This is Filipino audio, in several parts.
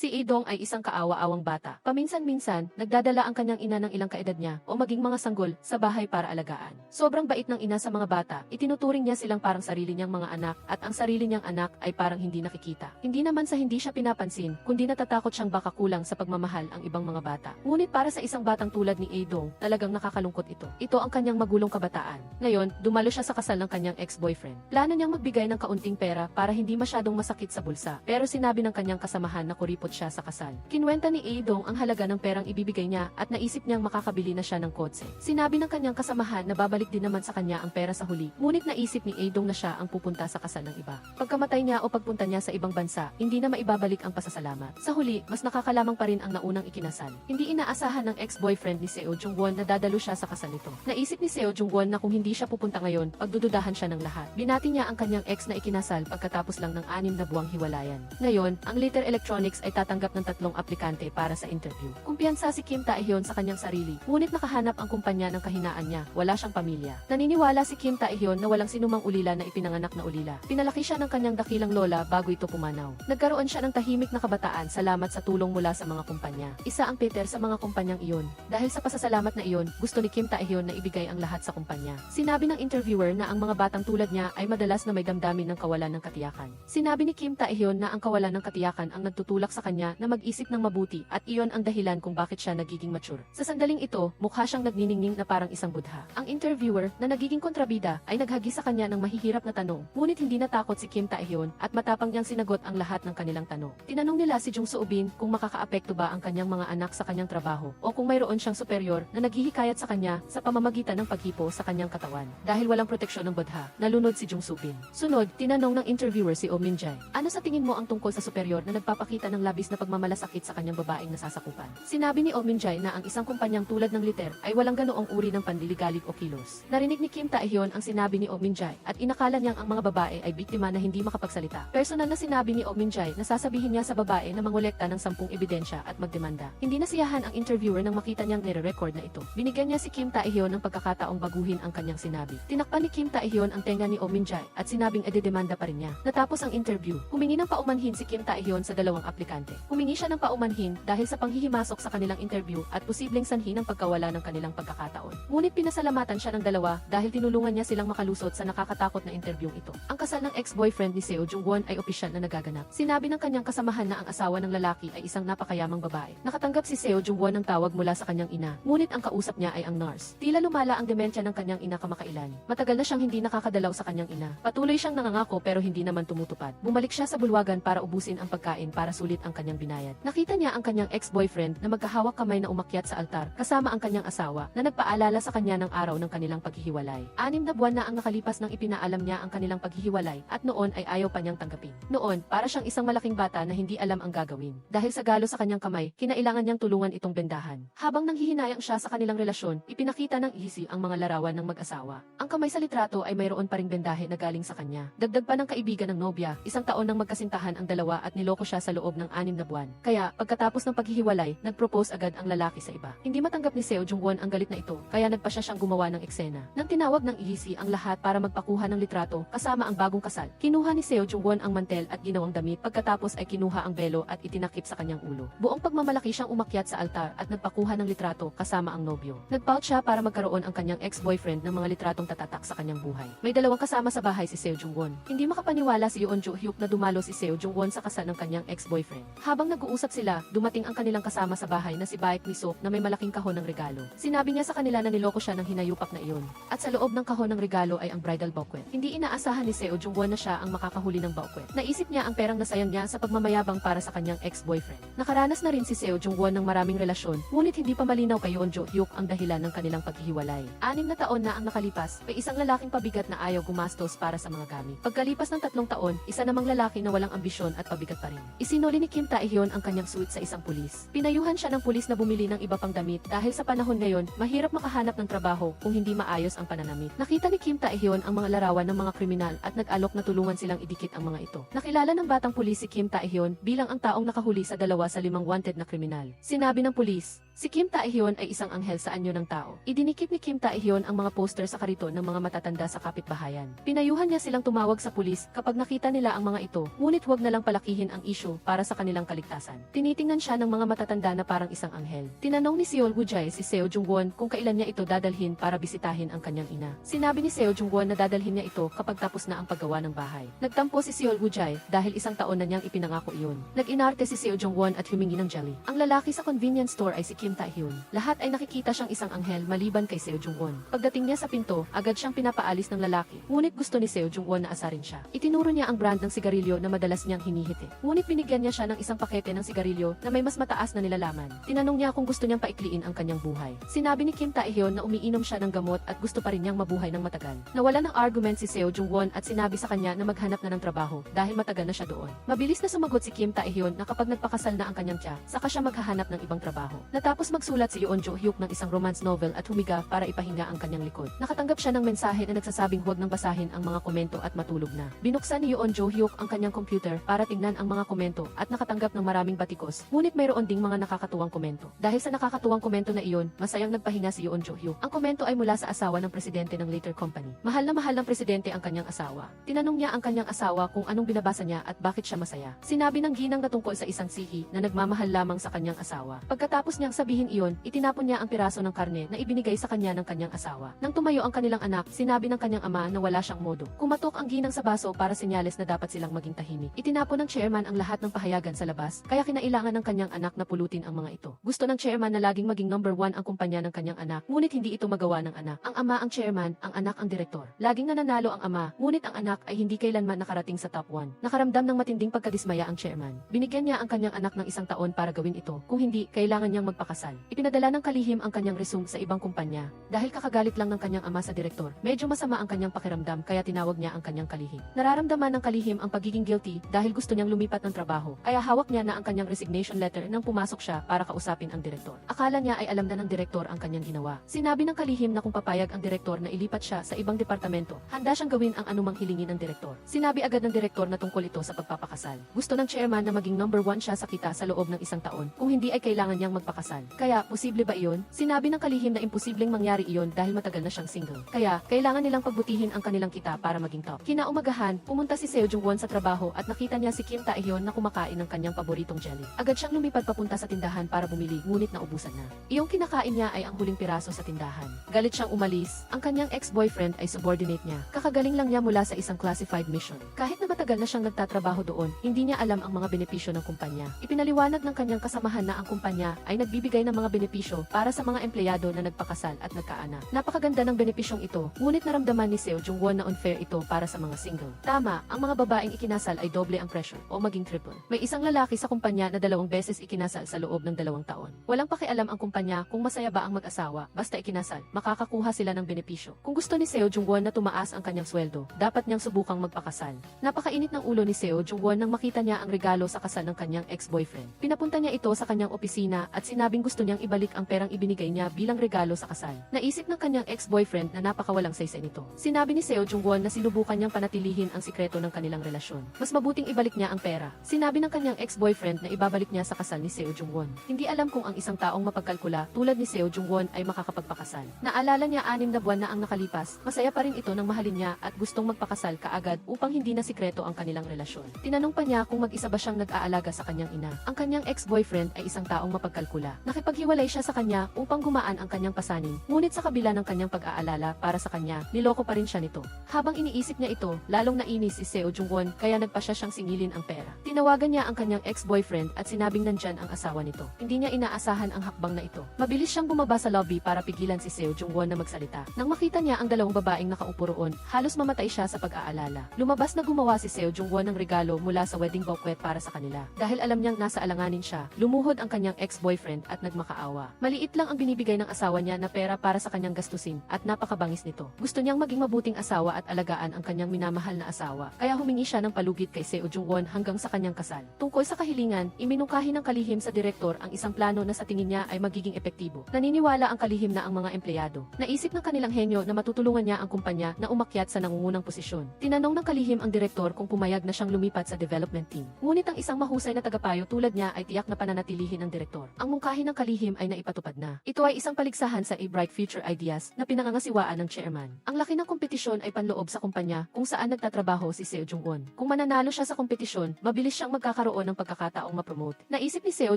Si Idong ay isang kaawa-awang bata. Paminsan-minsan, nagdadala ang kanyang ina ng ilang kaedad niya o maging mga sanggol sa bahay para alagaan. Sobrang bait ng ina sa mga bata, itinuturing niya silang parang sarili niyang mga anak at ang sarili niyang anak ay parang hindi nakikita. Hindi naman sa hindi siya pinapansin, kundi natatakot siyang baka kulang sa pagmamahal ang ibang mga bata. Ngunit para sa isang batang tulad ni Idong, talagang nakakalungkot ito. Ito ang kanyang magulong kabataan. Ngayon, dumalo siya sa kasal ng kanyang ex-boyfriend. Plano niyang magbigay ng kaunting pera para hindi masyadong masakit sa bulsa, pero sinabi ng kanyang kasamahan na kuripot siya sa kasal. Kinwenta ni Idong ang halaga ng perang ibibigay niya at naisip niyang makakabili na siya ng kotse. Sinabi ng kanyang kasamahan na babalik din naman sa kanya ang pera sa huli, ngunit naisip ni Idong na siya ang pupunta sa kasal ng iba. Pagkamatay niya o pagpunta niya sa ibang bansa, hindi na maibabalik ang pasasalamat. Sa huli, mas nakakalamang pa rin ang naunang ikinasal. Hindi inaasahan ng ex-boyfriend ni Seo Jung-won na dadalo siya sa kasal nito. Naisip ni Seo Jung-won na kung hindi siya pupunta ngayon, pagdududahan siya ng lahat. Binati niya ang kanyang ex na ikinasal pagkatapos lang ng 6 na buwang hiwalayan. Ngayon, ang Litter Electronics ay tatanggap ng 3 aplikante para sa interview. Kumpiyansa si Kim Tae-hyun sa kanyang sarili, ngunit nakahanap ang kumpanya ng kahinaan niya, wala siyang pamilya. Naniniwala si Kim Tae-hyun na walang sinumang ulila na ipinanganak na ulila. Pinalaki siya ng kanyang dakilang lola bago ito pumanaw. Nagkaroon siya ng tahimik na kabataan salamat sa tulong mula sa mga kumpanya. Isa ang Peter sa mga kumpanyang iyon. Dahil sa pasasalamat na iyon, gusto ni Kim Tae-hyun na ibigay ang lahat sa kumpanya. Sinabi ng interviewer na ang mga batang tulad niya ay madalas na may damdamin ng kawalan ng katiyakan. Sinabi ni Kim Tae-hyun na ang kawalan ng katiyakan ang nagtutulak sa kanya na mag-isip ng mabuti at iyon ang dahilan kung bakit siya nagiging mature. Sa sandaling ito, mukha siyang nagniningning na parang isang budha. Ang interviewer na nagiging kontrabida ay naghagi sa kanya ng mahihirap na tanong, ngunit hindi natakot si Kim Tae-hyun at matapang niyang sinagot ang lahat ng kanilang tanong. Tinanong nila si Jung Soo-bin kung makakaapekto ba ang kanyang mga anak sa kanyang trabaho o kung mayroon siyang superior na naghihikayat sa kanya sa pamamagitan ng paghipo sa kanyang katawan. Dahil walang proteksyon ng budha, nalunod si Jung Soo-bin. Sunod, tinanong ng interviewer si Oh Min-jae, ano sa tingin mo ang tungkol sa superior na nagpapakita ng labis na pagmamalasakit sa kanyang babaeng nasasakupan? Sinabi ni Oh Min-jae na ang isang kumpanyang tulad ng Litter ay walang ganoong uri ng panliligalig o kilos. Narinig ni Kim Tae-hyun ang sinabi ni Oh Min-jae at inakala niyang ang mga babae ay biktima na hindi makapagsalita. Personal na sinabi ni Oh Min-jae na sasabihin niya sa babae na mangolekta ng 10 ebidensya at magdemanda. Hindi nasiyahan ang interviewer nang makita niyang nire-record na ito. Binigyan niya si Kim Tae-hyun ng pagkakataong baguhin ang kanyang sinabi. Tinakpan ni Kim Tae-hyun ang tenga ni Oh Min-jae at sinabing ededemanda pa rin niya. Natapos ang interview, humingi ng paumanhin si Kim Tae-hyun sa 2 aplikante. Humingi siya ng paumanhin dahil sa panghihimasok sa kanilang interview at posibleng sanhi ng pagkawala ng kanilang pagkakataon. Ngunit pinasalamatan siya ng 2 dahil tinulungan niya silang makalusot sa nakakatakot na interview ito. Ang kasal ng ex-boyfriend ni Seo Jung-won ay opisyal na nagaganap. Sinabi ng kanyang kasamahan na ang asawa ng lalaki ay isang napakayamang babae. Nakatanggap si Seo Jung-won ng tawag mula sa kanyang ina, ngunit ang kausap niya ay ang nurse. Tila lumala ang demensya ng kanyang ina kamakailan. Matagal na siyang hindi nakakadalaw sa kanyang ina. Patuloy siyang nangangako pero hindi naman tumutupad. Bumalik siya sa bulwagan para ubusin ang pagkain para sulit ang kanyang binayad. Nakita niya ang kanyang ex-boyfriend na magkahawak kamay na umakyat sa altar kasama ang kanyang asawa na nagpaalala sa kanya ng araw ng kanilang paghihiwalay. 6 na buwan na ang nakalipas nang ipinaalam niya ang kanilang paghihiwalay at noon ay ayaw pa niyang tanggapin. Noon, para siyang isang malaking bata na hindi alam ang gagawin. Dahil sa galo sa kanyang kamay, kinailangan niyang tulungan itong bendahan. Habang nanghihinayang siya sa kanilang relasyon, ipinakita ng ihisi ang mga larawan ng mag-asawa. Ang kamay sa litrato ay mayroon pa ring bendahe na galing sa kanya. Dagdag pa ng kaibigan ng nobya, 1 taon nang magkasintahan ang dalawa at niloko siya sa loob ng 6 na buwan. Kaya, pagkatapos ng paghihiwalay, nag-propose agad ang lalaki sa iba. Hindi matanggap ni Seo Jung-won ang galit na ito, kaya nagpasya siyang gumawa ng eksena. Nang tinawag ng ihisi ang lahat para magpakuha ng litrato kasama ang bagong kasal, kinuha ni Seo Jung-won ang mantel at ginawang damit, pagkatapos ay kinuha ang belo at itinakip sa kanyang ulo. Buong pagmamalaki siyang umakyat sa altar at nagpakuha ng litrato kasama ang nobyo. Nagpout siya para magkaroon ang kanyang ex-boyfriend ng mga litratong tatatak sa kanyang buhay. May 2 kasama sa bahay si Seo Jung-won. Hindi makapaniwala si Yoon Jo-hyuk na dumalo si Seo Jung-won sa kasal ng kanyang ex-boyfriend. Habang nag-uusap sila, dumating ang kanilang kasama sa bahay na si Baek Mi-sok na may malaking kahon ng regalo. Sinabi niya sa kanila na niloko siya ng hinayupak na iyon. At sa loob ng kahon ng regalo ay ang bridal bouquet. Hindi inaasahan ni Seo Jung-won na siya ang makakahuli ng bouquet. Naisip niya ang perang nasayang niya sa pagmamayabang para sa kanyang ex-boyfriend. Nakaranas na rin si Seo Jung-won ng maraming relasyon, ngunit hindi pa malinaw kay Yoon Jo-hyuk ang dahilan ng kanilang paghihiwalay. 6 na taon na ang nakalipas, may isang lalaking pabigat na ayaw gumastos para sa mga gamit. Pagkalipas ng 3 taon, isa namang lalaki na walang ambisyon at pabigat pa rin. Isinuli ni Kim Tae-hyun ang kanyang suit sa isang pulis. Pinayuhan siya ng pulis na bumili ng iba pang damit dahil sa panahon ngayon, mahirap makahanap ng trabaho kung hindi maayos ang pananamit. Nakita ni Kim Tae-hyun ang mga larawan ng mga kriminal at nag-alok na tulungan silang idikit ang mga ito. Nakilala ng batang pulis si Kim Tae-hyun bilang ang taong nakahuli sa 2 sa 5 wanted na kriminal. Sinabi ng pulis, Si Kim Tae-hyun ay isang anghel sa anyo ng tao. Idinikit ni Kim Tae-hyun ang mga poster sa kariton ng mga matatanda sa kapitbahayan. Pinayuhan niya silang tumawag sa pulis kapag nakita nila ang mga ito, ngunit huwag na lang palakihin ang issue para sa kanilang kaligtasan. Tinitingnan siya ng mga matatanda na parang isang anghel. Tinanong ni Seo Woo-jae si Seo Jung-won kung kailan niya ito dadalhin para bisitahin ang kanyang ina. Sinabi ni Seo Jung-won na dadalhin niya ito kapag tapos na ang paggawa ng bahay. Nagtampo si Seo Woo-jae dahil isang taon na niyang ipinangako iyon. Nag-inarte si Seo Jung-won at humingi ng jelly. Ang lalaki sa convenience store ay si Kim Tae-hyun. Lahat ay nakikita siyang isang anghel maliban kay Seo Jung-won. Pagdating niya sa pinto, agad siyang pinapaalis ng lalaki. Ngunit gusto ni Seo Jung-won na asarin siya. Itinuro niya ang brand ng sigarilyo na madalas niyang hinihiti. Ngunit binigyan niya siya ng isang pakete ng sigarilyo na may mas mataas na nilalaman. Tinanong niya kung gusto niyang paikliin ang kanyang buhay. Sinabi ni Kim Tae-hyun na umiinom siya ng gamot at gusto pa rin niyang mabuhay ng matagal. Nawala ng argument si Seo Jung-won at sinabi sa kanya na maghanap na ng trabaho dahil matagal na siya doon. Mabilis na sumagot si Kim Tae-hyun na kapag nagpakasal na ang kanyang tiya, saka siya maghahanap ng ibang trabaho. Natapos magsulat si Yoon Jo-hyuk ng isang romance novel at humiga para ipahinga ang kanyang likod. Nakatanggap siya ng mensahe na nagsasabing huwag nang basahin ang mga komento at matulog na. Binuksan ni Yoon Jo-hyuk ang kanyang computer para tingnan ang mga komento at nakatanggap ng maraming batikos. Ngunit mayroon ding mga nakakatuwang komento. Dahil sa nakakatuwang komento na iyon, masayang nagpahinga si Yoon Jo-hyuk. Ang komento ay mula sa asawa ng presidente ng later company. Mahal na mahal ng presidente ang kanyang asawa. Tinanong niya ang kanyang asawa kung anong binabasa niya at bakit siya masaya. Sinabi ng ginang na tungkol sa isang sihi na nagmamahal lamang sa kanyang asawa. Pagkatapos niyang sabihin iyon, itinapon niya ang piraso ng karne na ibinigay sa kanya ng kanyang asawa. Nang tumayo ang kanilang anak, sinabi ng kanyang ama na wala siyang modo. Kumatok ang ginang sa baso para senyales na dapat silang maging tahimik. Itinapon ng chairman ang lahat ng pahayagan sa labas, kaya kinailangan ng kanyang anak na pulutin ang mga ito. Gusto ng chairman na laging maging number 1 ang kumpanya ng kanyang anak, ngunit hindi ito magawa ng anak. Ang ama ang chairman, ang anak ang direktor. Laging nananalo ang ama, ngunit ang anak ay hindi kailanman nakarating sa top 1. Nakaramdam ng matinding pagkadismaya ang chairman. Binigyan niya ang kanyang anak ng isang taon para gawin ito, kung hindi, kailangan niyang magpakasal. Ipinadala ng kalihim ang kanyang resume sa ibang kumpanya. Dahil kakagalit lang ng kanyang ama sa direktor, medyo masama ang kanyang pakiramdam kaya tinawag niya ang kanyang kalihim. Nararamdaman ng kalihim ang pagiging guilty dahil gusto niyang lumipat ng trabaho, kaya hawak niya na ang kanyang resignation letter nang pumasok siya para kausapin ang direktor. Akala niya ay alam na ng direktor ang kanyang ginawa. Sinabi ng kalihim na kung papayag ang direktor na ilipat siya sa ibang departamento, handa siyang gawin ang anumang hilingin ng direktor. Sinabi agad ng direktor na tungkol ito sa pagpapakasal. Gusto ng chairman na maging number 1 siya sa kita sa loob ng isang taon, kung hindi ay kailangan niyang magpakasal. Kaya, posible ba iyon? Sinabi ng kalihim na imposibleng mangyari iyon dahil matagal na siyang single. Kaya, kailangan nilang pagbutihin ang kanilang kita para maging top. Kinaumagahan, pumunta si Seo Jung-won sa trabaho at nakita niya si Kim Tae-hyun na kumakain ng kanyang paboritong jelly. Agad siyang lumipad papunta sa tindahan para bumili, ngunit naubusan na. Iyong kinakain niya ay ang huling piraso sa tindahan. Galit siyang umalis. Ang kanyang ex-boyfriend ay subordinate niya. Kakagaling lang niya mula sa isang classified mission. Kahit na matagal na siyang nagtatrabaho doon, hindi niya alam ang mga benepisyo ng kumpanya. Ipinaliwanag ng kanyang kasamahan na ang kumpanya ay nagbibigay ng mga benepisyo para sa mga empleyado na nagpakasal at nagkaanak. Napakaganda ng benepisyong ito, ngunit naramdaman ni Seo Jung-won na unfair ito para sa mga single. Tama, ang mga babaeng ikinasal ay doble ang pressure o maging triple. May isang lalaki sa kumpanya na 2 beses ikinasal sa loob ng 2 taon. Walang pakialam ang kumpanya kung masaya ba ang mag-asawa, basta ikinasal, makakakuha sila ng benepisyo. Kung gusto ni Seo Jung-won na tumaas ang kanyang sweldo, dapat niyang subukang magpakasal. Napakainit ng ulo ni Seo Jung-won nang makita niya ang regalo sa kasal ng kanyang ex-boyfriend. Pinapunta niya ito sa kanyang opisina at sinabing gusto niyang ibalik ang perang ibinigay niya bilang regalo sa kasal. Naisip ng kanyang ex-boyfriend na napakawalang saysay nito. Sinabi ni Seo Jung-won na sinubukan niyang panatilihin ang sikreto ng kanilang relasyon. Mas mabuting ibalik niya ang pera. Sinabi ng kanyang ex-boyfriend na ibabalik niya sa kasal ni Seo Jung-won. Hindi alam kung ang isang taong mapagkalkula tulad ni Seo Jung-won ay makakapagpakasal. Naalala niya 6 na buwan na ang nakalipas, masaya pa rin ito nang mahalin niya at gustong magpakasal kaagad upang hindi na sikreto ang kanilang relasyon. Tinanong pa niya kung mag-isa ba siyang nag-aalaga sa kanyang ina. Ang kanyang ex-boyfriend ay isang taong mapagkalkula. Nakipaghiwalay siya sa kanya upang gumaan ang kanyang pasanin, ngunit sa kabila ng kanyang pag-aalala para sa kanya, niloko pa rin siya nito. Habang iniisip niya ito, lalong nainis si Seo Jung-won kaya nagpa siya siyang singilin ang pera. Tinawagan niya ang kanyang ex-boyfriend at sinabing nandyan ang asawa nito. Hindi niya inaasahan ang hakbang na ito. Mabilis siyang bumaba sa lobby para pigilan si Seo Jung-won na magsalita. Nang makita niya ang 2 babaeng nakaupo roon, halos mamatay siya sa pag-aalala. Lumabas na gumawa si Seo Jung-won ng regalo mula sa wedding bouquet para sa kanila. Dahil alam niyang nasa alanganin siya, lumuhod ang kanyang ex-boyfriend at nagmakaawa. Maliit lang ang binibigay ng asawa niya na pera para sa kanyang gastusin at napakabangis nito. Gusto niyang maging mabuting asawa at alagaan ang kanyang minamahal na asawa, kaya humingi siya ng palugit kay Seo Jung-won hanggang sa kanyang kasal. Tungkol sa kahilingan, iminungkahi ng kalihim sa direktor ang isang plano na sa tingin niya ay magiging epektibo. Naniniwala ang kalihim na ang mga empleyado. Naisip ng kanilang henyo na matutulungan niya ang kumpanya na umakyat sa nangungunang posisyon. Tinanong ng kalihim ang direktor kung pumayag na siyang lumipat sa development team. Ngunit ang isang mahusay na tagapayo tulad niya ay tiyak na pananatilihin ng direktor. Ang mungkahi lalaki ng kalihim ay naipatupad na. Ito ay isang paligsahan sa A Bright Future Ideas na pinangangasiwaan ng chairman. Ang laki ng kompetisyon ay panloob sa kumpanya kung saan nagtatrabaho si Seo Jung-won. Kung mananalo siya sa kompetisyon, mabilis siyang magkakaroon ng pagkakataong ma-promote. Naisip ni Seo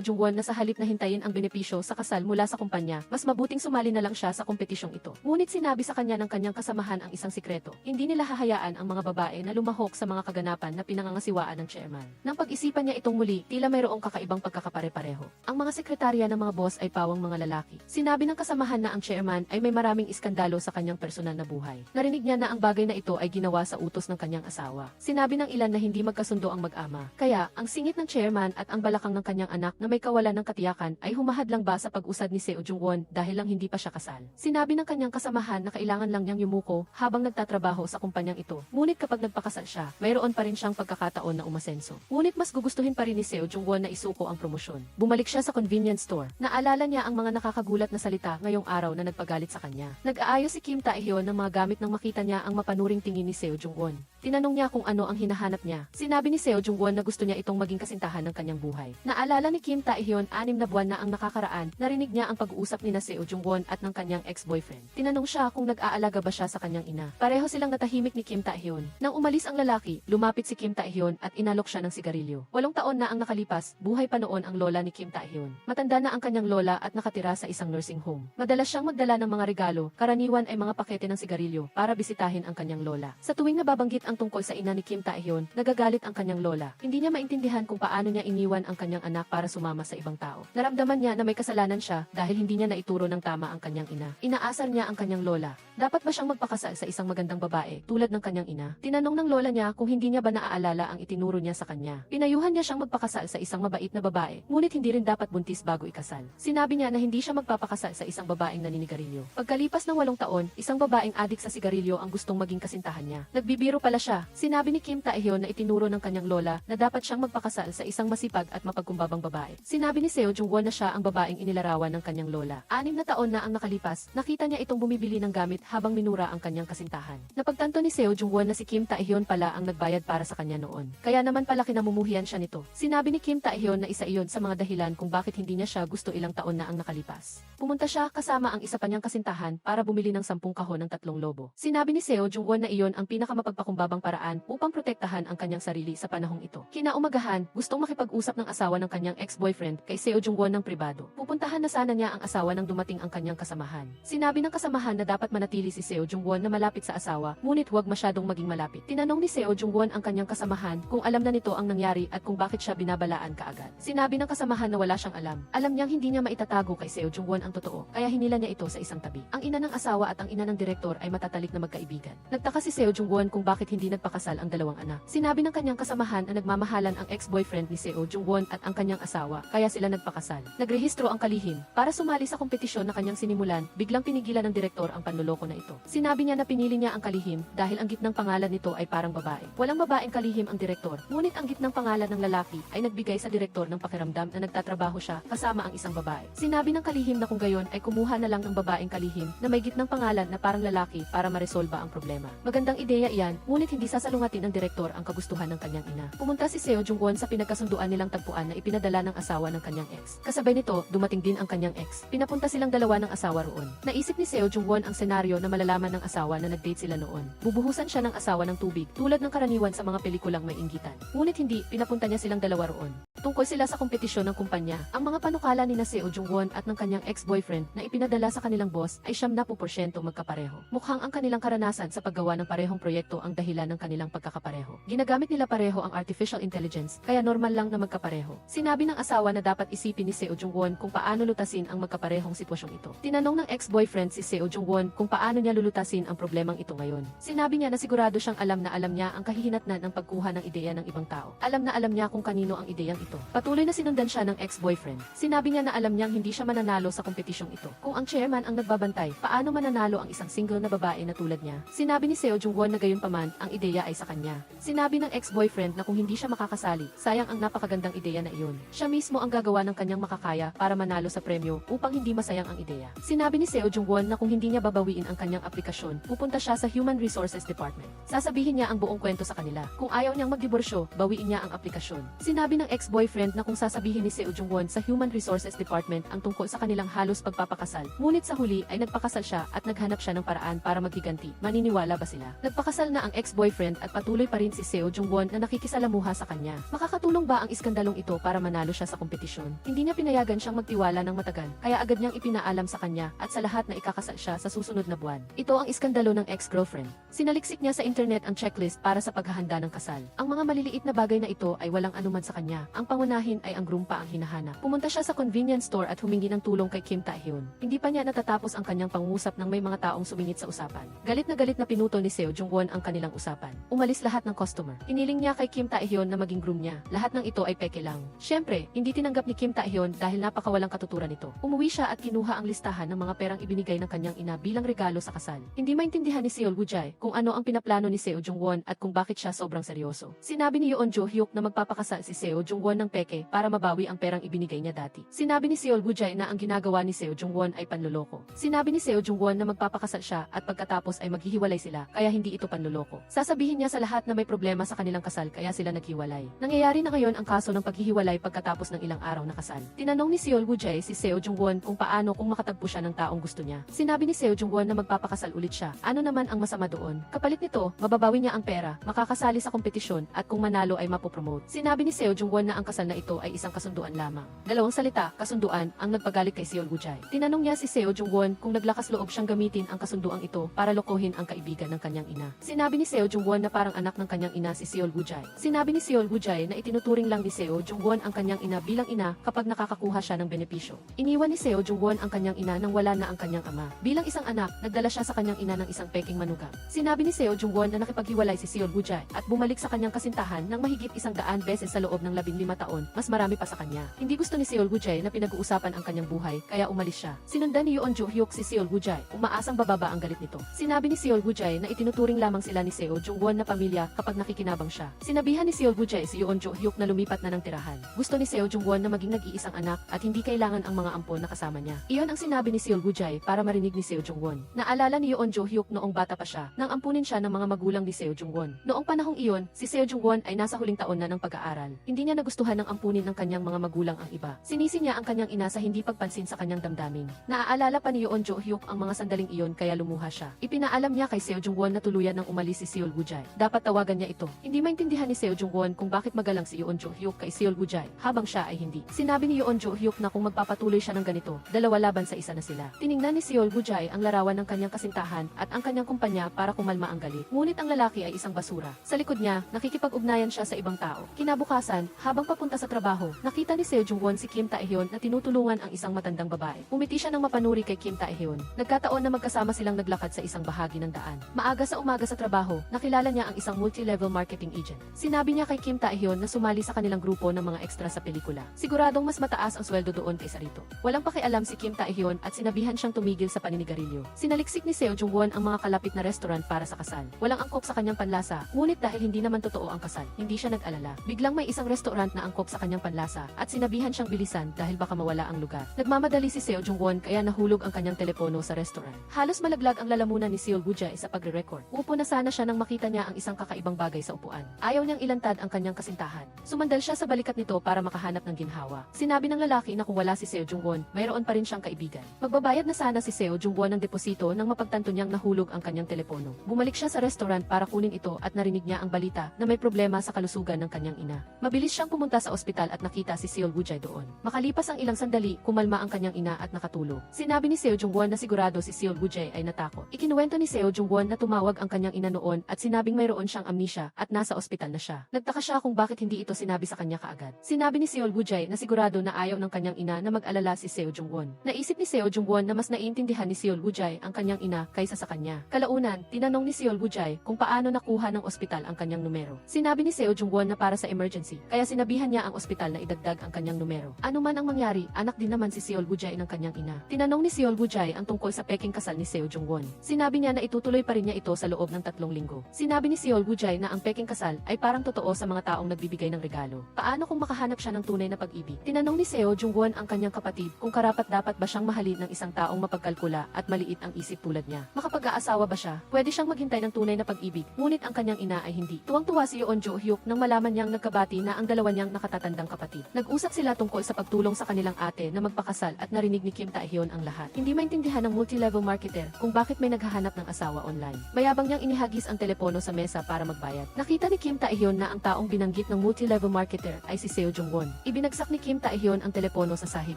Jung-won na sa halip na hintayin ang benepisyo sa kasal mula sa kumpanya, mas mabuting sumali na lang siya sa kompetisyong ito. Ngunit sinabi sa kanya ng kanyang kasamahan ang isang sikreto. Hindi nila hahayaan ang mga babae na lumahok sa mga kaganapan na pinangangasiwaan ng chairman. Nang pag-isipan niya itong muli, tila mayroong kakaibang pagkakapare-pareho. Ang mga sekretarya ng mga boss ay pawang mga lalaki. Sinabi ng kasamahan na ang chairman ay may maraming iskandalo sa kanyang personal na buhay. Narinig niya na ang bagay na ito ay ginawa sa utos ng kanyang asawa. Sinabi ng ilan na hindi magkasundo ang mag-ama. Kaya, ang singit ng chairman at ang balakang ng kanyang anak na may kawalan ng katiyakan ay humahad lang ba sa pag-usad ni Seo Jung-won dahil lang hindi pa siya kasal. Sinabi ng kanyang kasamahan na kailangan lang niyang yumuko habang nagtatrabaho sa kumpanyang ito. Ngunit kapag nagpakasal siya, mayroon pa rin siyang pagkakataon na umasenso. Ngunit mas gugustuhin pa rin ni Seo Jung-won na isuko ang promosyon. Bumalik siya sa convenience store. Naalala niya ang mga nakakagulat na salita ngayong araw na nagpagalit sa kanya. Nag-aayos si Kim Tae-hyun ng mga gamit nang makita niya ang mapanuring tingin ni Seo Jung-won. Tinanong niya kung ano ang hinahanap niya. Sinabi ni Seo Jung-won na gusto niya itong maging kasintahan ng kanyang buhay. Naalala ni Kim Tae-hyun 6 na buwan na ang nakakaraan, narinig niya ang pag-uusap ni Seo Jung-won at ng kanyang ex-boyfriend. Tinanong siya kung nag-aalaga ba siya sa kanyang ina. Pareho silang natahimik ni Kim Tae-hyun. Nang umalis ang lalaki, lumapit si Kim Tae-hyun at inalok siya ng sigarilyo. 8 taon na ang nakalipas, buhay pa noon ang lola ni Kim Tae-hyun. Matanda na ang kanyang lola at nakatira sa isang nursing home. Madalas siyang magdala ng mga regalo, karaniwan ay mga pakete ng sigarilyo para bisitahin ang kanyang lola. Sa tuwing nababanggit ang tungkol sa ina ni Kim Tae-hyun, nagagalit ang kanyang lola. Hindi niya maintindihan kung paano niya iniwan ang kanyang anak para sumama sa ibang tao. Naramdaman niya na may kasalanan siya dahil hindi niya naituro ng tama ang kanyang ina. Inaasar niya ang kanyang lola. Dapat ba siyang magpakasal sa isang magandang babae tulad ng kanyang ina? Tinanong ng lola niya kung hindi niya ba naaalala ang itinuro niya sa kanya. Pinayuhan niya siyang magpakasal sa isang mabait na babae, ngunit hindi rin dapat buntis bago ikasal. Sinabi niya na hindi siya magpapakasal sa isang babaeng naninigarilyo. Pagkalipas ng 8 taon, isang babaeng adik sa sigarilyo ang gustong maging kasintahan niya. Nagbibiro pala siya. Sinabi ni Kim Tae-hyun na itinuro ng kanyang lola na dapat siyang magpakasal sa isang masipag at mapagkumbabang babae. Sinabi ni Seo Jung-won na siya ang babaeng inilarawan ng kanyang lola. 6 na taon na ang nakalipas, nakita niya itong bumibili ng gamit habang minura ang kanyang kasintahan. Napagtanto ni Seo Jung-won na si Kim Tae-hyun pala ang nagbayad para sa kanya noon. Kaya naman pala kinamumuhian siya nito. Sinabi ni Kim Tae-hyun na isa iyon sa mga dahilan kung bakit hindi niya siya gusto ilang taon na ang nakalipas. Pumunta siya kasama ang isa pa niyang kasintahan para bumili ng 10 kahon ng 3 lobo. Sinabi ni Seo Jung-won na iyon ang pinakamapagpakumbabang paraan upang protektahan ang kanyang sarili sa panahong ito. Kinaumagahan, gustong makipag-usap ng asawa ng kanyang ex-boyfriend kay Seo Jung-won ng pribado. Pupuntahan na sana niya ang asawa nang dumating ang kanyang kasamahan. Sinabi ng kasamahan na dapat manatili si Seo Jung-won na malapit sa asawa, ngunit huwag masyadong maging malapit. Tinanong ni Seo Jung-won ang kanyang kasamahan kung alam na nito ang nangyari at kung bakit siya binabalaan kaagad. Sinabi ng kasamahan na wala siyang alam. Alam niyang hindi niya maitatago kay Seo Jung-won ang totoo, kaya hinila niya ito sa isang tabi. Ang ina ng asawa at ang ina ng direktor ay matatalik na magkaibigan. Nagtaka si Seo Jung-won kung bakit hindi nagpakasal ang dalawang anak. Sinabi ng kanyang kasamahan na nagmamahalan ang ex-boyfriend ni Seo Jung-won at ang kanyang asawa, kaya sila nagpakasal. Nagrehistro ang kalihim. Para sumali sa kompetisyon na kanyang sinimulan, biglang pinigilan ng direktor ang panloloko na ito. Sinabi niya na pinili niya ang kalihim dahil ang gitnang pangalan nito ay parang babae. Walang babaeng kalihim ang direktor, ngunit ang gitnang pangalan ng lalaki ay nagbigay sa direktor ng pakiramdam na nagtatrabaho siya kasama ang isang babae. Sinabi ng kalihim na kung gayon ay kumuha na lang ng babaeng kalihim na may gitnang pangalan na parang lalaki para maresolba ang problema. Magandang ideya iyan, ngunit hindi sasalungatin ng direktor ang kagustuhan ng kanyang ina. Pumunta si Seo Jung-won sa pinagkasunduan nilang tagpuan na ipinadala ng asawa ng kanyang ex. Kasabay nito, dumating din ang kanyang ex. Pinapunta silang dalawa ng asawa roon. Naisip ni Seo Jung-won ang senaryo na malalaman ng asawa na nag-date sila noon. Bubuhusan siya ng asawa ng tubig tulad ng karaniwan sa mga pelikulang may inggitan. Ngunit hindi, pinapunta niya silang dalawa roon. Tungkol sila sa kompetisyon ng kumpanya, ang mga panukala ni Seo Jung-won at ng kanyang ex-boyfriend na ipinadala sa kanilang boss ay 70% magkapareho. Mukhang ang kanilang karanasan sa paggawa ng parehong proyekto ang dahilan ng kanilang pagkakapareho. Ginagamit nila pareho ang artificial intelligence, kaya normal lang na magkapareho. Sinabi ng asawa na dapat isipin ni Seo Jung-won kung paano lutasin ang magkaparehong sitwasyong ito. Tinanong ng ex-boyfriend si Seo Jung-won kung paano niya lulutasin ang problemang ito ngayon. Sinabi niya na sigurado siyang alam na alam niya ang kahihinatnan ng pagkuha ng ideya ng ibang tao. Alam na alam niya kung kanino ang ideyang ito. Patuloy na sinundan siya ng ex-boyfriend. Sinabi niya na alam niyang hindi siya mananalo sa kompetisyong ito. Kung ang chairman ang nagbabantay, paano mananalo ang isang single na babae na tulad niya? Sinabi ni Seo Jung-won na gayunpaman, ang ideya ay sa kanya. Sinabi ng ex-boyfriend na kung hindi siya makakasali, sayang ang napakagandang ideya na iyon. Siya mismo ang gagawa ng kanyang makakaya para manalo sa premyo upang hindi masayang ang ideya. Sinabi ni Seo Jung-won na kung hindi niya babawiin ang kanyang aplikasyon, pupunta siya sa Human Resources Department. Sasabihin niya ang buong kwento sa kanila. Kung ayaw niyang magdiborsyo, bawiin niya ang aplikasyon. Sinabi ng ex-boyfriend ex-boyfriend na kung sasabihin ni Seo Jung-won sa Human Resources Department ang tungkol sa kanilang halos pagpapakasal. Ngunit sa huli ay nagpakasal siya at naghanap siya ng paraan para maghiganti. Maniniwala ba sila? Nagpakasal na ang ex-boyfriend at patuloy pa rin si Seo Jung-won na nakikisalamuha sa kanya. Makakatulong ba ang iskandalong ito para manalo siya sa kompetisyon? Hindi niya pinayagan siyang magtiwala ng matagal, kaya agad niyang ipinaalam sa kanya at sa lahat na ikakasal siya sa susunod na buwan. Ito ang iskandalo ng ex-girlfriend. Sinaliksik niya sa internet ang checklist para sa paghahanda ng kasal. Ang mga maliliit na bagay na ito ay walang anuman sa kanya. Ang pangunahin ay ang groom pa ang hinahanap. Pumunta siya sa convenience store at humingi ng tulong kay Kim Tae-hyun. Hindi pa niya natatapos ang kanyang pangungusap nang may mga taong sumingit sa usapan. Galit na pinutol ni Seo Jung-won ang kanilang usapan. Umalis lahat ng customer. Iniling niya kay Kim Tae-hyun na maging groom niya. Lahat ng ito ay peke lang. Siyempre, hindi tinanggap ni Kim Tae-hyun dahil napakawalang katuturan nito. Umuwi siya at kinuha ang listahan ng mga perang ibinigay ng kanyang ina bilang regalo sa kasal. Hindi maintindihan ni Seol Woo-jae kung ano ang pinaplano ni Seo Jung-won at kung bakit siya sobrang seryoso. Sinabi ni Yoon Jo-hyuk na magpapakasal si Seo Jung-won ng peke para mabawi ang perang ibinigay niya dati. Sinabi ni Seol Woo-jae na ang ginagawa ni Seo Jung-won ay panloloko. Sinabi ni Seo Jung-won na magpapakasal siya at pagkatapos ay maghihiwalay sila kaya hindi ito panloloko. Sasabihin niya sa lahat na may problema sa kanilang kasal kaya sila naghiwalay. Nangyayari na ngayon ang kaso ng paghihiwalay pagkatapos ng ilang araw na kasal. Tinanong ni Seol Woo-jae si Seo Jung-won kung paano kung makatagpo siya ng taong gusto niya. Sinabi ni Seo Jung-won na magpapakasal ulit siya. Ano naman ang masama doon? Kapalit nito, mababawi niya ang pera, makakasali sa kompetisyon at kung manalo ay mapopromote. Sinabi ni Seo Jung-won na ang kasal na ito ay isang kasunduan lamang. Dalawang salita, kasunduan, ang nagpagalit kay Seol Woo-jae. Tinanong niya si Seo Jung-won kung naglakas loob siyang gamitin ang kasunduang ito para lokohin ang kaibigan ng kanyang ina. Sinabi ni Seo Jung-won na parang anak ng kanyang ina si Seol Woo-jae. Sinabi ni Seol Woo-jae na itinuturing lang ni Seo Jung-won ang kanyang ina bilang ina kapag nakakakuha siya ng benepisyo. Iniwan ni Seo Jung-won ang kanyang ina nang wala na ang kanyang ama. Bilang isang anak, nagdala siya sa kanyang ina ng isang peking manugang. Sinabi ni Seo Jung-won na nakipaghiwalay si Seol Woo-jae at bumalik sa kanyang kasintahan ng mahigit 100 beses sa loob ng 15 taon, mas marami pa sa kanya. Hindi gusto ni Seol Woo-jae na pinag-uusapan ang kanyang buhay, kaya umalis siya. Sinundan ni Yoon Jo-hyuk si Seol Woo-jae, umaasang bababa ang galit nito. Sinabi ni Seol Woo-jae na itinuturing lamang sila ni Seo Jung-won na pamilya kapag nakikinabang siya. Sinabihan ni Seol Woo-jae si Yoon Jo-hyuk na lumipat na ng tirahan. Gusto ni Seo Jung-won na maging nag-iisang anak at hindi kailangan ang mga ampon na kasama niya. Iyon ang sinabi ni Seol Woo-jae para marinig ni Seo Jung-won. Naalala ni Yoon Jo-hyuk noong bata pa siya nang ampunin siya ng mga magulang ni Seo Jung-won. Noong panahong iyon, si Seo Jung-won ay nasa huling taon na ng pag-aaral. Hindi niya nagustuhan ng ampunin ng kanyang mga magulang ang iba. Sinisi niya ang kanyang ina sa hindi pagpansin sa kanyang damdamin. Naaalala pa ni Yoon Jo-hyuk ang mga sandaling iyon kaya lumuha siya. Ipinaalam niya kay Seo Jung-won na tuluyan nang umalis si Seol Woo-jae. Dapat tawagan niya ito. Hindi maintindihan ni Seo Jung-won kung bakit magalang si Yoon Jo-hyuk kay Seol Woo-jae habang siya ay hindi. Sinabi ni Yoon Jo-hyuk na kung magpapatuloy siya ng ganito, dalawa laban sa isa na sila. Tiningnan ni Seol Woo-jae ang larawan ng kanyang kasintahan at ang kanyang kumpanya para kumalma ang galit. Ngunit ang lalaki ay isang basura. Sa likod niya, nakikipag-ugnayan siya sa ibang tao. Kinabukasan, habang papunta sa trabaho, nakita ni Seo Jung-won si Kim Tae-hyun na tinutulungan ang isang matandang babae. Umiti siya ng mapanuri kay Kim Tae-hyun. Nagkataon na magkasama silang naglakad sa isang bahagi ng daan. Maaga sa umaga sa trabaho, nakilala niya ang isang multi-level marketing agent. Sinabi niya kay Kim Tae-hyun na sumali sa kanilang grupo ng mga extra sa pelikula. Siguradong mas mataas ang sweldo doon kaysa rito. Walang pakialam si Kim Tae-hyun at sinabihan siyang tumigil sa paninigarilyo. Sinaliksik ni Seo Jung-won ang mga kalapit na restaurant para sa kasal. Walang angkop sa kanyang panlasa, ngunit dahil hindi naman totoo ang kasal, hindi siya nag-alala. Biglang may isang restaurant na angkop sa kanyang panlasa at sinabihan siyang bilisan dahil baka mawala ang lugar. Nagmamadali si Seo Jung-won kaya nahulog ang kanyang telepono sa restaurant. Halos malaglag ang lalamunan ni Seol Woo-jae sa pagre-record. Upo na sana siya nang makita niya ang isang kakaibang bagay sa upuan. Ayaw niyang ilantad ang kanyang kasintahan. Sumandal siya sa balikat nito para makahanap ng ginhawa. Sinabi ng lalaki na kung wala si Seo Jung-won, mayroon pa rin siyang kaibigan. Magbabayad na sana si Seo Jung-won ng deposito nang mapagtanto niyang nahulog ang kanyang telepono. Bumalik siya sa restaurant para kunin ito at narinig niya ang balita na may problema sa kalusugan ng kanyang ina. Mabilis siyang pumunta sa ospital at nakita si Seol Woo-jae doon. Makalipas ang ilang sandali, kumalma ang kanyang ina at nakatulog. Sinabi ni Seo Jung-won na sigurado si Seol Woo-jae ay natakot. Ikinuwento ni Seo Jung-won na tumawag ang kanyang ina noon at sinabing mayroon siyang amnesia at nasa ospital na siya. Nagtaka siya kung bakit hindi ito sinabi sa kanya kaagad. Sinabi ni Seol Woo-jae na sigurado na ayaw ng kanyang ina na mag-alala si Seo Jung-won. Naisip ni Seo Jung-won na mas naiintindihan ni Seol Woo-jae ang kanyang ina kaysa sa kanya. Kalaunan, tinanong ni Seol Woo-jae kung paano nakuha ng ospital ang kanyang numero. Sinabi ni Seo Jung-won na para sa emergency, kaya sinabihan niya ang ospital na idagdag ang kanyang numero. Ano man ang mangyari, anak din naman si Seol Woo-jae ng kanyang ina. Tinanong ni Seol Woo-jae ang tungkol sa peking kasal ni Seo Jung-won. Sinabi niya na itutuloy pa rin niya ito sa loob ng 3 linggo. Sinabi ni Seol Woo-jae na ang peking kasal ay parang totoo sa mga taong nagbibigay ng regalo. Paano kung makahanap siya ng tunay na pag-ibig? Tinanong ni Seo Jung-won ang kanyang kapatid kung karapat-dapat ba siyang mahalin ng isang taong mapagkalkula at maliit ang isip tulad niya. Makapag-aasawa ba siya? Pwede siyang maghintay ng tunay na pag-ibig, ngunit ang kanyang ina ay hindi. Tuwang-tuwa si Yoon Jo-hyuk nang malaman niyang nagkabati na ang dalawa niyang kanyang nakatatandang kapatid. Nag-usap sila tungkol sa pagtulong sa kanilang ate na magpakasal at narinig ni Kim Tae-hyun ang lahat. Hindi maintindihan ng multi-level marketer kung bakit may naghahanap ng asawa online. Mayabang niyang inihagis ang telepono sa mesa para magbayad. Nakita ni Kim Tae-hyun na ang taong binanggit ng multi-level marketer ay si Seo Jung-won. Ibinagsak ni Kim Tae-hyun ang telepono sa sahig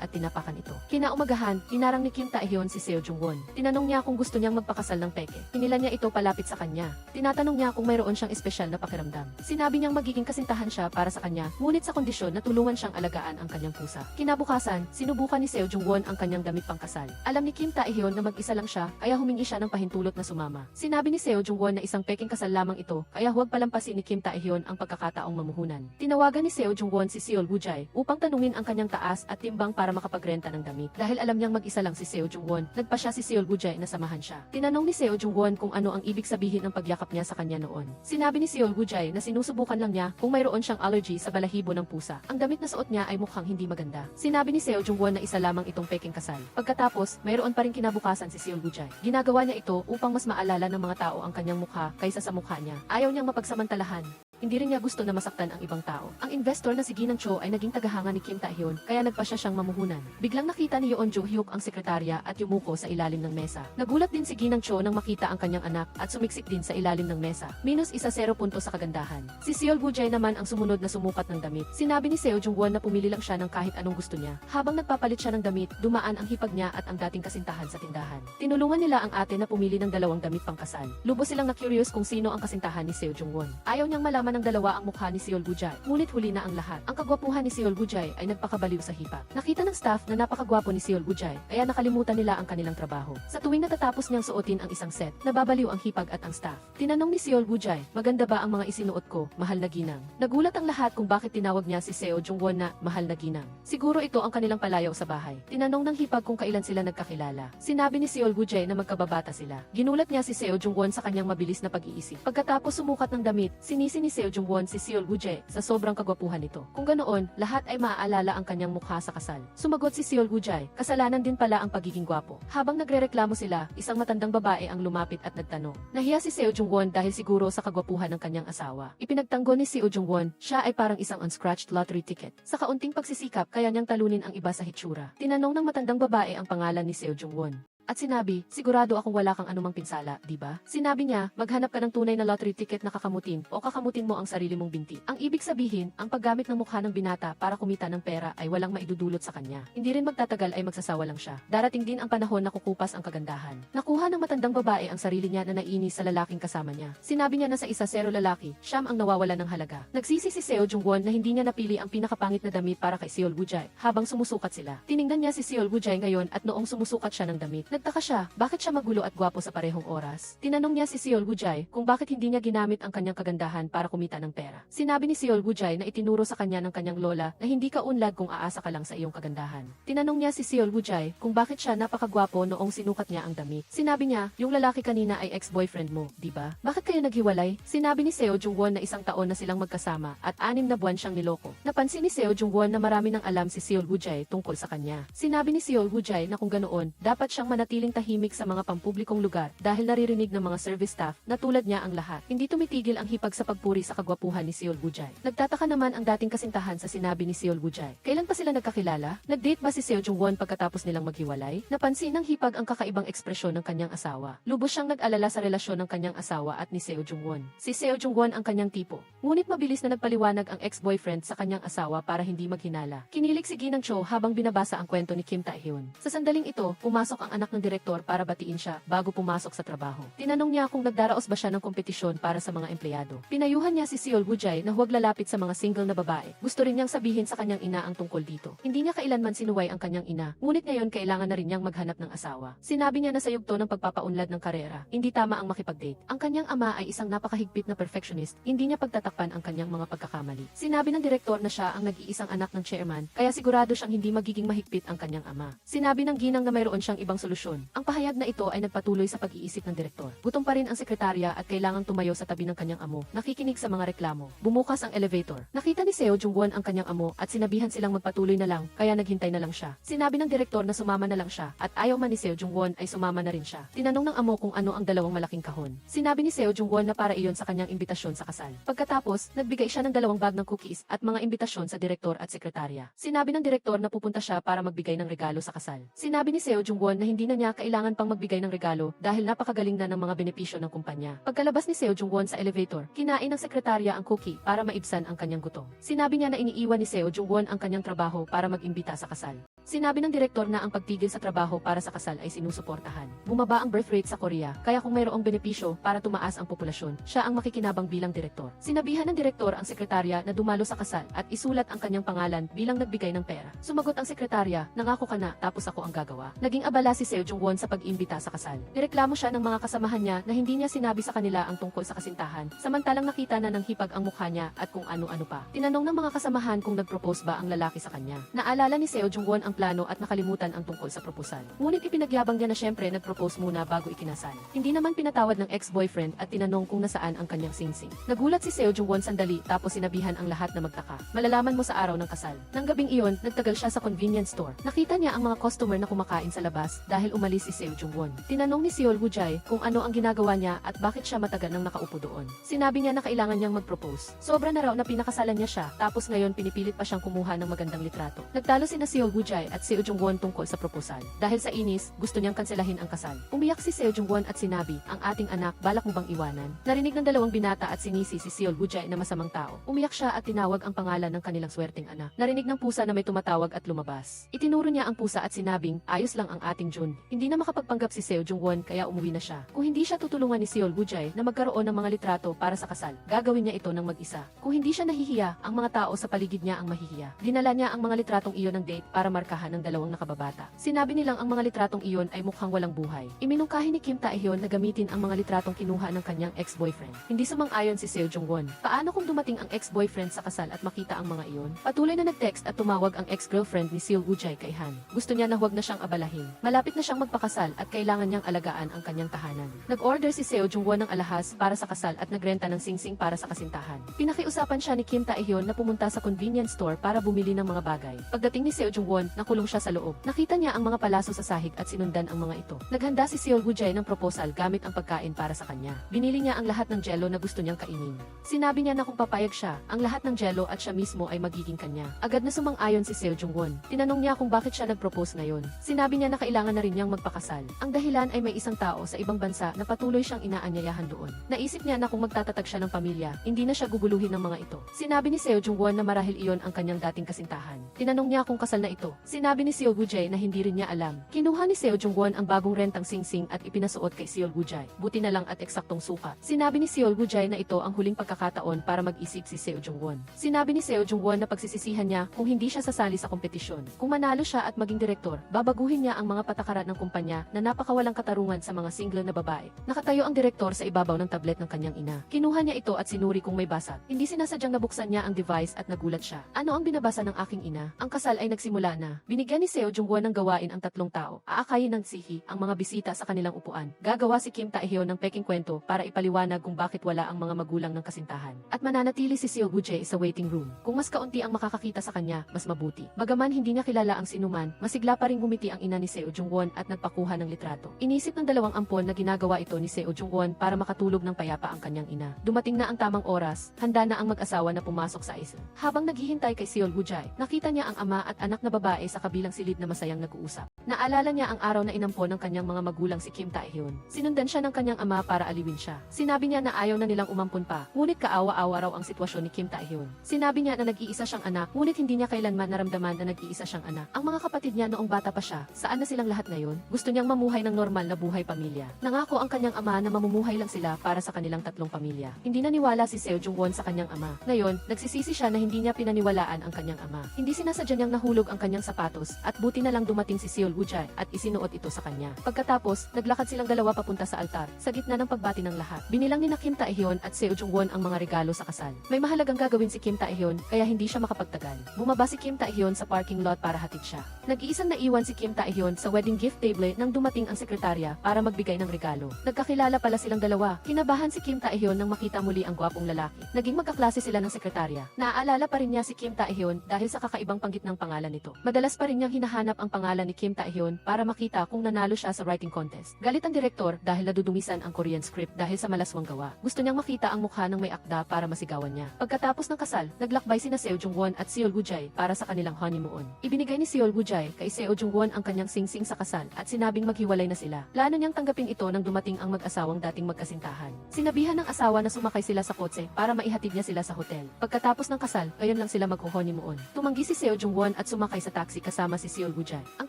at tinapakan ito. Kinaumagahan, hinarang ni Kim Tae-hyun si Seo Jung-won. Tinanong niya kung gusto niyang magpakasal ng peke. Hinila niya ito palapit sa kanya. Tinatanong niya kung mayroon siyang espesyal na pakiramdam. Sinabi niyang magiging kasintahan siya para sa kanya, ngunit sa kondisyon na tulungan siyang alagaan ang kanyang pusa. Kinabukasan, sinubukan ni Seo Jung-won ang kanyang damit pangkasal. Alam ni Kim Tae-hyun na mag-isa lang siya, kaya humingi siya ng pahintulot na sumama. Sinabi ni Seo Jung-won na isang peking kasal lamang ito, kaya huwag palampasin ni Kim Tae-hyun ang pagkakataong mamuhunan. Tinawagan ni Seo Jung-won si Seol Woo-jae upang tanungin ang kanyang taas at timbang para makapagrenta ng damit. Dahil alam niyang mag-isa lang si Seo Jung-won, nagpa siya si Seol Woo-jae na samahan siya. Tinanong ni Seo Jung-won kung ano ang ibig sabihin ng pagyakap niya sa kanya noon. Sinabi ni Seol Woo-jae na sinusubukan lang niya kung mayroon siyang allergy sa balahibo ng pusa. Ang damit na suot niya ay mukhang hindi maganda. Sinabi ni Seo Jung-won na isa lamang itong peking kasal. Pagkatapos, mayroon pa rin kinabukasan si Seol Woo-jae. Ginagawa niya ito upang mas maalala ng mga tao ang kanyang mukha kaysa sa mukha niya. Ayaw niyang mapagsamantalahan. Hindi rin niya gusto na masaktan ang ibang tao. Ang investor na si Ginang Cho ay naging tagahanga ni Kim Tae-hyun, kaya nagpa siya siyang mamuhunan. Biglang nakita ni Yoon Jo-hyuk ang sekretarya at yumuko sa ilalim ng mesa. Nagulat din si Ginang Cho nang makita ang kanyang anak at sumiksik din sa ilalim ng mesa. -0 punto sa kagandahan. Si Seol Woo-jae naman ang sumunod na sumukat ng damit. Sinabi ni Seo Jung-won na pumili lang siya ng kahit anong gusto niya. Habang nagpapalit siya ng damit, dumaan ang hipag niya at ang dating kasintahan sa tindahan. Tinulungan nila ang ate na pumili ng dalawang damit pangkasal. Lubos silang na-curious kung sino ang kasintahan ni Seo Jung-won. Ayaw niyang malaman ng dalawa ang mukha ni Seol Woo-jae, ngunit huli na ang lahat. Ang kagwapuhan ni Seol Woo-jae ay nagpakabaliw sa hipag. Nakita ng staff na napakagwapo ni Seol Woo-jae, kaya nakalimutan nila ang kanilang trabaho. Sa tuwing natatapos niyang suotin ang isang set, nababaliw ang hipag at ang staff. Tinanong ni Seol Woo-jae, maganda ba ang mga isinuot ko, mahal na ginang? Nagulat ang lahat kung bakit tinawag niya si Seo Jung-won na mahal na ginang. Siguro ito ang kanilang palayaw sa bahay. Tinanong ng hipag kung kailan sila nagkakilala. Sinabi ni Seol Woo-jae na magkababata sila. Ginulat niya si Seo Jung-won sa kanyang mabilis na pag-iisip. Pagkatapos sumukat ng damit, sinisi ni Seo Jung-won si Seol Woo-jae sa sobrang kagwapuhan nito. Kung ganoon, lahat ay maaalala ang kanyang mukha sa kasal. Sumagot si Seol Woo-jae, kasalanan din pala ang pagiging gwapo. Habang nagrereklamo sila, isang matandang babae ang lumapit at nagtanong. Nahiya si Seo Jung-won dahil siguro sa kagwapuhan ng kanyang asawa. Ipinagtanggol ni Seo Jung-won, siya ay parang isang unscratched lottery ticket. Sa kaunting pagsisikap, kaya niyang talunin ang iba sa hitsura. Tinanong ng matandang babae ang pangalan ni Seo Jung-won. At sinabi, sigurado akong wala kang anumang pinsala, di ba? Sinabi niya, maghanap ka ng tunay na lottery ticket na kakamutin o kakamutin mo ang sarili mong binti. Ang ibig sabihin, ang paggamit ng mukha ng binata para kumita ng pera ay walang maidudulot sa kanya. Hindi rin magtatagal ay magsasawa lang siya. Darating din ang panahon na kukupas ang kagandahan. Nakuha ng matandang babae ang sarili niya na nainis sa lalaking kasama niya. Sinabi niya na sa 1-0 lalaki, siyam ang nawawala ng halaga. Nagsisi si Seo Jung-won na hindi niya napili ang pinakapangit na damit para kay Seol Woo-jae habang sumusukat sila. Tiningnan niya si Seol Woo-jae ngayon at noong sumusukat siya ng damit, nagtaka siya, bakit siya magulo at gwapo sa parehong oras? Tinanong niya si Seol Woo-jae kung bakit hindi niya ginamit ang kanyang kagandahan para kumita ng pera. Sinabi ni Seol Woo-jae na itinuro sa kanya ng kanyang lola na hindi ka unlad kung aasa ka lang sa iyong kagandahan. Tinanong niya si Seol Woo-jae kung bakit siya napakagwapo noong sinukat niya ang damit. Sinabi niya, yung lalaki kanina ay ex-boyfriend mo, di ba? Bakit kayo naghiwalay? Sinabi ni Seo Jung-won na 1 taon na silang magkasama at 6 na buwan siyang niloko. Napansin ni Seo Jung-won na marami nang alam si Seol Woo-jae tungkol sa kanya. Sinabi ni Seol Woo-jae na kung ganoon, dapat siyang manatiling tahimik sa mga pampublikong lugar dahil naririnig ng mga service staff na tulad niya ang lahat. Hindi tumitigil ang hipag sa pagpuri sa kagwapuhan ni Seol Woo-jae. Nagtataka naman ang dating kasintahan sa sinabi ni Seol Woo-jae. Kailan pa sila nagkakilala? Nag-date ba si Seo Jung-won pagkatapos nilang maghiwalay? Napansin ng hipag ang kakaibang ekspresyon ng kanyang asawa. Lubos siyang nag-alala sa relasyon ng kanyang asawa at ni Seo Jung-won. Si Seo Jung-won ang kanyang tipo. Ngunit mabilis na nagpaliwanag ang ex-boyfriend sa kanyang asawa para hindi maghinala. Kinilig si Ginang Cho habang binabasa ang kwento ni Kim Tae-hyun. Sa sandaling ito, pumasok ang anak ng direktor para batiin siya bago pumasok sa trabaho. Tinanong niya kung nagdaraos ba siya ng kompetisyon para sa mga empleyado. Pinayuhan niya si Seol Woo-jae na huwag lalapit sa mga single na babae. Gusto rin niyang sabihin sa kanyang ina ang tungkol dito. Hindi niya kailanman sinuway ang kanyang ina, ngunit ngayon kailangan na rin niyang maghanap ng asawa. Sinabi niya na sa yugto ng pagpapaunlad ng karera, hindi tama ang makipag-date. Ang kanyang ama ay isang napakahigpit na perfectionist, hindi niya pagtatakpan ang kanyang mga pagkakamali. Sinabi ng direktor na siya ang nag-iisang anak ng chairman, kaya sigurado siyang hindi magiging mahigpit ang kanyang ama. Sinabi ng ginang na mayroon siyang ibang solusyon solusyon. Ang pahayag na ito ay nagpatuloy sa pag-iisip ng direktor. Gutom pa rin ang sekretarya at kailangang tumayo sa tabi ng kanyang amo, nakikinig sa mga reklamo. Bumukas ang elevator. Nakita ni Seo Jung-won ang kanyang amo at sinabihan silang magpatuloy na lang, kaya naghintay na lang siya. Sinabi ng direktor na sumama na lang siya at ayaw man ni Seo Jung-won ay sumama na rin siya. Tinanong ng amo kung ano ang dalawang malaking kahon. Sinabi ni Seo Jung-won na para iyon sa kanyang imbitasyon sa kasal. Pagkatapos, nagbigay siya ng 2 bag ng cookies at mga imbitasyon sa direktor at sekretarya. Sinabi ng direktor na pupunta siya para magbigay ng regalo sa kasal. Sinabi ni Seo Jung-won na hindi na niya kailangan pang magbigay ng regalo dahil napakagaling na ng mga benepisyo ng kumpanya. Pagkalabas ni Seo Jung-won sa elevator, kinain ng sekretarya ang cookie para maibsan ang kanyang gutom. Sinabi niya na iniiwan ni Seo Jung-won ang kanyang trabaho para mag-imbita sa kasal. Sinabi ng direktor na ang pagtigil sa trabaho para sa kasal ay sinusuportahan. Bumaba ang birth rate sa Korea, kaya kung mayroong benepisyo para tumaas ang populasyon, siya ang makikinabang bilang direktor. Sinabihan ng direktor ang sekretarya na dumalo sa kasal at isulat ang kanyang pangalan bilang nagbigay ng pera. Sumagot ang sekretarya, nangako ka na tapos ako ang gagawa. Naging abala si Seo Jung-won sa pag-imbita sa kasal. Nireklamo siya ng mga kasamahan niya na hindi niya sinabi sa kanila ang tungkol sa kasintahan, samantalang nakita na ng hipag ang mukha niya at kung ano-ano pa. Tinanong ng mga kasamahan kung nag-propose ba ang lalaki sa kanya. Naalala ni Seo Jung-won ang plano at nakalimutan ang tungkol sa proposal. Ngunit ipinagyabang niya na syempre nag-propose muna bago ikinasal. Hindi naman pinatawad ng ex-boyfriend at tinanong kung nasaan ang kanyang singsing. Nagulat si Seo Jung-won sandali tapos sinabihan ang lahat na magtaka. Malalaman mo sa araw ng kasal. Nang gabing iyon, nagtagal siya sa convenience store. Nakita niya ang mga customer na kumakain sa labas dahil umalis si Seo Jung-won. Tinanong ni Seol Woo-jae kung ano ang ginagawa niya at bakit siya matagal nang nakaupo doon. Sinabi niya na kailangan niyang mag-propose. Sobra na raw na pinakasalan niya siya, tapos ngayon pinipilit pa siyang kumuha ng magandang litrato. Nagtalo sina Seol Woo-jae at Seo Jung-won tungkol sa proposal. Dahil sa inis, gusto niyang kanselahin ang kasal. Umiyak si Seo Jung-won at sinabi, ang ating anak, balak mo bang iwanan? Narinig ng 2 binata at sinisi si Seol Woo-jae na masamang tao. Umiyak siya at tinawag ang pangalan ng kanilang swerteng anak. Narinig ng pusa na may tumatawag at lumabas. Itinuro niya ang pusa at sinabing, ayos lang ang ating Jun. Hindi na makapagpanggap si Seo Jung-won kaya umuwi na siya. Kung hindi siya tutulungan ni Seol Woo-jae na magkaroon ng mga litrato para sa kasal, gagawin niya ito ng mag-isa. Kung hindi siya nahihiya, ang mga tao sa paligid niya ang mahihiya. Dinala niya ang mga litratong iyon ng date para markahan ng 2 nakababata. Sinabi nilang ang mga litratong iyon ay mukhang walang buhay. Iminungkahi ni Kim Tae-hyun na gamitin ang mga litratong kinuha ng kanyang ex-boyfriend. Hindi sumang-ayon si Seo Jung-won. Paano kung dumating ang ex-boyfriend sa kasal at makita ang mga iyon? Patuloy na nag-text at tumawag ang ex-girlfriend ni Seol Woo-jae kay Han. Gusto niya na huwag na siyang abalahin. Malapit na siyang magpakasal at kailangan niyang alagaan ang kanyang tahanan. Nag-order si Seo Jung-won ng alahas para sa kasal at nagrenta ng singsing para sa kasintahan. Pinakiusapan siya ni Kim Tae-hyun na pumunta sa convenience store para bumili ng mga bagay. Pagdating ni Seo Jung-won, nakulong siya sa loob. Nakita niya ang mga palaso sa sahig at sinundan ang mga ito. Naghanda si Seol Woo-jae ng proposal gamit ang pagkain para sa kanya. Binili niya ang lahat ng jello na gusto niyang kainin. Sinabi niya na kung papayag siya, ang lahat ng jello at siya mismo ay magiging kanya. Agad na sumang-ayon si Seo Jung-won. Tinanong niya kung bakit siya nag-propose ngayon. Sinabi niya na kailangan na rin niyang magpakasal. Ang dahilan ay may isang tao sa ibang bansa na patuloy siyang inaanyayahan doon. Naisip niya na kung magtatatag siya ng pamilya, hindi na siya guguluhin ng mga ito. Sinabi ni Seo Jung-won na marahil iyon ang kanyang dating kasintahan. Tinanong niya kung kasal na ito. Sinabi ni Seol Woo-jae na hindi rin niya alam. Kinuha ni Seo Jung-won ang bagong rentang singsing at ipinasuot kay Seol Woo-jae. Buti na lang at eksaktong sukat. Sinabi ni Seol Woo-jae na ito ang huling pagkakataon para mag-isip si Seo Jung-won. Sinabi ni Seo Jung-won na pagsisisihan niya kung hindi siya sasali sa kompetisyon. Kung manalo siya at maging direktor, babaguhin niya ang mga patakaran ng kumpanya na napakawalang katarungan sa mga single na babae. Nakatayo ang direktor sa ibabaw ng tablet ng kanyang ina. Kinuha niya ito at sinuri kung may basag. Hindi sinasadyang nabuksan niya ang device at nagulat siya. Ano ang binabasa ng aking ina? Ang kasal ay nagsimula na. Binigyan ni Seo Jung-won ng gawain ang 3 tao. Aakayin ng sihi ang mga bisita sa kanilang upuan. Gagawa si Kim Tae-hyun ng peking kwento para ipaliwanag kung bakit wala ang mga magulang ng kasintahan. At mananatili si Seol Woo-jae sa waiting room. Kung mas kaunti ang makakakita sa kanya, mas mabuti. Bagaman hindi niya kilala ang sinuman, masigla pa ring ngumiti ang ina ni Seo Jung-won at nagpakuha ng litrato. Inisip ng 2 ampon na ginagawa ito ni Seo Jung-won para makatulog ng payapa ang kanyang ina. Dumating na ang tamang oras, handa na ang mag-asawa na pumasok sa isla. Habang naghihintay kay Seol Woo-jae, nakita niya ang ama at anak na babae sa kabilang silid na masayang nag-uusap. Naalala niya ang araw na inampon ng kanyang mga magulang si Kim Tae-hyun. Sinundan siya ng kanyang ama para aliwin siya. Sinabi niya na ayaw na nilang umampon pa, ngunit kaawa-awa raw ang sitwasyon ni Kim Tae-hyun. Sinabi niya na nag-iisa siyang anak, ngunit hindi niya kailanman naramdaman na nag-iisa siyang anak. Ang mga kapatid niya noong bata pa siya, saan na silang lahat ngayon? Gusto niyang mamuhay ng normal na buhay pamilya. Nangako ang kanyang ama na mamumuhay lang sila para sa kanilang 3 pamilya. Hindi naniwala si Seo Jung-won sa kanyang ama. Ngayon, nagsisisi siya na hindi niya pinaniwalaan ang kanyang ama. Hindi sinasadya niyang nahulog ang kanyang sapatos at buti na lang dumating si Seol Woo-jae at isinuot ito sa kanya. Pagkatapos, naglakad silang dalawa papunta sa altar. Sa gitna ng pagbati ng lahat, binilang ni Kim Tae-hyun at Seo Jung-won ang mga regalo sa kasal. May mahalagang gagawin si Kim Tae-hyun kaya hindi siya makapagtagal. Bumaba si Kim Tae-hyun sa parking lot para hatid siya. Nag-iisang naiwan si Kim Tae-hyun sa wedding gift table nang dumating ang sekretarya para magbigay ng regalo. Nagkakilala pala silang dalawa. Kinabahan si Kim Tae-hyun nang makita muli ang gwapong lalaki. Naging magkaklase sila ng sekretarya. Naaalala pa rin niya si Kim Tae-hyun dahil sa kakaibang panggit ng pangalan nito. Madalas pa rin niyang hinahanap ang pangalan ni Kim Tae-hyun para makita kung nanalo siya sa writing contest. Galit ang direktor dahil nadudumisan ang Korean script dahil sa malaswang gawa. Gusto niyang makita ang mukha ng may akda para masigawan niya. Pagkatapos ng kasal, naglakbay sina Seo Jung-won at Seol Woo-jae para sa kanilang honeymoon. Ibinigay ni Seol Woo-jae kay Seo Jung-won ang kanyang singsing sa kasal at sinabing maghiwalay na sila. Plano niyang tanggapin ito nang dumating ang mag-asawang dating magkasintahan. Sinabihan ng asawa na sumakay sila sa kotse para maihatid niya sila sa hotel. Pagkatapos ng kasal, gayon lang sila mag-honeymoon. Tumanggi si Seo Jung-won at sumakay sa taxi kasama si Seol Woo-jae. Ang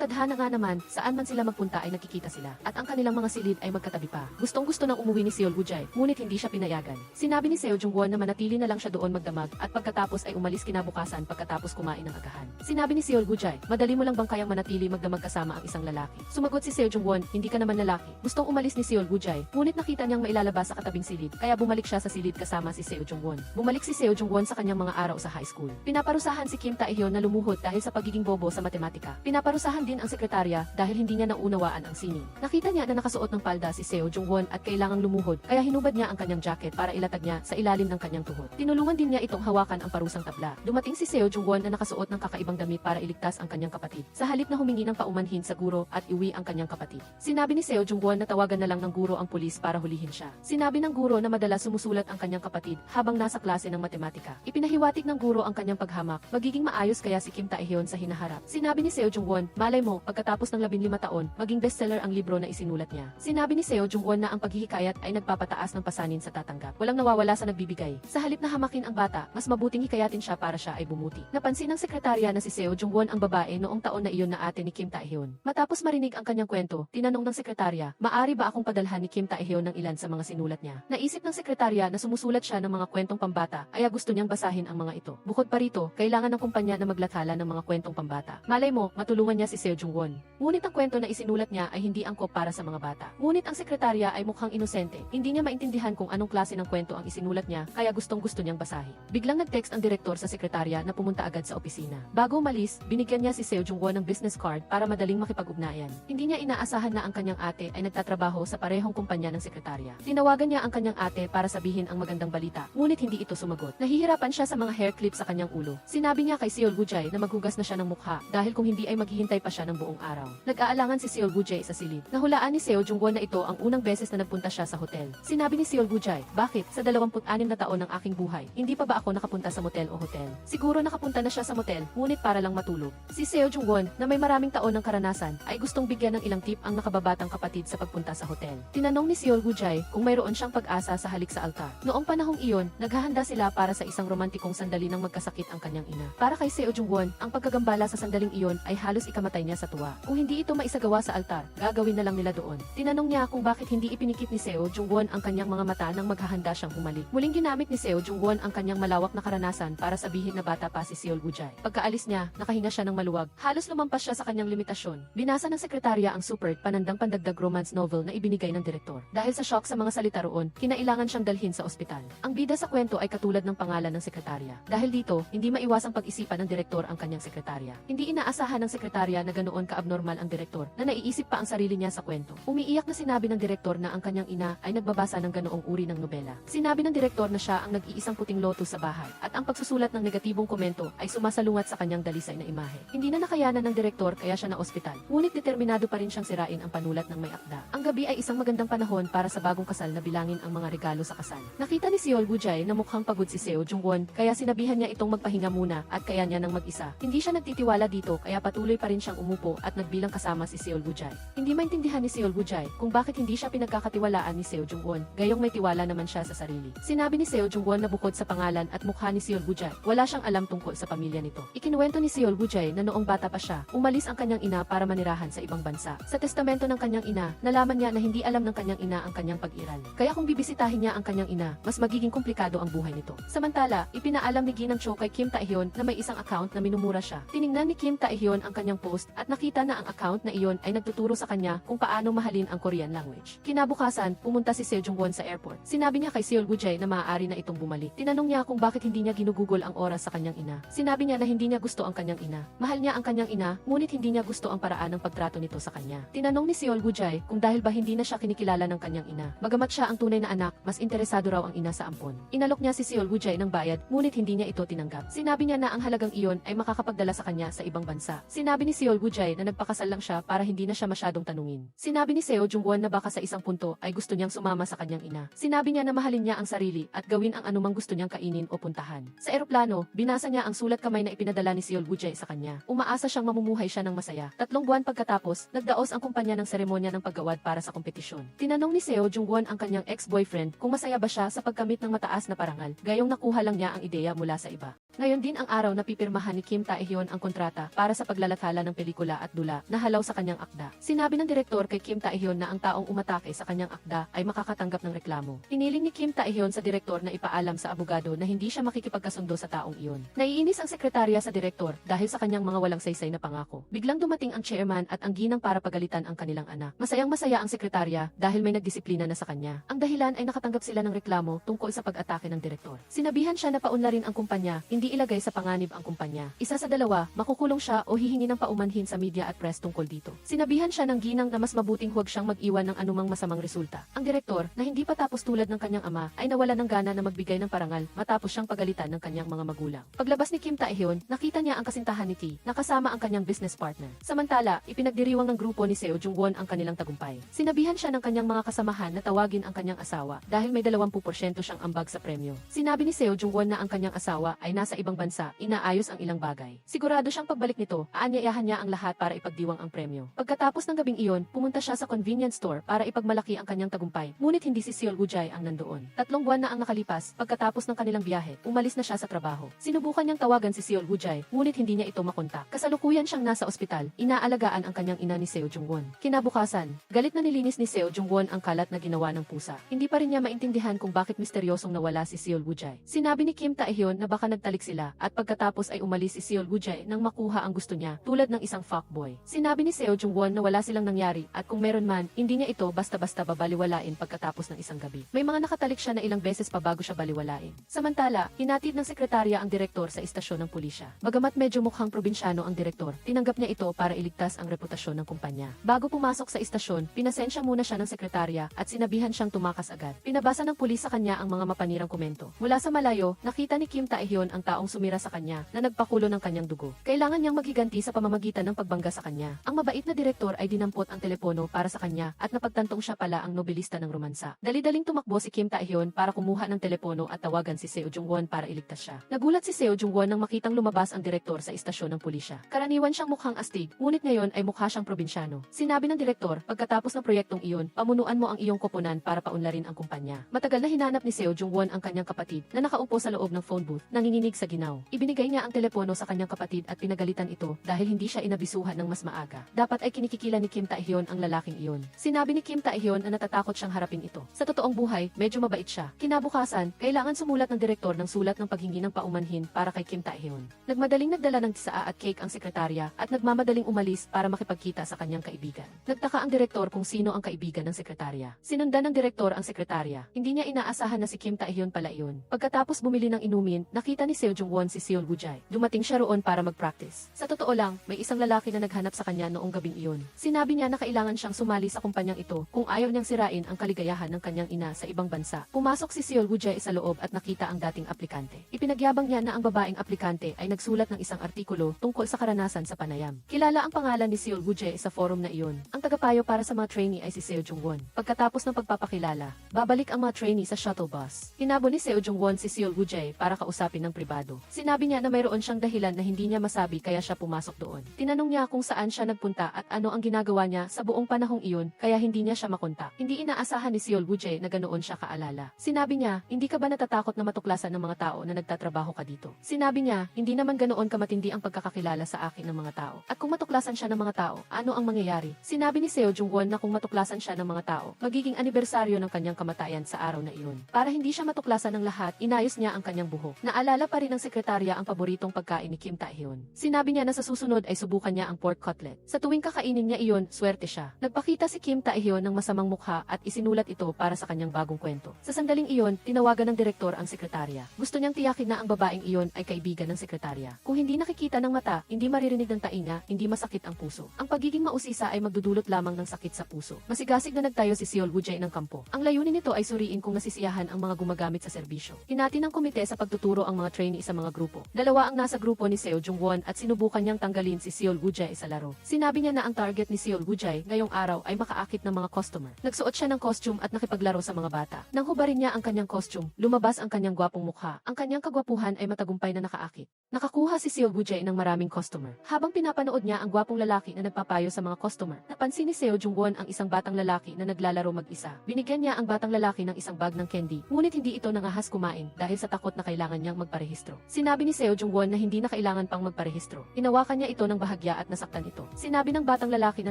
tadhana nga naman, saan man sila magpunta ay nakikita sila at ang kanilang mga silid ay magkatabi pa. Gustong-gusto nang umuwi ni Seol Woo-jae, ngunit hindi siya pinayagan. Sinabi ni Seo Jung-won na manatili na lang siya doon magdamag at pagkatapos ay umalis kinabukasan pagkatapos kumain ng agahan. Sinabi ni Seol Woo-jae, madali mo lang bang kayang manatili magdamag kasama ang isang lalaki? Sumagot si Seo Jung-won, hindi ka naman lalaki. Gustong umalis ni Seol Woo-jae, ngunit nakita niyang mailalabas sa katabing silid, kaya bumalik siya sa silid kasama si Seo Jung-won. Bumalik si Seo Jung-won sa kanyang mga araw sa high school. Pinaparusahan si Kim Tae-hyun na lumuhod dahil sa pagiging bobo sa matematika. Pinaparusahan din ang sekretarya dahil hindi niya naunawaan ang sining. Nakita niya na nakasuot ng palda si Seo Jung-won at kailangang lumuhod, kaya hinubad niya ang kanyang jacket para ilatag niya sa ilalim ng kanyang tuhod. Tinulungan din niya itong hawakan ang parusang tabla. Dumating si Seo Jung-won na nakasuot ng kakaibang damit para iligtas ang kanyang kapatid. Sa halip na humingi ng paumanhin sa guro at iuwi ang kanyang kapatid. Sinabi ni Seo Jung-won na tawagan na lang ng guro ang pulis para hulihin siya. Sinabi ng guro na madalas sumusulat ang kanyang kapatid habang nasa klase ng matematika. Ipinahiwatig ng guro ang kanyang paghamak. Magiging maayos kaya si Kim Tae-hyun sa hinaharap. Sinabi ni Seo Jung-won, malay mo, pagkatapos ng 15 taon, maging bestseller ang libro na isinulat niya. Sinabi ni Seo Jung-won na ang paghihikayat ay nagpapataas ng pasanin sa tatanggap. Walang nawawala sa nagbibigay. Sa halip na hamakin ang bata, mas mabuting hikayatin siya para siya ay bumuti. Napansin ng sekretarya na si Seo Jung-won ang babae noong taon na iyon na ate ni Kim Tae-hyun. Matapos marinig ang kanyang kwento, tinanong ng sekretarya, maari ba akong padalhan ni Kim Tae-hyun ng ilan sa mga sinulat niya? Naisip ng sekretarya na sumusulat siya ng mga kwentong pambata, kaya gusto niyang basahin ang mga ito. Bukod pa rito, kailangan ng kumpanya na maglathala ng mga kwentong pambata. Malay mo, matulungan niya si Seo Jung-won. Ngunit ang kwento na isinulat niya ay hindi angkop para sa mga bata. Ngunit ang sekretarya ay mukhang inosente. Hindi niya maintindihan kung anong klase ng kwento ang isinulat niya, kaya gustong-gusto niyang basahin. Biglang nag-text ang direktor sa sekretarya na pumunta agad sa opisina. Bago umalis, binigyan niya si Seo Jung-won ng business card para madaling makipag-ugnayan. Hindi niya inaasahan na ang kanyang ate ay nagtatrabaho sa parehong kumpanya ng sekretarya. Tinawagan niya ang kanyang ate para sabihin ang magandang balita, ngunit hindi ito sumagot. Nahihirapan siya sa mga hair clip sa kanyang ulo. Sinabi niya kay Seol Woo-jae na maghugas na siya ng mukha dahil kung hindi ay maghihintay pa siya ng buong araw. Nag-aalangan si Seol Woo-jae sa silid. Nahulaan ni Seo Jung-won na ito ang unang beses na nagpunta siya sa hotel. Sinabi ni Seol Woo-jae, bakit? Sa 26 na taon ng aking buhay, hindi pa ba ako nakapunta sa motel o hotel? Siguro nakapunta na siya sa motel, ngunit para lang matulog. Si Seo Jung-won, na may maraming taon ng karanasan, ay gustong bigyan ng ilang tip ang nakababatang kapatid sa pagpunta sa hotel. Tinanong ni Seol Woo-jae kung mayroon siyang pag-asa sa halik sa altar. Noong panahong iyon, naghahanda sila para sa isang romantikong sandali nang magkasakit ang kanyang ina. Para kay Seo Jung-won, ang pagkagambala sa sandaling iyon ay halos ikamatay niya sa tuwa. Kung hindi ito maisagawa sa altar, gagawin na lang nila doon. Tinanong niya kung bakit hindi ipinikit ni Seo Jung-won ang kanyang mga mata nang maghahanda siyang humalik. Muling ginamit ni Seo Jung-won ang kanyang malawak na karanasan para sabihin na bata pa si Seol Woo-jae. Pagkaalis niya, nakahinga siya ng maluwag. Halos lumampas siya sa kanyang limitasyon. Binasa ng sekretarya ang super panandang pandagdag romance novel na ibinigay ng direktor. Dahil sa shock sa mga salita roon, kinailangan siyang dalhin sa ospital. Ang bida sa kwento ay katulad ng pangalan ng sekretarya. Dahil dito, hindi maiwasang pag-isipan ng direktor ang kanyang sekretarya. Hindi inaasahan ng sekretarya na ganoon ka-abnormal ang direktor, na naiisip pa ang sarili niya sa kwento. Umiiyak na sinabi ng direktor na ang kanyang ina ay nagbabasa ng ganoong uri ng nobela. Sinabi ng direktor na siya ang nag-iisang puting lotus sa bahay, at ang pagsusulat ng negatibong komento ay sumasalungat sa kanyang dalisay na imahe. Hindi na nakayanan ng direktor kaya siya na ospital. Ngunit determinado pa rin siyang sirain ang panulat ng may akda. Ang gabi ay isang magandang panahon para sa bagong kasal na bilangin ang mga regalo sa kasal. Nakita ni Seol Woo-jae na mukhang pagod si Seo Jung-won, kaya sinabihan niya itong magpahinga muna at kaya niya nang mag-isa. Hindi siya nagtitiwala dito kaya patuloy pa rin siyang umupo at nagbilang kasama si Seol Woo-jae. Hindi maintindihan ni Seol Woo-jae kung bakit hindi siya pinagkakatiwalaan ni Seo Jung-won, gayong may tiwala naman siya sa sarili. Sinabi ni Seo Jung-won na bukod sa pangalan at mukha ni Seol Woo-jae, wala siyang alam tungkol sa pamilya nito. Ikinuwento ni Seol Woo-jae na noong bata pa siya, umalis ang kanyang ina para manirahan sa ibang bansa. Sa testamento ng kanyang ina, nalaman niya na hindi alam ng kanyang ina ang kanyang pag-iral. Kaya kung bibisitahin niya ang kanyang ina, mas magiging komplikado ang buhay nito. Samantala, ipinaalam ni Ginang Cho kay Kim Tae-hyun na may isang account na minumura siya. Tiningnan ni Kim Tae-hyun ang kanyang post at nakita na ang account na iyon ay nagtuturo sa kanya kung paano mahalin ang Korean language. Kinabukasan, pumunta si Seo Jung-won sa airport. Sinabi niya kay Seol Woo-jae na maaari na itong bumalik. Tinanong niya kung bakit hindi niya ginugugol ang oras sa kanyang ina. Sinabi niya na hindi niya gusto ang kanyang ina. Mahal niya ang kanyang ina, ngunit hindi niya gusto ang paraan ng pagtrato nito sa kanya. Tinanong ni Seol Woo-jae kung dahil ba hindi na siya kinikilala ng kanyang ina. Bagamat siya ang tunay na anak, mas interesado raw ang ina sa ampon. Inalok niya si Seol Woo-jae ng bayad, ngunit hindi niya ito tinanggap. Sinabi niya na ang halagang iyon ay makakapagdala sa kanya sa ibang bansa. Sinabi ni Seol Woo-jae na nagpakasal lang siya para hindi na siya masyadong tanungin. Sinabi ni Seo Jung-won na baka sa isang punto ay gusto niyang sumama sa kanyang ina. Sinabi niya na mahalin niya ang sarili at gawin ang anumang gusto niyang kainin o puntahan. Sa eroplano, binasa niya ang sulat kamay na ipinadala ni Seol Woo-jae sa kanya. Umaasa siyang mamumuhay siya ng masaya. 3 buwan pagkatapos, nagdaos ang kumpanya ng seremonya ng paggawad para sa kompetisyon. Tinanong ni Seo Jung-won ang kanyang ex-boyfriend kung masaya ba siya sa pagkamit ng mataas na parangal, gayong nakuha lang niya ang ideya mula sa iba. Ngayon din ang araw na pipirmahan ni Kim Tae-hyun ang kontrata para sa paglalathala ng pelikula at dula na halaw sa kanyang akda. Sinabi ng direktor kay Kim Tae-hyun na ang taong umatake sa kanyang akda ay makakatanggap ng reklamo. Hiniling ni Kim Tae-hyun sa direktor na ipaalam sa abogado na hindi siya makikipagkasundo sa taong iyon. Naiinis ang sekretarya sa direktor dahil sa kanyang mga walang saysay na pangako. Biglang dumating ang chairman at ang ginang para pagalitan ang kanilang anak. Masayang-masaya ang sekretarya dahil may nagdisiplina na sa kanya. Ang dahilan ay nakatanggap sila ng reklamo tungkol sa pag-atake ng direktor. Sinabihan siya na paunlarin ang kumpanya, hindi ilagay sa panganib ang kumpanya. Isa sa dalawa, makukulong siya o hihingi ng paumanhin sa media at press tungkol dito. Sinabihan siya ng ginang na mas mabuting huwag siyang mag-iwan ng anumang masamang resulta. Ang direktor, na hindi pa tapos tulad ng kanyang ama, ay nawala ng gana na magbigay ng parangal matapos siyang pagalitan ng kanyang mga magulang. Paglabas ni Kim Tae-hyun, nakita niya ang kasintahan ni T, nakasama ang kanyang business partner. Samantala, ipinagdiriwang ng grupo ni Seo Jung-won ang kanilang tagumpay. Sinabihan siya ng kanyang mga kasamahan na tawagin ang kanyang asawa dahil may 20% siyang ambag sa premyo. Sinabi ni Seo Jung-won na ang kanyang asawa ay nasa ibang bansa, inaayos ang ilang bagay. Sigurado siyang pagbalik nito, aanyayahan niya ang lahat para ipagdiwang ang premyo. Pagkatapos ng gabing iyon, pumunta siya sa convenience store para ipagmalaki ang kanyang tagumpay. Ngunit hindi si Seol Woo-jae ang nandoon. 3 buwan na ang nakalipas, pagkatapos ng kanilang biyahe, umalis na siya sa trabaho. Sinubukan niyang tawagan si Seol Woo-jae, ngunit hindi niya ito makontak. Kasalukuyan siyang nasa ospital, inaalagaan ang kanyang ina ni Seo Jung-won. Kinabukasan, galit na nilinis ni Seo Jung-won ang kalat na ginawa ng pusa. Hindi pa rin niya maintindihan kung bakit misteryosong nawala si Seol Woo-jae. Sinabi ni Kim Tae-hyun na baka nagtalik sila at pagkatapos ay umalis si Seol Woo-jae nang makuha ang gusto niya, tulad ng isang fuckboy. Sinabi ni Seo Jung-won na wala silang nangyari at kung meron man, hindi niya ito basta-basta babaliwalain pagkatapos ng isang gabi. May mga nakatalik siya na ilang beses pa bago siya baliwalain. Samantala, hinatid ng sekretarya ang direktor sa istasyon ng pulisya. Bagamat medyo mukhang probinsyano ang direktor, tinanggap niya ito para iligtas ang reputasyon ng kumpanya. Bago pumasok sa istasyon, pinasensya muna siya ng sekretarya at sinabihan siyang tumakas agad. Pinabasa ng pulis sa kanya ang mga mapanirang komento. Mula sa malayo, nakita ni Kim Tae-hyun ang taong sumira sa kanya na nagpakulo ng kanyang dugo. Kailangan niyang maghiganti sa pamamagitan ng pagbangga sa kanya. Ang mabait na direktor ay dinampot ang telepono para sa kanya at napagtantong siya pala ang nobelista ng romansa. Dali-daling tumakbo si Kim Tae-hyun para kumuha ng telepono at tawagan si Seo Jung-won para iligtas siya. Nagulat si Seo Jung-won nang makitang lumabas ang direktor sa istasyon ng pulisya. Karaniwan siyang mukhang astig, ngunit ngayon ay mukha siyang probinsyano. Sinabi ng direktor, pagkatapos ng proyektong iyon, pamunuan mo ang iyong koponan para paunlarin ang kumpanya. Matagal na hinanap ni Seo Jung-won ang kanyang kapatid na nakaupo sa loob ng phone booth, nanginginig sa ginaw. Ibinigay niya ang telepono sa kanyang kapatid at pinagalitan ito dahil hindi siya inabisuhan ng mas maaga. Dapat ay kinikikila ni Kim Tae-hyun ang lalaking iyon. Sinabi ni Kim Tae-hyun na natatakot siyang harapin ito. Sa totoong buhay, medyo mabait siya. Kinabukasan, kailangan sumulat ng direktor ng sulat ng paghingi ng paumanhin para kay Kim Tae-hyun. Nagmadaling nagdala ng tisaa at cake ang sekretarya at nagmamadaling umalis para makipagkita sa kanyang kaibigan. Nagtaka ang direktor kung sino ang kaibigan ng sekretarya. Sinundan ng direktor ang sekretarya. Hindi niya inaasahan na si Kim Tae-hyun pala iyon. Pagkatapos bumili ng inumin, nakita ni Seo Jung-won si Seol Woo-jae. Dumating siya roon para mag-practice. Sa totoo lang, may isang lalaki na naghanap sa kanya noong gabing iyon. Sinabi niya na kailangan siyang sumali sa kumpanyang ito kung ayaw niyang sirain ang kaligayahan ng kanyang ina sa ibang bansa. Pumasok si Seol Woo-jae sa loob at nakita ang dating aplikante. Ipinagyabang niya na ang babaeng aplikante ay nagsulat ng isang artikulo tungkol sa karanasan sa panayam. Kilala ang pangalan ni Seol Woo-jae sa forum na iyon. Ang tagapayo para sa mga trainee ay si Seo Jung-won. Pagkatapos ng pagpapakilala, babalik ang mga trainee sa shuttle bus. Hinabol ni Seo Jung-won si Seol Woo-jae para kausapin ng pribado. Sinabi niya na mayroon siyang dahilan na hindi niya masabi kaya siya pumasok doon. Tinanong niya kung saan siya nagpunta at ano ang ginagawa niya sa buong panahong iyon kaya hindi niya siya makontak. Hindi inaasahan ni Seol Woo-jae na ganoon siya kaalala. Sinabi niya, hindi ka ba natatakot na matuklasan ng mga tao na nagtatrabaho ka dito? Sinabi niya, hindi naman ganoon kamatindi ang pagkakakilala sa akin ng mga tao. At kung matuklasan siya ng mga tao, ano ang mangyayari? Sinabi ni Seo Jung-won na kung matuklasan siya ng mga tao, magiging anibersaryo ng kanyang kamatayan sa araw na iyon. Para hindi siya matuklasan ng lahat, inayos niya ang kanyang buhok. Naalala pa rin rin ng sekretarya ang paboritong pagkain ni Kim Tae-hyun. Sinabi niya na sa susunod ay subukan niya ang pork cutlet. Sa tuwing kakainin niya iyon, swerte siya. Nagpakita si Kim Tae-hyun ng masamang mukha at isinulat ito para sa kanyang bagong kwento. Sa sandaling iyon, tinawagan ng direktor ang sekretarya. Gusto niyang tiyakin na ang babaeng iyon ay kaibigan ng sekretarya. Kung hindi nakikita ng mata, hindi maririnig ng tainga, hindi masakit ang puso. Ang pagiging mausisa ay magdudulot lamang ng sakit sa puso. Masigasig na nagtayo si Seol Woo-jae ng kampo. Ang layunin nito ay suriin kung nasisiyahan ang mga gumagamit sa serbisyo. Hinati ng komite sa pagtuturo ang mga trainee sa mga grupo. Dalawa ang nasa grupo ni Seo Jung-won at sinubukan niyang tanggalin si Seol Woo-jae sa laro. Sinabi niya na ang target ni Seol Woo-jae ngayong araw ay makaakit ng mga customer. Nagsuot siya ng costume at nakipaglaro sa mga bata. Nang hubarin niya ang kanyang costume, lumabas ang kanyang gwapong mukha. Ang kanyang kagwapuhan ay matagumpay na nakaakit. Nakakuha si Seol Woo-jae ng maraming customer. Habang pinapanood niya ang gwapong lalaki na nagpapayo sa mga customer, napansin ni Seo Jung-won ang isang batang lalaki na naglalaro mag-isa. Binigyan niya ang batang lalaki ng isang bag ng candy, ngunit hindi ito nangahas kumain dahil sa takot na kailangan niyang magparehistro. Sinabi ni Seo Jung-won na hindi na kailangan pang magparehistro. Inawakan niya ito ng bahagya at nasaktan ito. Sinabi ng batang lalaki na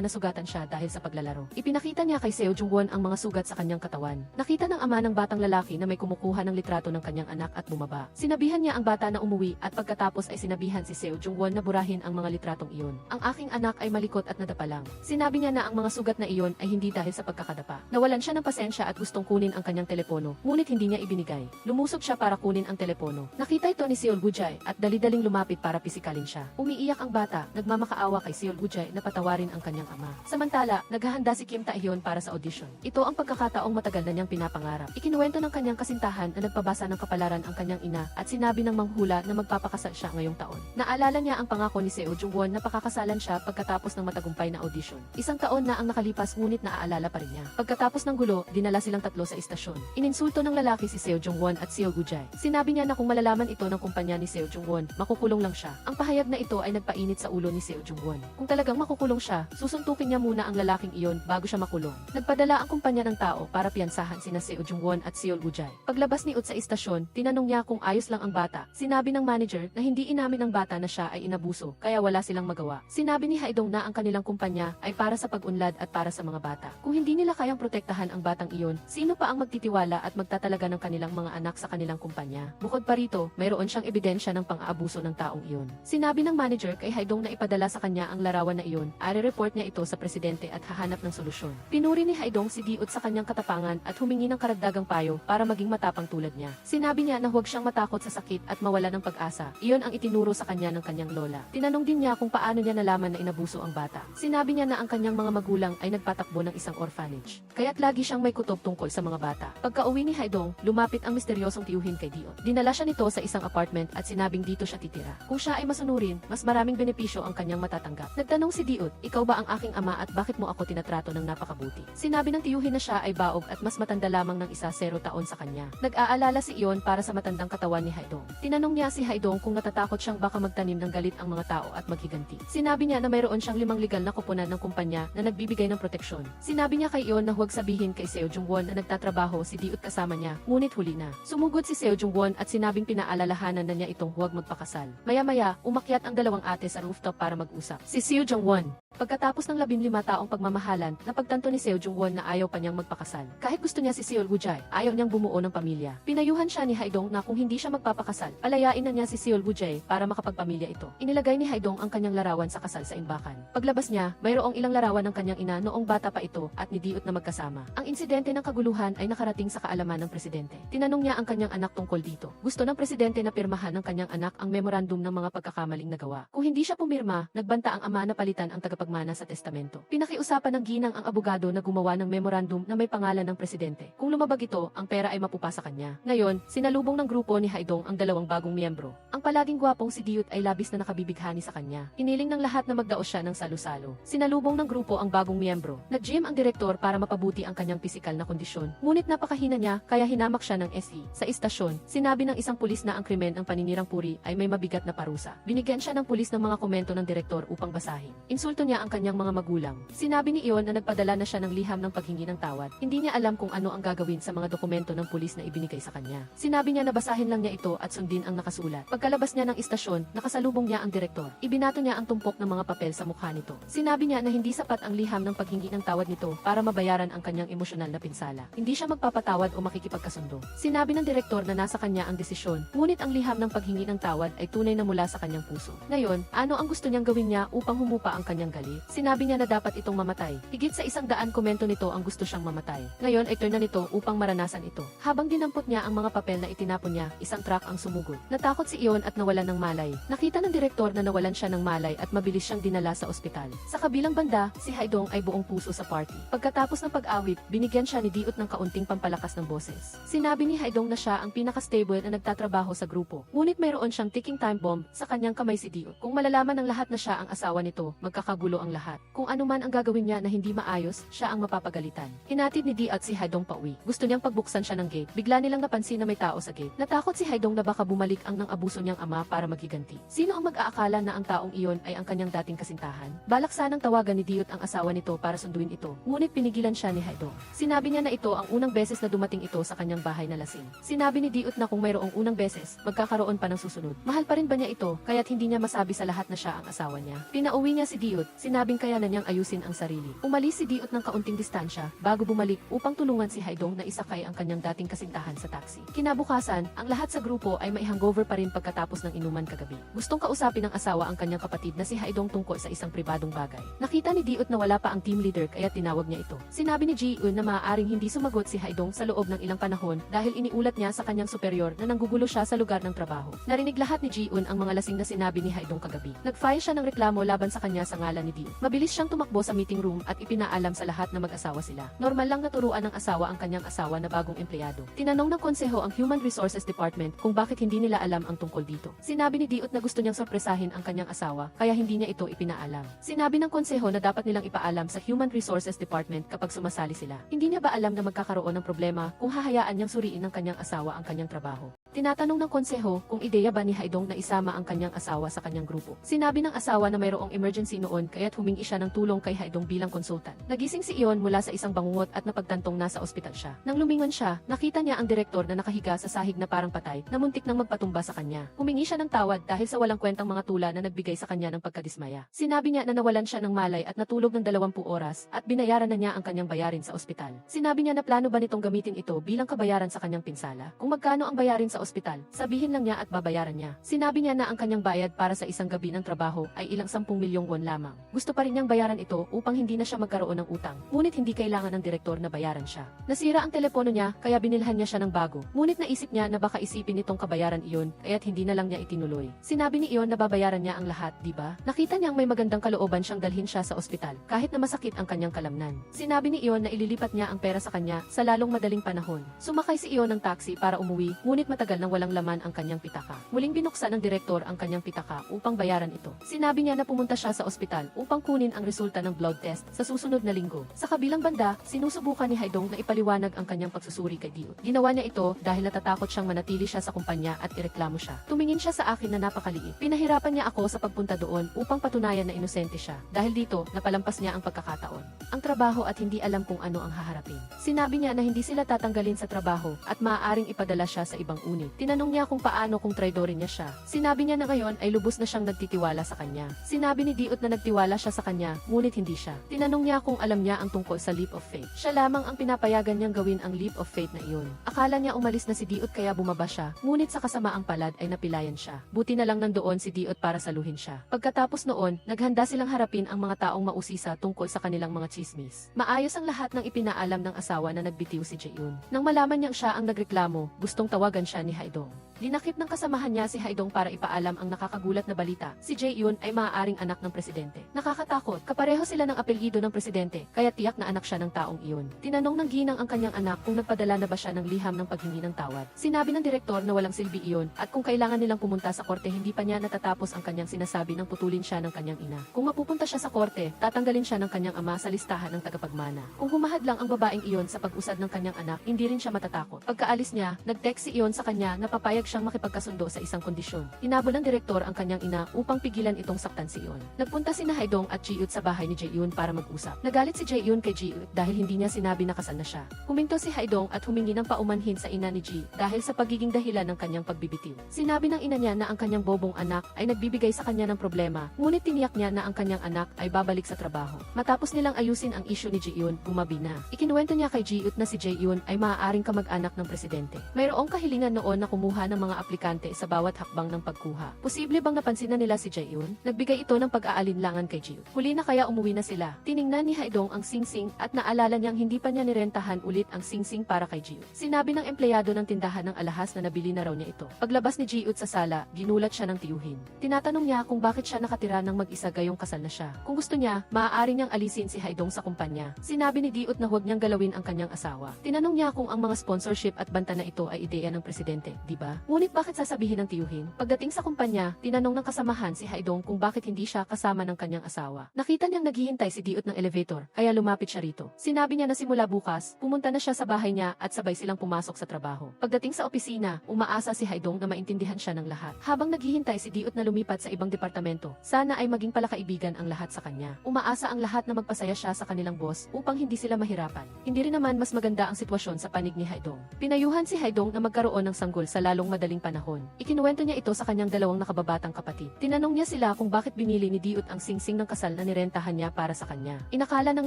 nasugatan siya dahil sa paglalaro. Ipinakita niya kay Seo Jung-won ang mga sugat sa kanyang katawan. Nakita ng ama ng batang lalaki na may kumukuha ng litrato ng kanyang anak at bumaba. Sinabihan niya ang bata na umuwi at pagkatapos ay sinabihan si Seo Jung-won na burahin ang mga litratong iyon. Ang aking anak ay malikot at nadapa lang. Sinabi niya na ang mga sugat na iyon ay hindi dahil sa pagkakadapa. Nawalan siya ng pasensya at gustong kunin ang kanyang telepono, ngunit hindi niya ibinigay. Lumusog siya para kunin ang telepono. Nakita ito ni Seol Woo-jae at dali-daling lumapit para pisikalin siya. Umiiyak ang bata, nagmamakaawa kay Seol Woo-jae na patawarin ang kanyang ama. Samantala, naghahanda si Kim Tae-hyun para sa audition. Ito ang pagkakataong matagal na niyang pinapangarap. Ikinuwento ng kanyang kasintahan na nagpabasa ng kapalaran ang kanyang ina at sinabi ng manghula na magpapakasal siya ngayong taon. Naalala niya ang pangako ni Seo Jung-won na pakakasalan siya pagkatapos ng matagumpay na audition. Isang taon na ang nakalipas ngunit naaalala pa rin niya. Pagkatapos ng gulo, dinala silang tatlo sa istasyon. Ininsulto ng lalaki si Seo Jung-won at Seol Woo-jae. Sinabi niya na kung malalaman ito ng kumpanya ni Seo Jung-won, makukulong lang siya. Ang pahayag na ito ay nagpainit sa ulo ni Seo Jung-won. Kung talagang makukulong siya, susuntukin niya muna ang lalaking iyon bago siya makulong. Nagpadala ang kumpanya ng tao para piyansahan sina Seo Jung-won at Seol Woo-jae. Paglabas ni Ut sa istasyon, tinanong niya kung ayos lang ang bata. Sinabi ng manager na hindi inamin ng bata na siya ay inabuso, kaya wala silang magawa. Sinabi ni Haidong na ang kanilang kumpanya ay para sa pag-unlad at para sa mga bata. Kung hindi nila kayang protektahan ang batang iyon, sino pa ang magtitiwala at magtatalaga ng kanilang mga anak sa kanilang kumpanya? Bukod pa rito, mayroon siyang ebidensya ng pang-aabuso ng taong iyon. Sinabi ng manager kay Haidong na ipadala sa kanya ang larawan na iyon, report niya ito sa presidente at hahanap ng solusyon. Pinuri ni Haidong si Diut sa kanyang katapangan at humingi ng karagdagang payo para maging matapang tulad niya. Sinabi niya na huwag siyang matakot sa sakit at mawala ng pag-asa. Iyon ang itinuro sa kanya ng kanyang lola. Tinanong din niya kung paano niya nalaman na inabuso ang bata. Sinabi niya na ang kanyang mga magulang ay nagpatakbo ng isang orphanage. Kaya't lagi siyang may kutob tungkol sa mga bata. Pagka-uwi ni Haidong, lumapit ang misteryosong tiyuhin kay Diut. Dinala siya nito sa isang apartment at sinabing dito siya titira. Kung siya ay masunurin, mas maraming benepisyo ang kanyang matatanggap. Nagtanong si Diut, ikaw ba ang aking ama at bakit mo ako tinatrato ng napakabuti? Sinabi ng tiyuhin na siya ay baog at mas matanda lamang ng 0 taon sa kanya. Nag-aalala si Ion para sa matandang katawan ni Haidong. Tinanong niya si Haidong kung natatakot siyang baka magtanim ng galit ang mga tao at maghiganti. Sinabi niya na mayroon siyang 5 legal na kuponan ng kumpanya na nagbibigay ng proteksyon. Sinabi niya kay Ion na huwag sabihin kay Seo Jung-won na nagtatrabaho si Diut kasama niya, ngunit huli na. Sumugod si Seo Jung-won at sinabing pinaalalahanan na niya itong huwag magpakasal. Maya-maya, umakyat ang dalawang ate sa rooftop para mag-usap. Si Seo Jung-won. Pagkatapos ng 15 taong pagmamahalan, napagtanto ni Seo Jung-won na ayaw pa niyang magpakasal. Kahit gusto niya si Seol Woo-jae, ayaw niyang bumuo ng pamilya. Pinayuhan siya ni Haidong na kung hindi siya magpapakasal, palayain na niya si Seol Woo-jae para makapagpamilya ito. Inilagay ni Haidong ang kanyang larawan sa kasal sa imbakan. Paglabas niya, mayroong ilang larawan ng kanyang ina noong bata pa ito at ni Diut na magkasama. Ang insidente ng kaguluhan ay nakarating sa kaalaman ng presidente. Tinanong niya ang kanyang anak tungkol dito. Gusto ng presidente na pirmahan ng kanyang anak ang memorandum ng mga pagkakamaling nagawa. Kung hindi siya pumirma, nagbanta ang ama na palitan ang tagapagmana sa testamento. Pinakiusapan ng ginang ang abogado na gumawa ng memorandum na may pangalan ng presidente. Kung lumabag ito, ang pera ay mapupa sa kanya. Ngayon, sinalubong ng grupo ni Haidong ang dalawang bagong miyembro. Ang palaging gwapong si Diut ay labis na nakabibighani sa kanya. Hiniling ng lahat na magdaos siya ng salo-salo. Sinalubong ng grupo ang bagong miyembro. Nag-gym ang direktor para mapabuti ang kanyang pisikal na kondisyon. Ngunit napakahina niya, kaya hinamak siya ng SE. Sa istasyon, sinabi ng isang pulis na ang krimen ng paninirang puri ay may mabigat na parusa. Binigyan siya ng pulis ng mga komento ng direktor upang basahin. Insulto niya ang kanyang mga magulang. Sinabi ni Ion na nagpadala na siya ng liham ng paghingi ng tawad. Hindi niya alam kung ano ang gagawin sa mga dokumento ng pulis na ibinigay sa kanya. Sinabi niya na basahin lang niya ito at sundin ang nakasulat. Pagkalabas niya ng istasyon, nakasalubong niya ang direktor. Ibinato niya ang tumpok ng mga papel sa mukha nito. Sinabi niya na hindi sapat ang liham ng paghingi ng tawad nito para mabayaran ang kanyang emosyonal na pinsala. Hindi siya magpapatawad o makikipagkasundo. Sinabi ng direktor na nasa kanya ang desisyon, ngunit ang ang liham ng paghingi ng tawad ay tunay na mula sa kanyang puso. Ngayon, ano ang gusto niyang gawin niya upang humupa ang kanyang galit? Sinabi niya na dapat itong mamatay. Higit sa 100 komento nito ang gusto siyang mamatay. Ngayon ay turn na nito upang maranasan ito. Habang dinampot niya ang mga papel na itinapon niya, isang truck ang sumugod. Natakot si Ion at nawalan ng malay. Nakita ng direktor na nawalan siya ng malay at mabilis siyang dinala sa ospital. Sa kabilang banda, si Haidong ay buong puso sa party. Pagkatapos ng pag-awit, binigyan siya ni Diot ng kaunting pampalakas ng boses. Sinabi ni Haidong na siya ang pinaka-stable na nagtatrabaho sa grupo. Ngunit mayroon siyang ticking time bomb sa kanyang kamay si Diot. Kung malalaman ng lahat na siya ang asawa nito, magkakagulo ang lahat. Kung ano man ang gagawin niya na hindi maayos, siya ang mapapagalitan. Hinatid ni Diot si Haidong pauwi. Gusto niyang pagbuksan siya ng gate. Bigla nilang napansin na may tao sa gate. Natakot si Haidong na baka bumalik ang nang abuso niyang ama para maghiganti. Sino ang mag-aakala na ang taong iyon ay ang kanyang dating kasintahan? Balak sanang tawagan ni Diot ang asawa nito para sunduin ito. Ngunit pinigilan siya ni Haidong. Sinabi niya na ito ang unang beses na dumating ito sa kanyang bahay na lasing. Sinabi ni Diot na kung mayroong unang beses, magkakaroon pa ng susunod. Mahal pa rin ba niya ito, kaya't hindi niya masabi sa lahat na siya ang asawa niya. Pinauwi niya si Diot, sinabing kaya na niyang ayusin ang sarili. Umalis si Diot ng kaunting distansya, bago bumalik upang tulungan si Haidong na isakay ang kanyang dating kasintahan sa taxi. Kinabukasan, ang lahat sa grupo ay may hangover pa rin pagkatapos ng inuman kagabi. Gustong kausapin ng asawa ang kanyang kapatid na si Haidong tungkol sa isang pribadong bagay. Nakita ni Diot na wala pa ang team leader kaya tinawag niya ito. Sinabi ni Ji-eun na maaaring hindi sumagot si Haidong sa loob ng ilang panahon dahil iniulat niya sa kanyang superior na nanggugulo siya sa lugar ng trabaho. Narinig lahat ni Ji-eun ang mga lasing na sinabi ni Haidong kagabi. Nag-file siya ng reklamo laban sa kanya sa ngalan ni Diot. Mabilis siyang tumakbo sa meeting room at ipinaalam sa lahat na mag-asawa sila. Normal lang naturuan ng asawa ang kanyang asawa na bagong empleyado. Tinanong ng konseho ang Human Resources Department kung bakit hindi nila alam ang tungkol dito. Sinabi ni Diot na gusto niyang sorpresahin ang kanyang asawa kaya hindi niya ito ipinaalam. Sinabi ng konseho na dapat nilang ipaalam sa Human Resources Department kapag sumasali sila. Hindi niya ba alam na magkakaroon ng problema kung hahayaan niyang suriin ng kanyang asawa ang kanyang trabaho? Tinatanong ng konseho kung ideya ba ni Haidong na isama ang kanyang asawa sa kanyang grupo. Sinabi ng asawa na mayroong emergency noon kaya't humingi siya ng tulong kay Haidong bilang konsultan. Nagising si Ion mula sa isang bangungot at napagtantong nasa ospital siya. Nang lumingon siya, nakita niya ang direktor na nakahiga sa sahig na parang patay na muntik nang magpatumba sa kanya. Humingi siya ng tawad dahil sa walang kwentang mga tula na nagbigay sa kanya ng pagkadismaya. Sinabi niya na nawalan siya ng malay at natulog ng 20 oras at binayaran na niya ang kanyang bayarin sa ospital. Sinabi niya na plano ba nitong gamitin ito bilang kabayaran sa kanyang pinsala. Kung magkano ang bayarin sa ospital, sabihin lang niya at babayaran niya. Sinabi niya na ang kanyang bayad para sa isang gabi ng trabaho ay ilang 10 milyong won lamang. Gusto pa rin niyang bayaran ito upang hindi na siya magkaroon ng utang. Ngunit hindi kailangan ng direktor na bayaran siya. Nasira ang telepono niya kaya binilhan niya siya ng bago. Ngunit naisip niya na baka isipin nitong kabayaran iyon kaya't hindi na lang niya itinuloy. Sinabi ni Ion na babayaran niya ang lahat, di ba? Nakita niyang may magandang kalooban siyang dalhin siya sa ospital kahit na masakit ang kanyang kalamnan. Sinabi ni Ion na ililipat niya ang pera sa kanya sa lalong madaling panahon. Sumakay si Ion ng taxi para umuwi, ngunit matagal nang walang laman ang kanyang pitaka. Muling binuksan ng direktor ang kanyang pitaka upang bayaran ito. Sinabi niya na pumunta siya sa ospital upang kunin ang resulta ng blood test sa susunod na linggo. Sa kabilang banda, sinusubukan ni Haidong na ipaliwanag ang kanyang pagsusuri kay Diot. Ginawa niya ito dahil natatakot siyang manatili siya sa kumpanya at ireklamo siya. Tumingin siya sa akin na napakaliit. Pinahirapan niya ako sa pagpunta doon upang patunayan na inosente siya. Dahil dito, napalampas niya ang pagkakataon. Ang trabaho at hindi alam kung ano ang haharapin. Sinabi niya na hindi sila tatanggalin sa trabaho at maaaring ipadala siya sa ibang unit. Tinanong niya kung paano kung traidorin niya siya. Sinabi niya na ngayon ay lubos na siyang nagtitiwala sa kanya. Sinabi ni Diot na nagtiwala siya sa kanya, ngunit hindi siya. Tinanong niya kung alam niya ang tungkol sa leap of faith. Siya lamang ang pinapayagan niyang gawin ang leap of faith na iyon. Akala niya umalis na si Diot kaya bumaba siya, ngunit sa kasamaang palad ay napilayan siya. Buti na lang nandoon si Diot para saluhin siya. Pagkatapos noon, naghanda silang harapin ang mga taong mausisa tungkol sa kanilang mga chismis. Maayos ang lahat ng ipinaalam ng asawa na nagbitiw si Jaeun. Nang malaman niyang siya ang nagreklamo, gustong tawagan siya ni Haidong. Dinakip ng kasamahan niya si Haidong para ipaalam ang nakakagulat na balita. Si Jaeun ay maaaring anak ng presidente. Nakakatakot, kapareho sila ng apelyido ng presidente, kaya tiyak na anak siya ng taong iyon. Tinanong ng ginang ang kanyang anak kung nagpadala na ba siya ng liham ng paghingi ng tawad. Sinabi ng direktor na walang silbi iyon at kung kailangan nilang pumunta sa korte hindi pa niya natatapos ang kanyang sinasabi ng putulin siya ng kanyang ina. Kung mapupunta siya sa korte, tatanggalin siya ng kanyang ama sa listahan ng tagapagmana. Kung humahad lang ang babaeng iyon sa pag-usad ng kanyang anak, hindi rin siya matatakot. Pagkaalis niya, nag-text si iyon sa kanya na papayag siyang makipagkasundo sa isang kondisyon. Hinabol ng direktor ang kanyang ina upang pigilan itong saktan si Ion. Nagpunta si Haidong at Jiut sa bahay ni Jaeun para mag-usap. Nagalit si Jaeun kay Jiut dahil hindi niya sinabi na kasal na siya. Huminto si Haidong at humingi ng paumanhin sa ina ni Ji dahil sa pagiging dahilan ng kanyang pagbibitiw. Sinabi ng ina niya na ang kanyang bobong anak ay nagbibigay sa kanya ng problema, ngunit tiniyak niya na ang kanyang anak ay babalik sa trabaho. Matapos nilang ayusin ang issue ni Jaeun, gumabi na. Ikinuwento niya kay Jiut na si Jaeun ay maaaring kamag-anak ng presidente. Mayroong kahilingan noon na kumuha ng ng mga aplikante sa bawat hakbang ng pagkuha. Posible bang napansin na nila si Jaeyoon? Nagbigay ito ng pag-aalinlangan kay Jiu. Huli na kaya umuwi na sila. Tiningnan ni Haidong ang singsing at naalala niyang hindi pa niya nirentahan ulit ang singsing para kay Jiu. Sinabi ng empleyado ng tindahan ng alahas na nabili na raw niya ito. Paglabas ni Jiu sa sala, ginulat siya ng tiyuhin. Tinatanong niya kung bakit siya nakatira ng mag-isa gayong kasal na siya. Kung gusto niya, maaari niyang alisin si Haidong sa kumpanya. Sinabi ni Diut na huwag niyang galawin ang kanyang asawa. Tinanong niya kung ang mga sponsorship at banta na ito ay ideya ng presidente, di ba? Ngunit bakit sasabihin ng tiyuhin? Pagdating sa kumpanya, tinanong ng kasamahan si Haidong kung bakit hindi siya kasama ng kanyang asawa. Nakita niyang naghihintay si Diut ng elevator, kaya lumapit siya rito. Sinabi niya na simula bukas, pumunta na siya sa bahay niya at sabay silang pumasok sa trabaho. Pagdating sa opisina, umaasa si Haidong na maintindihan siya ng lahat. Habang naghihintay si Diut na lumipat sa ibang departamento, sana ay maging palakaibigan ang lahat sa kanya. Umaasa ang lahat na magpasaya siya sa kanilang boss upang hindi sila mahirapan. Hindi rin naman mas maganda ang sitwasyon sa panig ni Haidong. Pinayuhan si Haidong na magkaroon ng sanggol sa lalong madaling panahon. Ikinuwento niya ito sa kanyang dalawang nakababatang kapatid. Tinanong niya sila kung bakit binili ni Diut ang singsing ng kasal na nirentahan niya para sa kanya. Inakala ng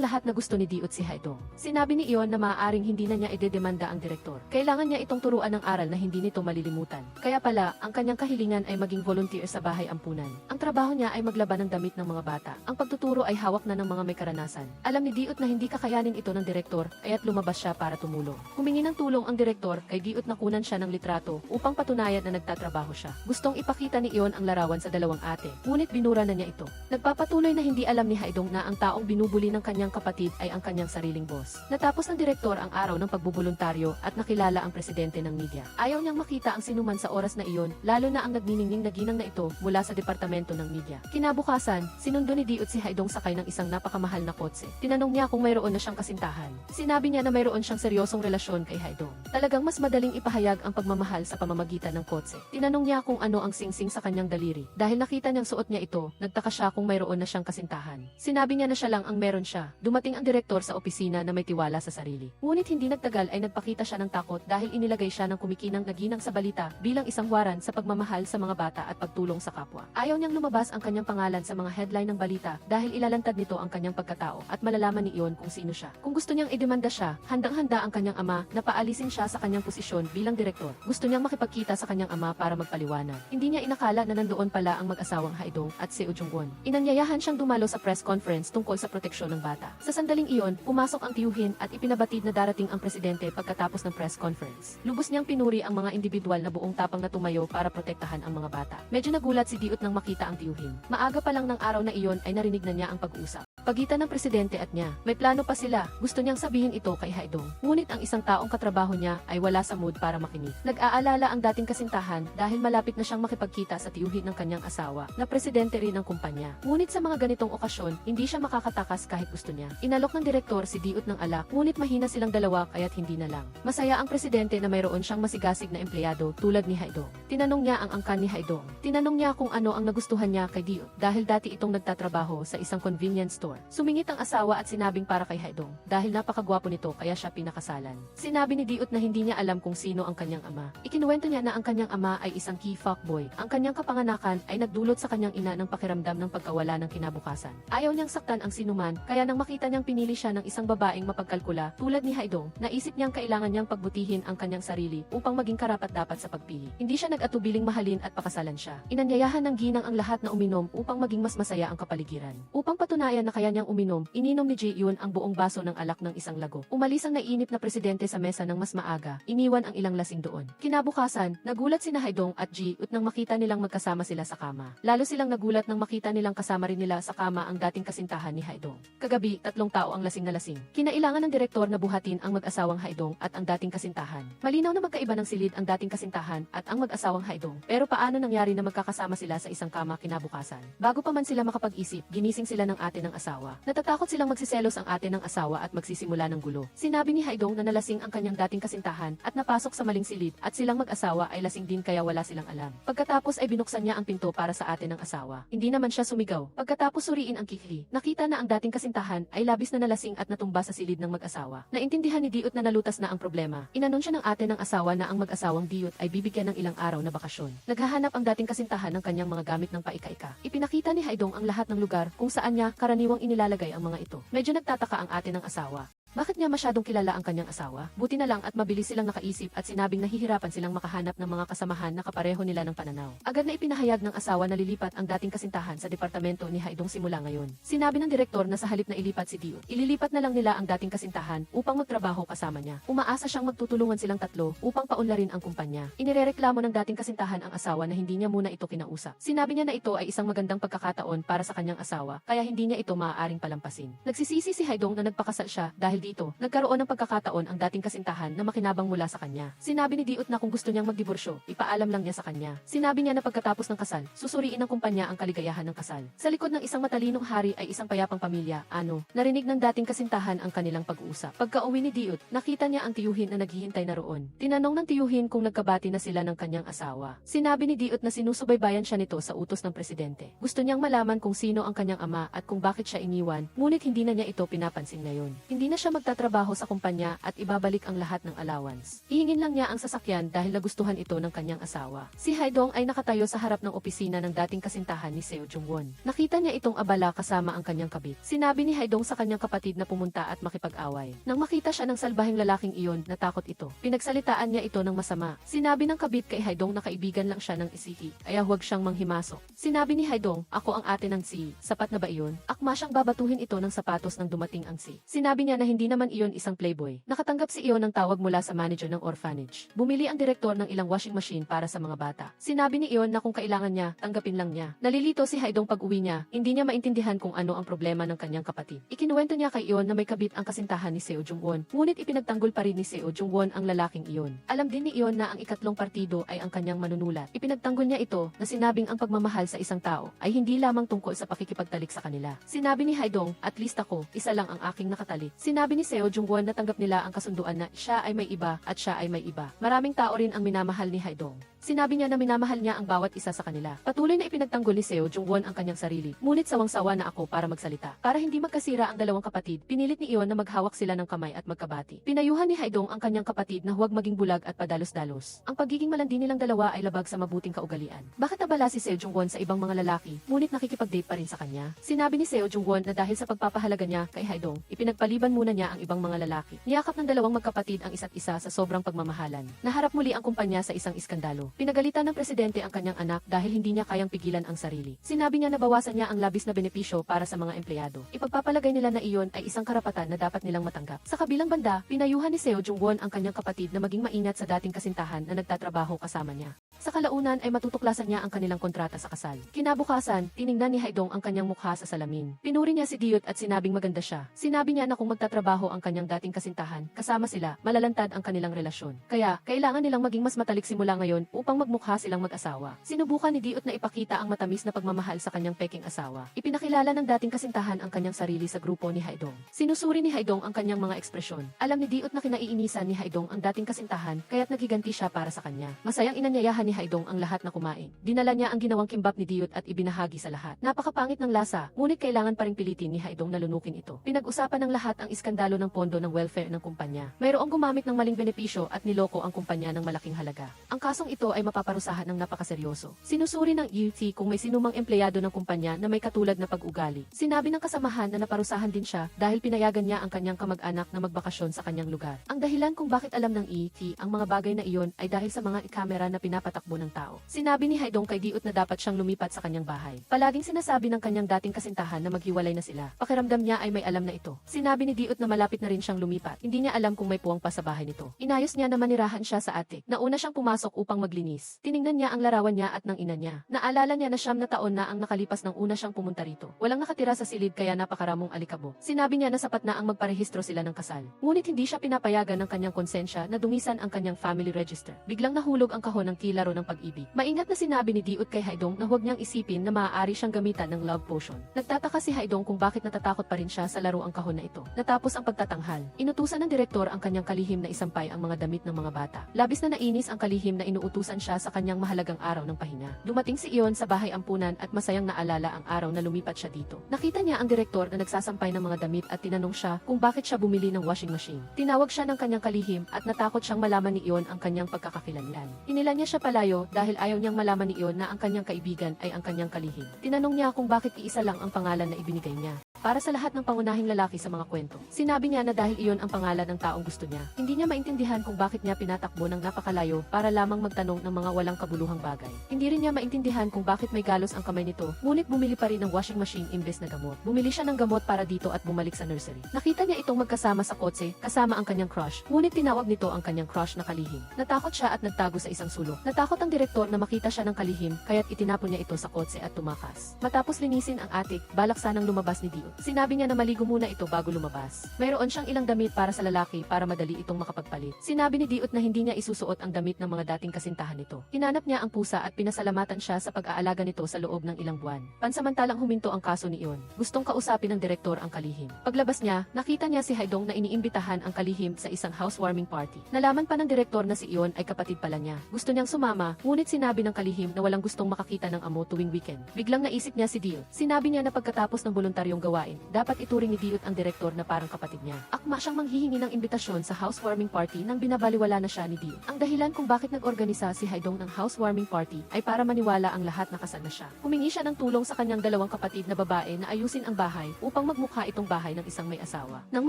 lahat na gusto ni Diut si Haidong. Sinabi ni Ion na maaaring hindi na niya idedemanda ang direktor. Kailangan niya itong turuan ng aral na hindi nito malilimutan. Kaya pala, ang kanyang kahilingan ay maging volunteer sa bahay ampunan. Ang trabaho niya ay maglaban ng damit ng mga bata. Ang pagtuturo ay hawak na ng mga may karanasan. Alam ni Diut na hindi kakayanin ito ng direktor, kaya't lumabas siya para tumulong. Humingi ng tulong ang direktor kay Diut na kunan siya ng litrato upang patunayan na nagtatrabaho siya. Gustong ipakita ni Ion ang larawan sa dalawang ate, ngunit binura na niya ito. Nagpapatuloy na hindi alam ni Haidong na ang taong binubuli ng kanyang kapatid ay ang kanyang sariling boss. Natapos ng direktor ang araw ng pagbubuluntaryo at nakilala ang presidente ng media. Ayaw niyang makita ang sinuman sa oras na iyon, lalo na ang nagniningning na ginang na ito mula sa departamento ng media. Kinabukasan, sinundo ni Diut si Haidong sakay ng isang napakamahal na kotse. Tinanong niya kung mayroon na siyang kasintahan. Sinabi niya na mayroon siyang seryosong relasyon kay Haidong. Talagang mas madaling ipahayag ang pagmamahal sa pamamagitan ng kotse. Tinanong niya kung ano ang singsing sa kanyang daliri. Dahil nakita niyang suot niya ito, nagtaka siya kung mayroon na siyang kasintahan. Sinabi niya na siya lang ang meron siya. Dumating ang direktor sa opisina na may tiwala sa sarili. Ngunit hindi nagtagal ay nagpakita siya ng takot dahil inilagay siya ng kumikinang naginang sa balita bilang isang waran sa pagmamahal sa mga bata at pagtulong sa kapwa. Ayaw niyang lumabas ang kanyang pangalan sa mga headline ng balita dahil ilalantad nito ang kanyang pagkatao at malalaman ni Ion kung sino siya. Kung gusto niyang idemanda siya, handang-handa ang kanyang ama na paalisin siya sa kanyang posisyon bilang direktor. Gusto niyang makipagkita sa kanyang ama para magpaliwanag. Hindi niya inakala na nandoon pala ang mag-asawang Haidong at Seo Jungwon. Inanyayahan siyang dumalo sa press conference tungkol sa proteksyon ng bata. Sa sandaling iyon, pumasok ang tiyuhin at ipinabatid na darating ang presidente pagkatapos ng press conference. Lubos niyang pinuri ang mga individual na buong tapang na tumayo para protektahan ang mga bata. Medyo nagulat si Diut nang makita ang tiyuhin. Maaga pa lang ng araw na iyon ay narinig na niya ang pag-usap pagitan ng presidente at niya. May plano pa sila. Gusto niyang sabihin ito kay Haidong. Ngunit ang isang taong katrabaho niya ay wala sa mood para makinig. Nag-aalala ang dating kasintahan dahil malapit na siyang makipagkita sa tiyuhin ng kanyang asawa na presidente rin ng kumpanya. Ngunit sa mga ganitong okasyon, hindi siya makakatakas kahit gusto niya. Inalok ng direktor si Diut ng alak, ngunit mahina silang dalawa kaya't hindi na lang. Masaya ang presidente na mayroon siyang masigasig na empleyado tulad ni Haidong. Tinanong niya ang angkan ni Haidong. Tinanong niya kung ano ang nagustuhan niya kay Diut dahil dati itong nagtatrabaho sa isang convenience store. Sumingit ang asawa at sinabing para kay Haidong dahil napakagwapo nito kaya siya pinakasalan. Sinabi ni Diut na hindi niya alam kung sino ang kanyang ama. Ikinuwento niya na ang kanyang ama ay isang key fuckboy. Ang kanyang kapanganakan ay nagdulot sa kanyang ina ng pakiramdam ng pagkawala ng kinabukasan. Ayaw niyang saktan ang sinuman kaya nang makita niyang pinili siya ng isang babaeng mapagkalkula tulad ni Haidong, naisip niyang kailangan niyang pagbutihin ang kanyang sarili upang maging karapat-dapat sa pagpili. Hindi siya nag-atubiling mahalin at pakasalan siya. Inanyayahan ng ginang ang lahat na uminom upang maging mas masaya ang kapaligiran. Upang patunayan na kaya niyang uminom, ininom ni Jaeyoon ang buong baso ng alak ng isang lago. Umalis ang naiinip na presidente sa mesa ng mas maaga, iniwan ang ilang lasing doon. Kinabukasan, nagulat sina Haidong at Jaeyoon nang makita nilang magkasama sila sa kama. Lalo silang nagulat nang makita nilang kasama rin nila sa kama ang dating kasintahan ni Haidong. Kagabi, 3 tao ang lasing na lasing. Kinailangan ng direktor na buhatin ang mag-asawang Haidong at ang dating kasintahan. Malinaw na magkaiba ng silid ang dating kasintahan at ang mag-asawang Haidong. Pero paano nangyari na magkakasama sila sa isang kama kinabukasan? Bago pa man sila makapag-isip, ginising sila ng ate ng asawa. Natatakot silang magsiselos ang ate ng asawa at magsisimula ng gulo. Sinabi ni Haidong na nalasing ang kanyang dating kasintahan at napasok sa maling silid at silang mag-asawa ay lasing din kaya wala silang alam. Pagkatapos ay binuksan niya ang pinto para sa ate ng asawa. Hindi naman siya sumigaw. Pagkatapos suriin ang kihli, nakita na ang dating kasintahan ay labis na nalasing at natumba sa silid ng mag-asawa. Naintindihan ni Diut na nalutas na ang problema. Inanunsya ng ate ng asawa na ang mag-asawang Diut ay bibigyan ng ilang araw na bakasyon. Naghahanap ang dating kasintahan ng kanyang mga gamit ng paika-ika. Ipinakita ni Haidong ang lahat ng lugar kung saan niya karaniwang inilalagay ang mga ito. Medyo nagtataka ang ate ng asawa. Bakit niya masyadong kilala ang kanyang asawa? Buti na lang at mabilis silang nakaisip at sinabing nahihirapan silang makahanap ng mga kasamahan na kapareho nila ng pananaw. Agad na ipinahayag ng asawa na lilipat ang dating kasintahan sa departamento ni Haidong simula ngayon. Sinabi ng direktor na sa halip na ilipat si Diut, ililipat na lang nila ang dating kasintahan upang magtrabaho kasama niya. Umaasa siyang magtutulungan silang tatlo upang paunlarin ang kumpanya. Inirereklamo ng dating kasintahan ang asawa na hindi niya muna ito kinausap. Sinabi niya na ito ay isang magandang pagkakataon para sa kanyang asawa, kaya hindi niya ito maaaring palampasin. Nagsisisi si Haidong na nagpakasal siya dahil dito, nagkaroon ng pagkakataon ang dating kasintahan na makinabang mula sa kanya. Sinabi ni Diut na kung gusto niyang magdiborsyo, ipaalam lang niya sa kanya. Sinabi niya na pagkatapos ng kasal, susuriin ng kumpanya ang kaligayahan ng kasal. Sa likod ng isang matalinong hari ay isang payapang pamilya, narinig ng dating kasintahan ang kanilang pag-uusap. Pagka-uwi ni Diut, nakita niya ang tiyuhin na naghihintay na roon. Tinanong ng tiyuhin kung nagkabati na sila ng kanyang asawa. Sinabi ni Diut na sinusubaybayan siya nito sa utos ng presidente. Gusto niyang malaman kung sino ang kanyang ama at kung bakit siya iniwan, ngunit hindi na niya ito pinapansin ngayon. Hindi na siya magtatrabaho sa kumpanya at ibabalik ang lahat ng allowance. Hihingin lang niya ang sasakyan dahil nagustuhan ito ng kanyang asawa. Si Haidong ay nakatayo sa harap ng opisina ng dating kasintahan ni Seo Jungwon. Nakita niya itong abala kasama ang kanyang kabit. Sinabi ni Haidong sa kanyang kapatid na pumunta at makipag-away. Nang makita siya ng salbahing lalaking iyon, natakot ito. Pinagsalitaan niya ito ng masama. Sinabi ng kabit kay Haidong na kaibigan lang siya ng Isihi, kaya huwag siyang manghimasok. Sinabi ni Haidong, ako ang ate ng Si. Sapat na ba iyon? Akma siyang babatuhin ito ng sapatos nang dumating ang Si. Sinabi niya na hindi naman iyon isang playboy. Nakatanggap si iyon ng tawag mula sa manager ng orphanage. Bumili ang direktor ng ilang washing machine para sa mga bata. Sinabi ni iyon na kung kailangan niya, tanggapin lang niya. Nalilito si Haidong pag-uwi niya, hindi niya maintindihan kung ano ang problema ng kanyang kapatid. Ikinuwento niya kay iyon na may kabit ang kasintahan ni Seo Jungwon, ngunit ipinagtanggol pa rin ni Seo Jungwon ang lalaking iyon. Alam din ni iyon na ang ikatlong partido ay ang kanyang manunulat. Ipinagtanggol niya ito na sinabing ang pagmamahal sa isang tao ay hindi lamang tungkol sa pakikipagtalik sa kanila. Sinabi ni Haidong, at least ako, isa lang ang aking nakatalik. Sinabi ni Seo Jungwon na tanggap nila ang kasunduan na siya ay may iba at siya ay may iba. Maraming tao rin ang minamahal ni Haidong. Sinabi niya na minamahal niya ang bawat isa sa kanila. Patuloy na ipinagtanggol ni Seo Jungwon ang kanyang sarili. Ngunit sawang-sawa na ako para magsalita. Para hindi magkasira ang dalawang kapatid, pinilit ni iyon na maghawak sila ng kamay at magkabati. Pinayuhan ni Haidong ang kanyang kapatid na huwag maging bulag at padalos-dalos. Ang pagiging malandi nilang dalawa ay labag sa mabuting kaugalian. Bakit abala si Seo Jungwon sa ibang mga lalaki, ngunit nakikipag-date pa rin sa kanya? Sinabi ni Seo Jungwon na dahil sa pagpapahalaga niya kay Haidong, ipinagpaliban muna niya ang ibang mga lalaki. Niyakap ng dalawang magkapatid ang isa't isa sa sobrang pagmamahalan. Naharap muli ang kumpanya sa isang iskandalo. Pinagalitan ng presidente ang kanyang anak dahil hindi niya kayang pigilan ang sarili. Sinabi niya na bawasan niya ang labis na benepisyo para sa mga empleyado. Ipagpapalagay nila na iyon ay isang karapatan na dapat nilang matanggap. Sa kabilang banda, pinayuhan ni Seo Jungwon ang kanyang kapatid na maging maingat sa dating kasintahan na nagtatrabaho kasama niya. Sa kalaunan ay matutuklasan niya ang kanilang kontrata sa kasal. Kinabukasan, tiningnan ni Haidong ang kanyang mukha sa salamin. Pinuri niya si Diut at sinabing maganda siya. Sinabi niya na kung magtatrabaho ang kanyang dating kasintahan, kasama sila, malalantad ang kanilang relasyon. Kaya, kailangan nilang maging mas matalik simula ngayon upang magmukha silang mag-asawa. Sinubukan ni Diut na ipakita ang matamis na pagmamahal sa kanyang peking asawa. Ipinakilala ng dating kasintahan ang kanyang sarili sa grupo ni Haidong. Sinusuri ni Haidong ang kanyang mga ekspresyon. Alam ni Diut na kinaiinisan ni Haidong ang dating kasintahan, kaya't nagiganti siya para sa kanya. Masayang inanyayahan ni Haidong ang lahat na kumain. Dinala niya ang ginawang kimbap ni Diut at ibinahagi sa lahat. Napakapangit ng lasa, ngunit kailangan pa ring pilitin ni Haidong na lunukin ito. Pinag-usapan ng lahat ang iskandalo ng pondo ng welfare ng kumpanya. Mayroong gumamit ng maling benepisyo at niloko ang kumpanya ng malaking halaga. Ang kasong ito ay mapaparusahan ng napakaseryoso. Sinusuri ng EUT kung may sinumang empleyado ng kumpanya na may katulad na pag-ugali. Sinabi ng kasamahan na naparusahan din siya dahil pinayagan niya ang kanyang kamag-anak na magbakasyon sa kanyang lugar. Ang dahilan kung bakit alam ng EUT ang mga bagay na iyon ay dahil sa mga kamera na pinapatakbo ng tao. Sinabi ni Haidong kay Diut na dapat siyang lumipat sa kanyang bahay. Palaging sinasabi ng kanyang dating kasintahan na maghiwalay na sila. Pakiramdam niya ay may alam na ito. Sinabi ni Diut na malapit na rin siyang lumipat. Hindi niya alam kung may puwang pa sa bahay nito. Inayos niya na manirahan siya sa attic. Nauna siyang pumasok upang maglinis. Tiningnan niya ang larawan niya at ng ina niya. Naalala niya na 9 na taon na ang nakalipas ng una siyang pumunta rito. Walang nakatira sa silid kaya napakaramong alikabok. Sinabi niya na sapat na ang magparehistro sila ng kasal. Ngunit hindi siya pinapayagan ng kanyang konsensya na dumisan ang kanyang family register. Biglang nahulog ang kahon ng kilaro ng pag-ibig. Maingat na sinabi ni Diut kay Haidong na huwag niyang isipin na maaari siyang gamitan ng love potion. Nagtataka si Haidong kung bakit natatakot pa rin siya sa laro ang kahon na ito. Natapos ang pagtatanghal, inutusan ng direktor ang kanyang kalihim na isampay ang mga damit ng mga bata. Labis na nainis ang kalihim na inuutusan siya sa kanyang mahalagang araw ng pahinga. Dumating si Ion sa bahay ampunan at masayang naalala ang araw na lumipat siya dito. Nakita niya ang direktor na nagsasampay ng mga damit at tinanong siya kung bakit siya bumili ng washing machine. Tinawag siya ng kanyang kalihim at natakot siyang malaman ni Ion ang kanyang pagkakakilanlan. Hinila niya siya palayo dahil ayaw niyang malaman ni Ion na ang kanyang kaibigan ay ang kanyang kalihim. Tinanong niya kung bakit iisa lang ang pangalan na ibinigay niya. para sa lahat ng pangunahing lalaki sa mga kwento. Sinabi niya na dahil iyon ang pangalan ng taong gusto niya. Hindi niya maintindihan kung bakit niya pinatakbo ng napakalayo para lamang magtanong ng mga walang kabuluhang bagay. Hindi rin niya maintindihan kung bakit may galos ang kamay nito, ngunit bumili pa rin ng washing machine imbes na gamot. Bumili siya ng gamot para dito at bumalik sa nursery. Nakita niya itong magkasama sa kotse, kasama ang kanyang crush, ngunit tinawag nito ang kanyang crush na kalihim. Natakot siya at nagtago sa isang sulok. Natakot ang direktor na makita siya ng kalihim, kaya't itinapon niya ito sa kotse at tumakas. Matapos linisin ang attic, balak sanang lumabas ni Dio. Sinabi niya na maligo muna ito bago lumabas. Mayroon siyang ilang damit para sa lalaki para madali itong makapagpalit. Sinabi ni Diot na hindi niya isusuot ang damit ng mga dating kasintahan nito. Hinanap niya ang pusa at pinasalamatan siya sa pag-aalaga nito sa loob ng ilang buwan. Pansamantalang huminto ang kaso ni Ion. Gustong kausapin ng direktor ang kalihim. Paglabas niya, nakita niya si Haidong na iniimbitahan ang kalihim sa isang housewarming party. Nalaman pa ng direktor na si Ion ay kapatid pala niya. Gusto niyang sumama, ngunit sinabi ng kalihim na walang gustong makakita ng amo tuwing weekend. Biglang naisip niya si Diot. Sinabi niya na pagkatapos ng voluntaryong gawain, dapat ituring ni Diot ang direktor na parang kapatid niya. Akma siyang manghihingi ng imbitasyon sa housewarming party nang binabaliwala na siya ni Diot. Ang dahilan kung bakit nag-organisa si Haidong ng housewarming party ay para maniwala ang lahat na kasal na siya. Humingi siya ng tulong sa kanyang dalawang kapatid na babae na ayusin ang bahay upang magmukha itong bahay ng isang may asawa. Nang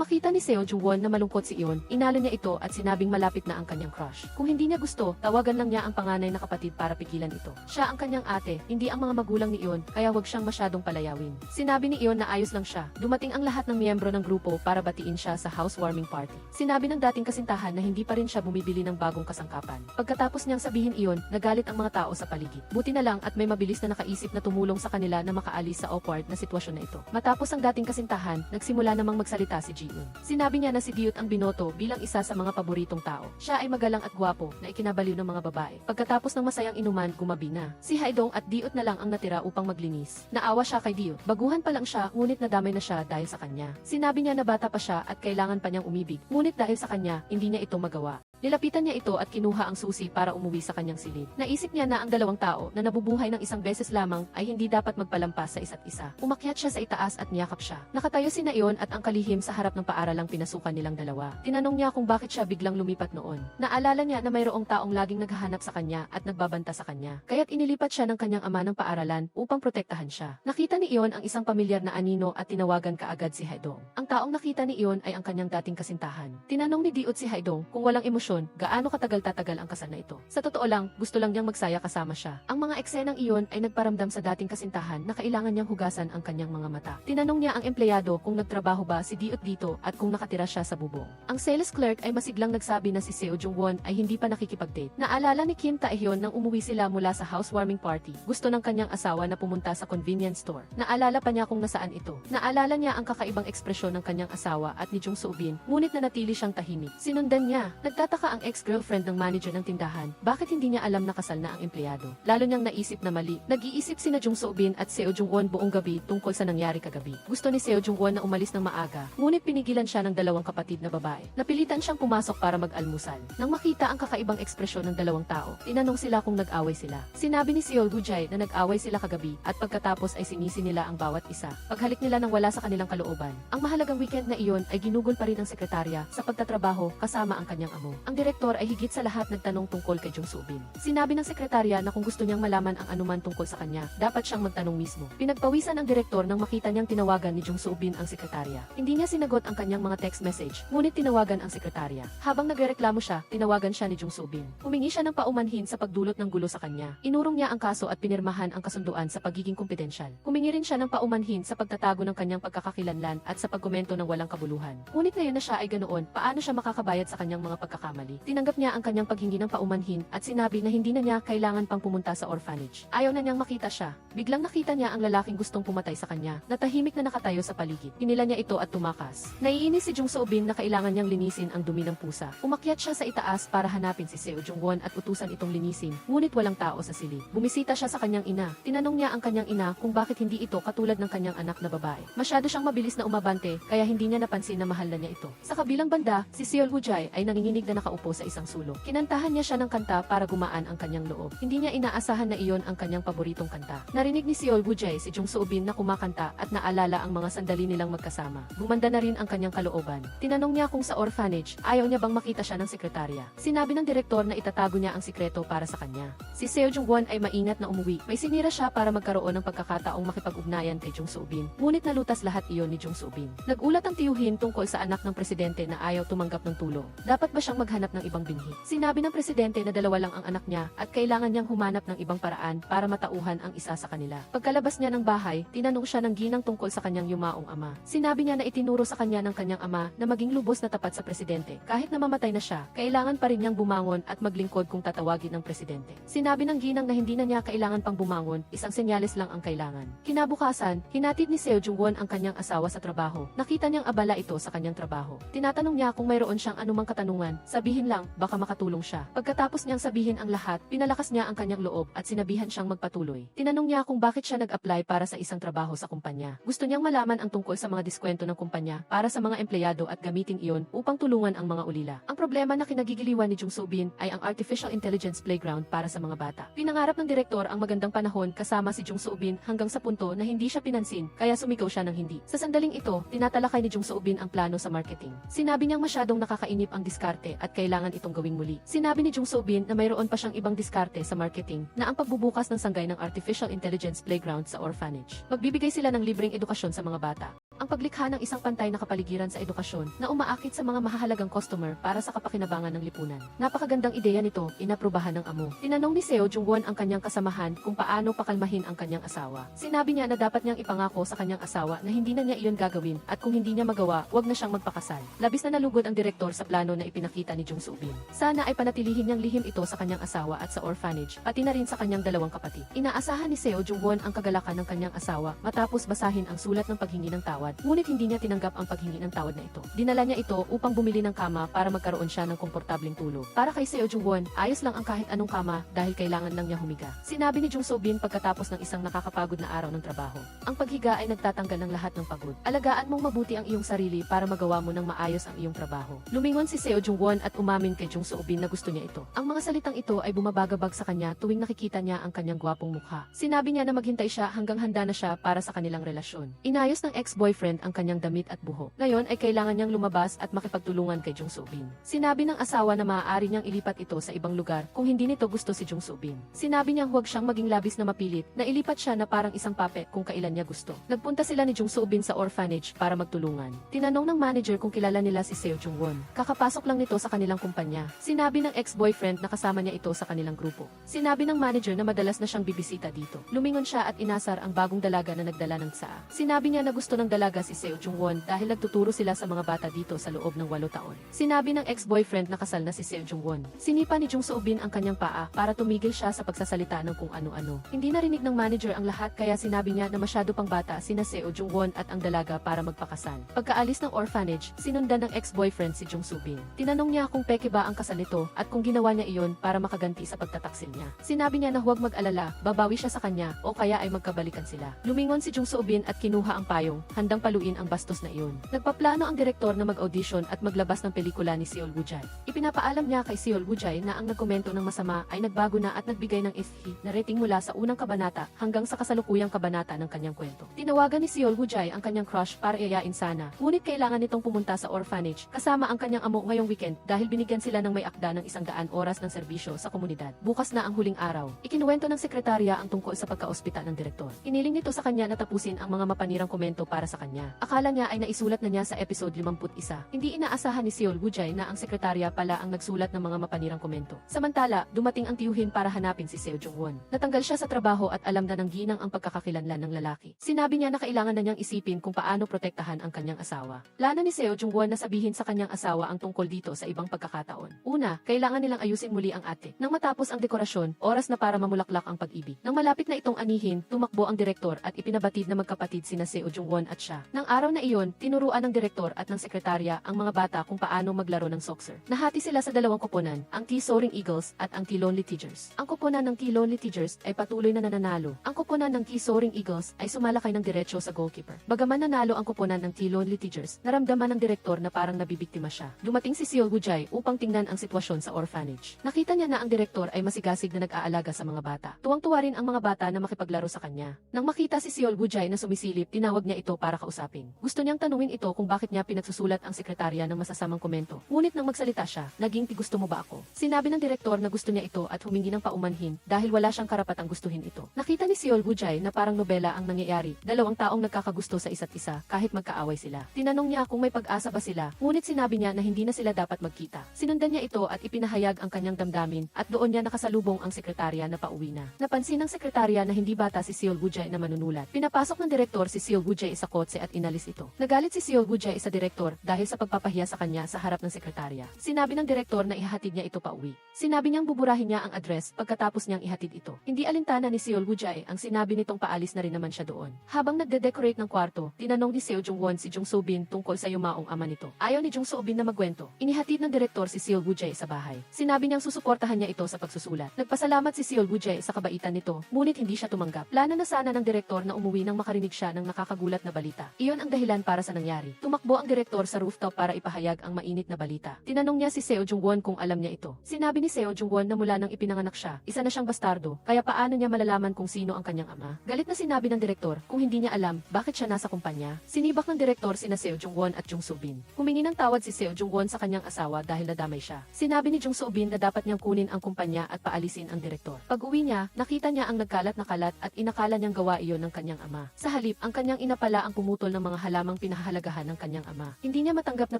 makita ni Seo Jung-won na malungkot si Ion, inalo niya ito at sinabing malapit na ang kanyang crush. Kung hindi niya gusto, tawagan lang niya ang panganay na kapatid para pigilan ito. Siya ang kanyang ate, hindi ang mga magulang ni Ion, kaya wag siyang masyadong palayawin. Sinabi ni Ion na ayos lang siya. Dumating ang lahat ng miyembro ng grupo para batiin siya sa housewarming party. Sinabi ng dating kasintahan na hindi pa rin siya bumibili ng bagong kasangkapan. Pagkatapos niyang sabihin iyon, nagalit ang mga tao sa paligid. Buti na lang at may mabilis na nakaisip na tumulong sa kanila na makaalis sa awkward na sitwasyon na ito. Matapos ang dating kasintahan, nagsimula namang magsalita si Ji-eun. Sinabi niya na si Diot ang binoto bilang isa sa mga paboritong tao. Siya ay magalang at gwapo na ikinabaliw ng mga babae. Pagkatapos ng masayang inuman, gumabi na. Si Haidong at Diot na lang ang natira upang maglinis. Naawa siya kay Diot. Baguhan pa lang siya, ngunit nadamay na siya dahil sa kanya. Sinabi niya na bata pa siya at kailangan pa niyang umibig, ngunit dahil sa kanya, hindi niya ito magawa. Nilapitan niya ito at kinuha ang susi para umuwi sa kanyang silid. Naisip niya na ang dalawang tao na nabubuhay ng isang beses lamang ay hindi dapat magpalampas sa isa't isa. Umakyat siya sa itaas at niyakap siya. Nakatayo si Ion at ang kalihim sa harap ng paaralang pinasukan nilang dalawa. Tinanong niya kung bakit siya biglang lumipat noon. Naalala niya na mayroong taong laging naghahanap sa kanya at nagbabanta sa kanya. Kaya't inilipat siya ng kanyang ama ng paaralan upang protektahan siya. Nakita ni Ion ang isang pamilyar na anino at tinawagan kaagad si Haidong. Ang taong nakita ni Ion ay ang kanyang dating kasintahan. Tinanong ni Diot si Haidong kung walang emosyon, gaano katagal-tatagal ang kasal na ito. Sa totoo lang, gusto lang niyang magsaya kasama siya. Ang mga eksenang iyon ay nagparamdam sa dating kasintahan na kailangan niyang hugasan ang kanyang mga mata. Tinanong niya ang empleyado kung nagtrabaho ba si Diot dito at kung nakatira siya sa bubong. Ang sales clerk ay masiglang nagsabi na si Seo Jung-won ay hindi pa nakikipag-date. Naalala ni Kim Tae-hyun nang umuwi sila mula sa housewarming party. Gusto ng kanyang asawa na pumunta sa convenience store. Naalala pa niya kung nasaan ito. Naalala niya ang kakaibang ekspresyon ng kanyang asawa at ni Jung Soo-bin, ngunit nanatili siyang tahimik. Sinundan niya. Nagtataka ang ex-girlfriend ng manager ng tindahan, bakit hindi niya alam na kasal na ang empleyado? Lalo niyang naisip na mali. Nag-iisip sina Jung Soo-bin at Seo Jung-won buong gabi tungkol sa nangyari kagabi. Gusto ni Seo Jung-won na umalis ng maaga, ngunit pinigilan siya ng dalawang kapatid na babae. Napilitan siyang pumasok para mag-almusal. Nang makita ang kakaibang ekspresyon ng dalawang tao, tinanong sila kung nag-away sila. Sinabi ni Seo Gujay na nag-away sila kagabi at pagkatapos ay sinisi nila ang bawat isa. Paghalik nila nang wala sa kanilang kalooban. Ang mahalagang weekend na iyon ay ginugol pa rin ang sekretarya sa pagtatrabaho kasama ang kanyang amo. Ang direktor ay higit sa lahat nagtanong tungkol kay Jung Soo-bin. Sinabi ng sekretarya na kung gusto niyang malaman ang anuman tungkol sa kanya, dapat siyang magtanong mismo. Pinagpawisan ang direktor nang makita niyang tinawagan ni Jung Soo-bin ang sekretarya. Hindi niya sinagot ang kanyang mga text message, ngunit tinawagan ang sekretarya. Habang nagrereklamo siya, tinawagan siya ni Jung Soo-bin. Humingi siya ng paumanhin sa pagdulot ng gulo sa kanya. Inurong niya ang kaso at pinirmahan ang kasunduan sa pagiging kumpidensyal. Humingi rin siya ng paumanhin sa pagtatago ng kanyang pagkakakilanlan at sa pagkomento ng walang kabuluhan. Ngunit ngayon na siya ay ganoon, paano siya makakabayad sa kanyang mga pagkakamali? Tinanggap niya ang kanyang paghingi ng paumanhin at sinabi na hindi na niya kailangan pang pumunta sa orphanage. Ayaw na niyang makita siya. Biglang nakita niya ang lalaking gustong pumatay sa kanya, na tahimik na nakatayo sa paligid. Hinila niya ito at tumakas. Naiinis si Jung Soo-bin na kailangan niyang linisin ang dumi ng pusa. Umakyat siya sa itaas para hanapin si Seo Jung-won at utusan itong linisin, ngunit walang tao sa silid. Bumisita siya sa kanyang ina. Tinanong niya ang kanyang ina kung bakit hindi ito katulad ng kanyang anak na babae. Masyado siyang mabilis na umabante, kaya hindi niya napansin na mahal na niya ito. Sa kabilang banda, si Seol Woo-jae ay nanginginig na nakaupo sa isang sulok. Kinantahan niya siya ng kanta para gumaan ang kanyang loob. Hindi niya inaasahan na iyon ang kanyang paboritong kanta. Narinig ni Seol Woo-jae si Jung Soo-bin na kumakanta at naalala ang mga sandali nilang magkasama. Gumanda na rin ang kanyang kalooban. Tinanong niya kung sa orphanage, ayaw niya bang makita siya ng sekretarya. Sinabi ng direktor na itatago niya ang sikreto para sa kanya. Si Seo Jung-won ay maingat na umuwi. May sinira siya para magkaroon ng pagkakataong makipag-ugnayan kay Jung Soo-bin. Ngunit nalutas lahat iyon ni Jung Soo-bin. Nagulat ang tiyuhin tungkol sa anak ng presidente na ayaw tumanggap ng tulong. Dapat ba siyang maghanap ng ibang binhi? Sinabi ng presidente na dalawa lang ang anak niya at kailangan niyang humanap ng ibang paraan para matauhan ang isa sa kanila. Pagkalabas niya ng bahay, tinanong siya ng ginang tungkol sa kanyang yumaong ama. Sinabi niya na itinuro sa kanya ng kanyang ama na maging lubos na tapat sa presidente. Kahit na mamatay na siya, kailangan pa rin niyang bumangon at maglingkod kung tatawagin ng presidente. Sinabi ng ginang na hindi na niya kailangan pang bumangon, isang senyales lang ang kailangan. Kinabukasan, hinatid ni Seo Jung-won ang kanyang asawa sa trabaho. Nakita niyang abala ito sa kanyang trabaho. Tinatanong niya kung mayroon siyang anumang katanungan, sabihin lang, baka makatulong siya. Pagkatapos niyang sabihin ang lahat, pinalakas niya ang kanyang loob at sinabihan siyang magpatuloy. Tinanong niya kung bakit siya nag-apply para sa isang trabaho sa kumpanya. Gusto niyang malaman ang tungkol sa mga diskwento ng kumpanya para sa mga empleyado at gamitin iyon upang tulungan ang mga ulila. Ang problema na kinagigiliwan ni Jung Soo-bin ay ang artificial intelligence playground para sa mga bata. Pinangarap ng direktor ang magandang panahon kasama si Jung Soo-bin hanggang sa punto na hindi siya pinansin, kaya sumigaw siya ng hindi. Sa sandaling ito, tinatalakay ni Jung Soo-bin ang plano sa marketing. Sinabi niyang masyadong nakakainip ang diskarte at kailangan itong gawing muli. Sinabi ni Jung Soo-bin na mayroon pa siyang ibang diskarte sa marketing na ang pagbubukas ng sanggay ng artificial intelligence playground sa orphanage. Magbibigay sila ng libreng edukasyon sa mga bata. Ang paglikha ng isang pantay na kapaligiran sa edukasyon na umaakit sa mga mahahalagang customer para sa kapakinabangan ng lipunan. Napakagandang ideya nito, inaprubahan ng amo. Tinanong ni Seo Jung-won ang kanyang kasamahan kung paano pakalmahin ang kanyang asawa. Sinabi niya na dapat niyang ipangako sa kanyang asawa na hindi na niya iyon gagawin at kung hindi niya magawa, wag na siyang magpakasal. Labis na nalugod ang direktor sa plano na ipinakita ni Jung Soo-bin. Sana ay panatilihin niyang lihim ito sa kanyang asawa at sa orphanage, pati na rin sa kanyang dalawang kapatid. Inaasahan ni Seo Jung-won ang kagalakan ng kanyang asawa matapos basahin ang sulat ng paghingi ng tawad. Ngunit hindi niya tinanggap ang paghingi ng tawad na ito. Dinala niya ito upang bumili ng kama para magkaroon siya ng komportableng tulog. Para kay Seo Jung-won, ayos lang ang kahit anong kama dahil kailangan lang niya humiga. Sinabi ni Jung Soo-bin pagkatapos ng isang nakakapagod na araw ng trabaho. Ang paghiga ay nagtatanggal ng lahat ng pagod. Alagaan mong mabuti ang iyong sarili para magawa mo ng maayos ang iyong trabaho. Lumingon si Seo Jung-won at umamin kay Jung Soo-bin na gusto niya ito. Ang mga salitang ito ay bumabagabag sa kanya tuwing nakikita niya ang kanyang gwapong mukha. Sinabi niya na maghintay siya hanggang handa na siya para sa kanilang relasyon. Inayos ng ex-boyfriend ang kanyang damit at buhok. Ngayon ay kailangan niyang lumabas at makipagtulungan kay Jung Soo-bin. Sinabi ng asawa na maaari niyang ilipat ito sa ibang lugar kung hindi nito gusto si Jung Soo-bin. Sinabi niyang huwag siyang maging labis na mapilit, na ilipat siya na parang isang puppet kung kailan niya gusto. Nagpunta sila ni Jung Soo-bin sa orphanage para magtulungan. Tinanong ng manager kung kilala nila si Seo Jung-won. Kakapasok lang nito sa kanilang kumpanya. Sinabi ng ex-boyfriend na kasama niya ito sa kanilang grupo. Sinabi ng manager na madalas na siyang bibisita dito. Lumingon siya at inasar ang bagong dalaga na nagdala ng tsaa. Sinabi niya na gusto ng dalaga si Seo Jung-won dahil nagtuturo sila sa mga bata dito sa loob ng 8 taon. Sinabi ng ex-boyfriend na kasal na si Seo Jung-won. Sinipa ni Jung Soo-bin ang kanyang paa para tumigil siya sa pagsasalita ng kung ano-ano. Hindi narinig ng manager ang lahat kaya sinabi niya na masyado pang bata sina Seo Jung-won at ang dalaga para magpakasal. Pagkaalis ng orphanage, sinundan ng ex-boyfriend si Jung Soo-bin. Tinanong niya kung peke ba ang kasal nito at kung ginawa niya iyon para makaganti sa pagtataksil niya. Sinabi niya na huwag mag-alala, babawi siya sa kanya o kaya ay magkabalikan sila. Lumingon si Jung Soo-bin at kinuha ang payong, handang paluin ang bastos na iyon. Nagpaplano ang direktor na mag-audition at maglabas ng pelikula ni Seol Woo-jae. Ipinapaalam niya kay Seol Woo-jae na ang nagkomento ng masama ay nagbago na at nagbigay ng SE na rating mula sa unang kabanata hanggang sa kasalukuyang kabanata ng kanyang kwento. Tinawagan ni Seol Woo-jae ang kanyang crush para iayain sana, ngunit kailangan nitong pumunta sa orphanage kasama ang kanyang amo ngayong weekend dahil binigyan sila ng may akda ng 100 oras ng serbisyo sa komunidad. Bukas na ang huling araw. Ikinuwento ng sekretarya ang tungkol sa pagkaospita ng direktor. Iniling nito sa kanya na tapusin ang mga mapanirang komento para sa kanya. Akala niya ay naisulat na niya sa episode 51. Hindi inaasahan ni Seol Woo-jae na ang sekretarya pala ang nagsulat ng mga mapanirang komento. Samantala, dumating ang tiyuhin para hanapin si Seo Jung-won. Natanggal siya sa trabaho at alam na ng ginang ang pagkakakilanlan ng lalaki. Sinabi niya na kailangan na niyang isipin kung paano protektahan ang kanyang asawa. Plano ni Seo Jung-won na sabihin sa kanyang asawa ang tungkol dito sa ibang pagkakataon. Una, kailangan nilang ayusin muli ang ate. Nang matapos ang dekorasyon, oras na para mamulaklak ang pag-ibig. Nang malapit na itong anihin, tumakbo ang direktor at ipinabatid na magkapatid sina Seo Jung-won at siya. siya. Nang araw na iyon, tinuruan ng direktor at ng sekretarya ang mga bata kung paano maglaro ng soccer. Nahati sila sa dalawang koponan, ang T-Soaring Eagles at ang T-Lonely Tigers. Ang koponan ng T-Lonely Tigers ay patuloy na nananalo. Ang koponan ng T-Soaring Eagles ay sumalakay ng diretsyo sa goalkeeper. Bagaman nanalo ang koponan ng T-Lonely Tigers, naramdaman ng direktor na parang nabibiktima siya. Dumating si Seol Woo-jae upang tingnan ang sitwasyon sa orphanage. Nakita niya na ang direktor ay masigasig na nag-aalaga sa mga bata. Tuwang-tuwa rin ang mga bata na makipaglaro sa kanya. Nang makita si Seol Woo-jae na sumisilip, tinawag niya ito para kausapin. Gusto niyang tanungin ito kung bakit niya pinagsusulat ang sekretarya ng masasamang komento. Ngunit nang magsalita siya, naging gusto mo ba ako? Sinabi ng direktor na gusto niya ito at humingi ng paumanhin dahil wala siyang karapatang gustuhin ito. Nakita ni Seol Woo-jae na parang nobela ang nangyayari. Dalawang taong nagkakagusto sa isa't isa kahit magkaaway sila. Tinanong niya kung may pag-asa ba sila, ngunit sinabi niya na hindi na sila dapat magkita. Sinundan niya ito at ipinahayag ang kanyang damdamin at doon niya nakasalubong ang sekretarya na pauwi na. Napansin ng sekretarya na hindi bata si Seol Woo-jae na manunulat. Pinapasok ng direktor si Seol Woo-jae sa kotse at inalis ito. Nagalit si Seol Woo-jae sa direktor dahil sa pagpapahiya sa kanya sa harap ng sekretarya. Sinabi ng direktor na ihahatid niya ito pauwi. Sinabi niyang buburahin niya ang address pagkatapos niyang ihatid ito. Hindi alintana ni Seol Woo-jae ang sinabi nitong paalis na rin naman siya doon. Habang nagde-decorate ng kwarto, tinanong ni Seo Jung-won si Jung So-bin tungkol sa yumaong ama nito. Ayaw ni Jung So-bin na magkwento. Inihatid ng direktor si Seol Woo-jae sa bahay. Sinabi niyang susuportahan niya ito sa pagsusulat. Nagpasalamat si Seol Woo-jae sa kabaitan nito, ngunit hindi siya tumanggap. Plano na sana ng direktor na umuwi nang makarinig siya ng nakakagulat na balita. Iyon ang dahilan para sa nangyari. Tumakbo ang direktor sa rooftop para ipahayag ang mainit na balita. Tinanong niya si Seo Jung-won kung alam niya ito. Sinabi ni Seo Jung-won na mula nang ipinanganak siya, isa na siyang bastardo, kaya paano niya malalaman kung sino ang kanyang ama? Galit na sinabi ng direktor kung hindi niya alam bakit siya nasa kumpanya. Sinibak ng direktor sina Seo Jung-won at Jung So-bin. Humingi ng tawad si Seo Jung-won sa kanyang asawa dahil nadamay siya. Sinabi ni Jung So-bin na dapat niyang kunin ang kumpanya at paalisin ang direktor. Pag-uwi niya, nakita niya ang nagkalat na kalat at inakala niyang gawa iyon ng kanyang ama. Sa halip, ang kanyang ina pala ang pumutol ng mga halamang pinahahalagahan ng kanyang ama. Hindi niya matanggap na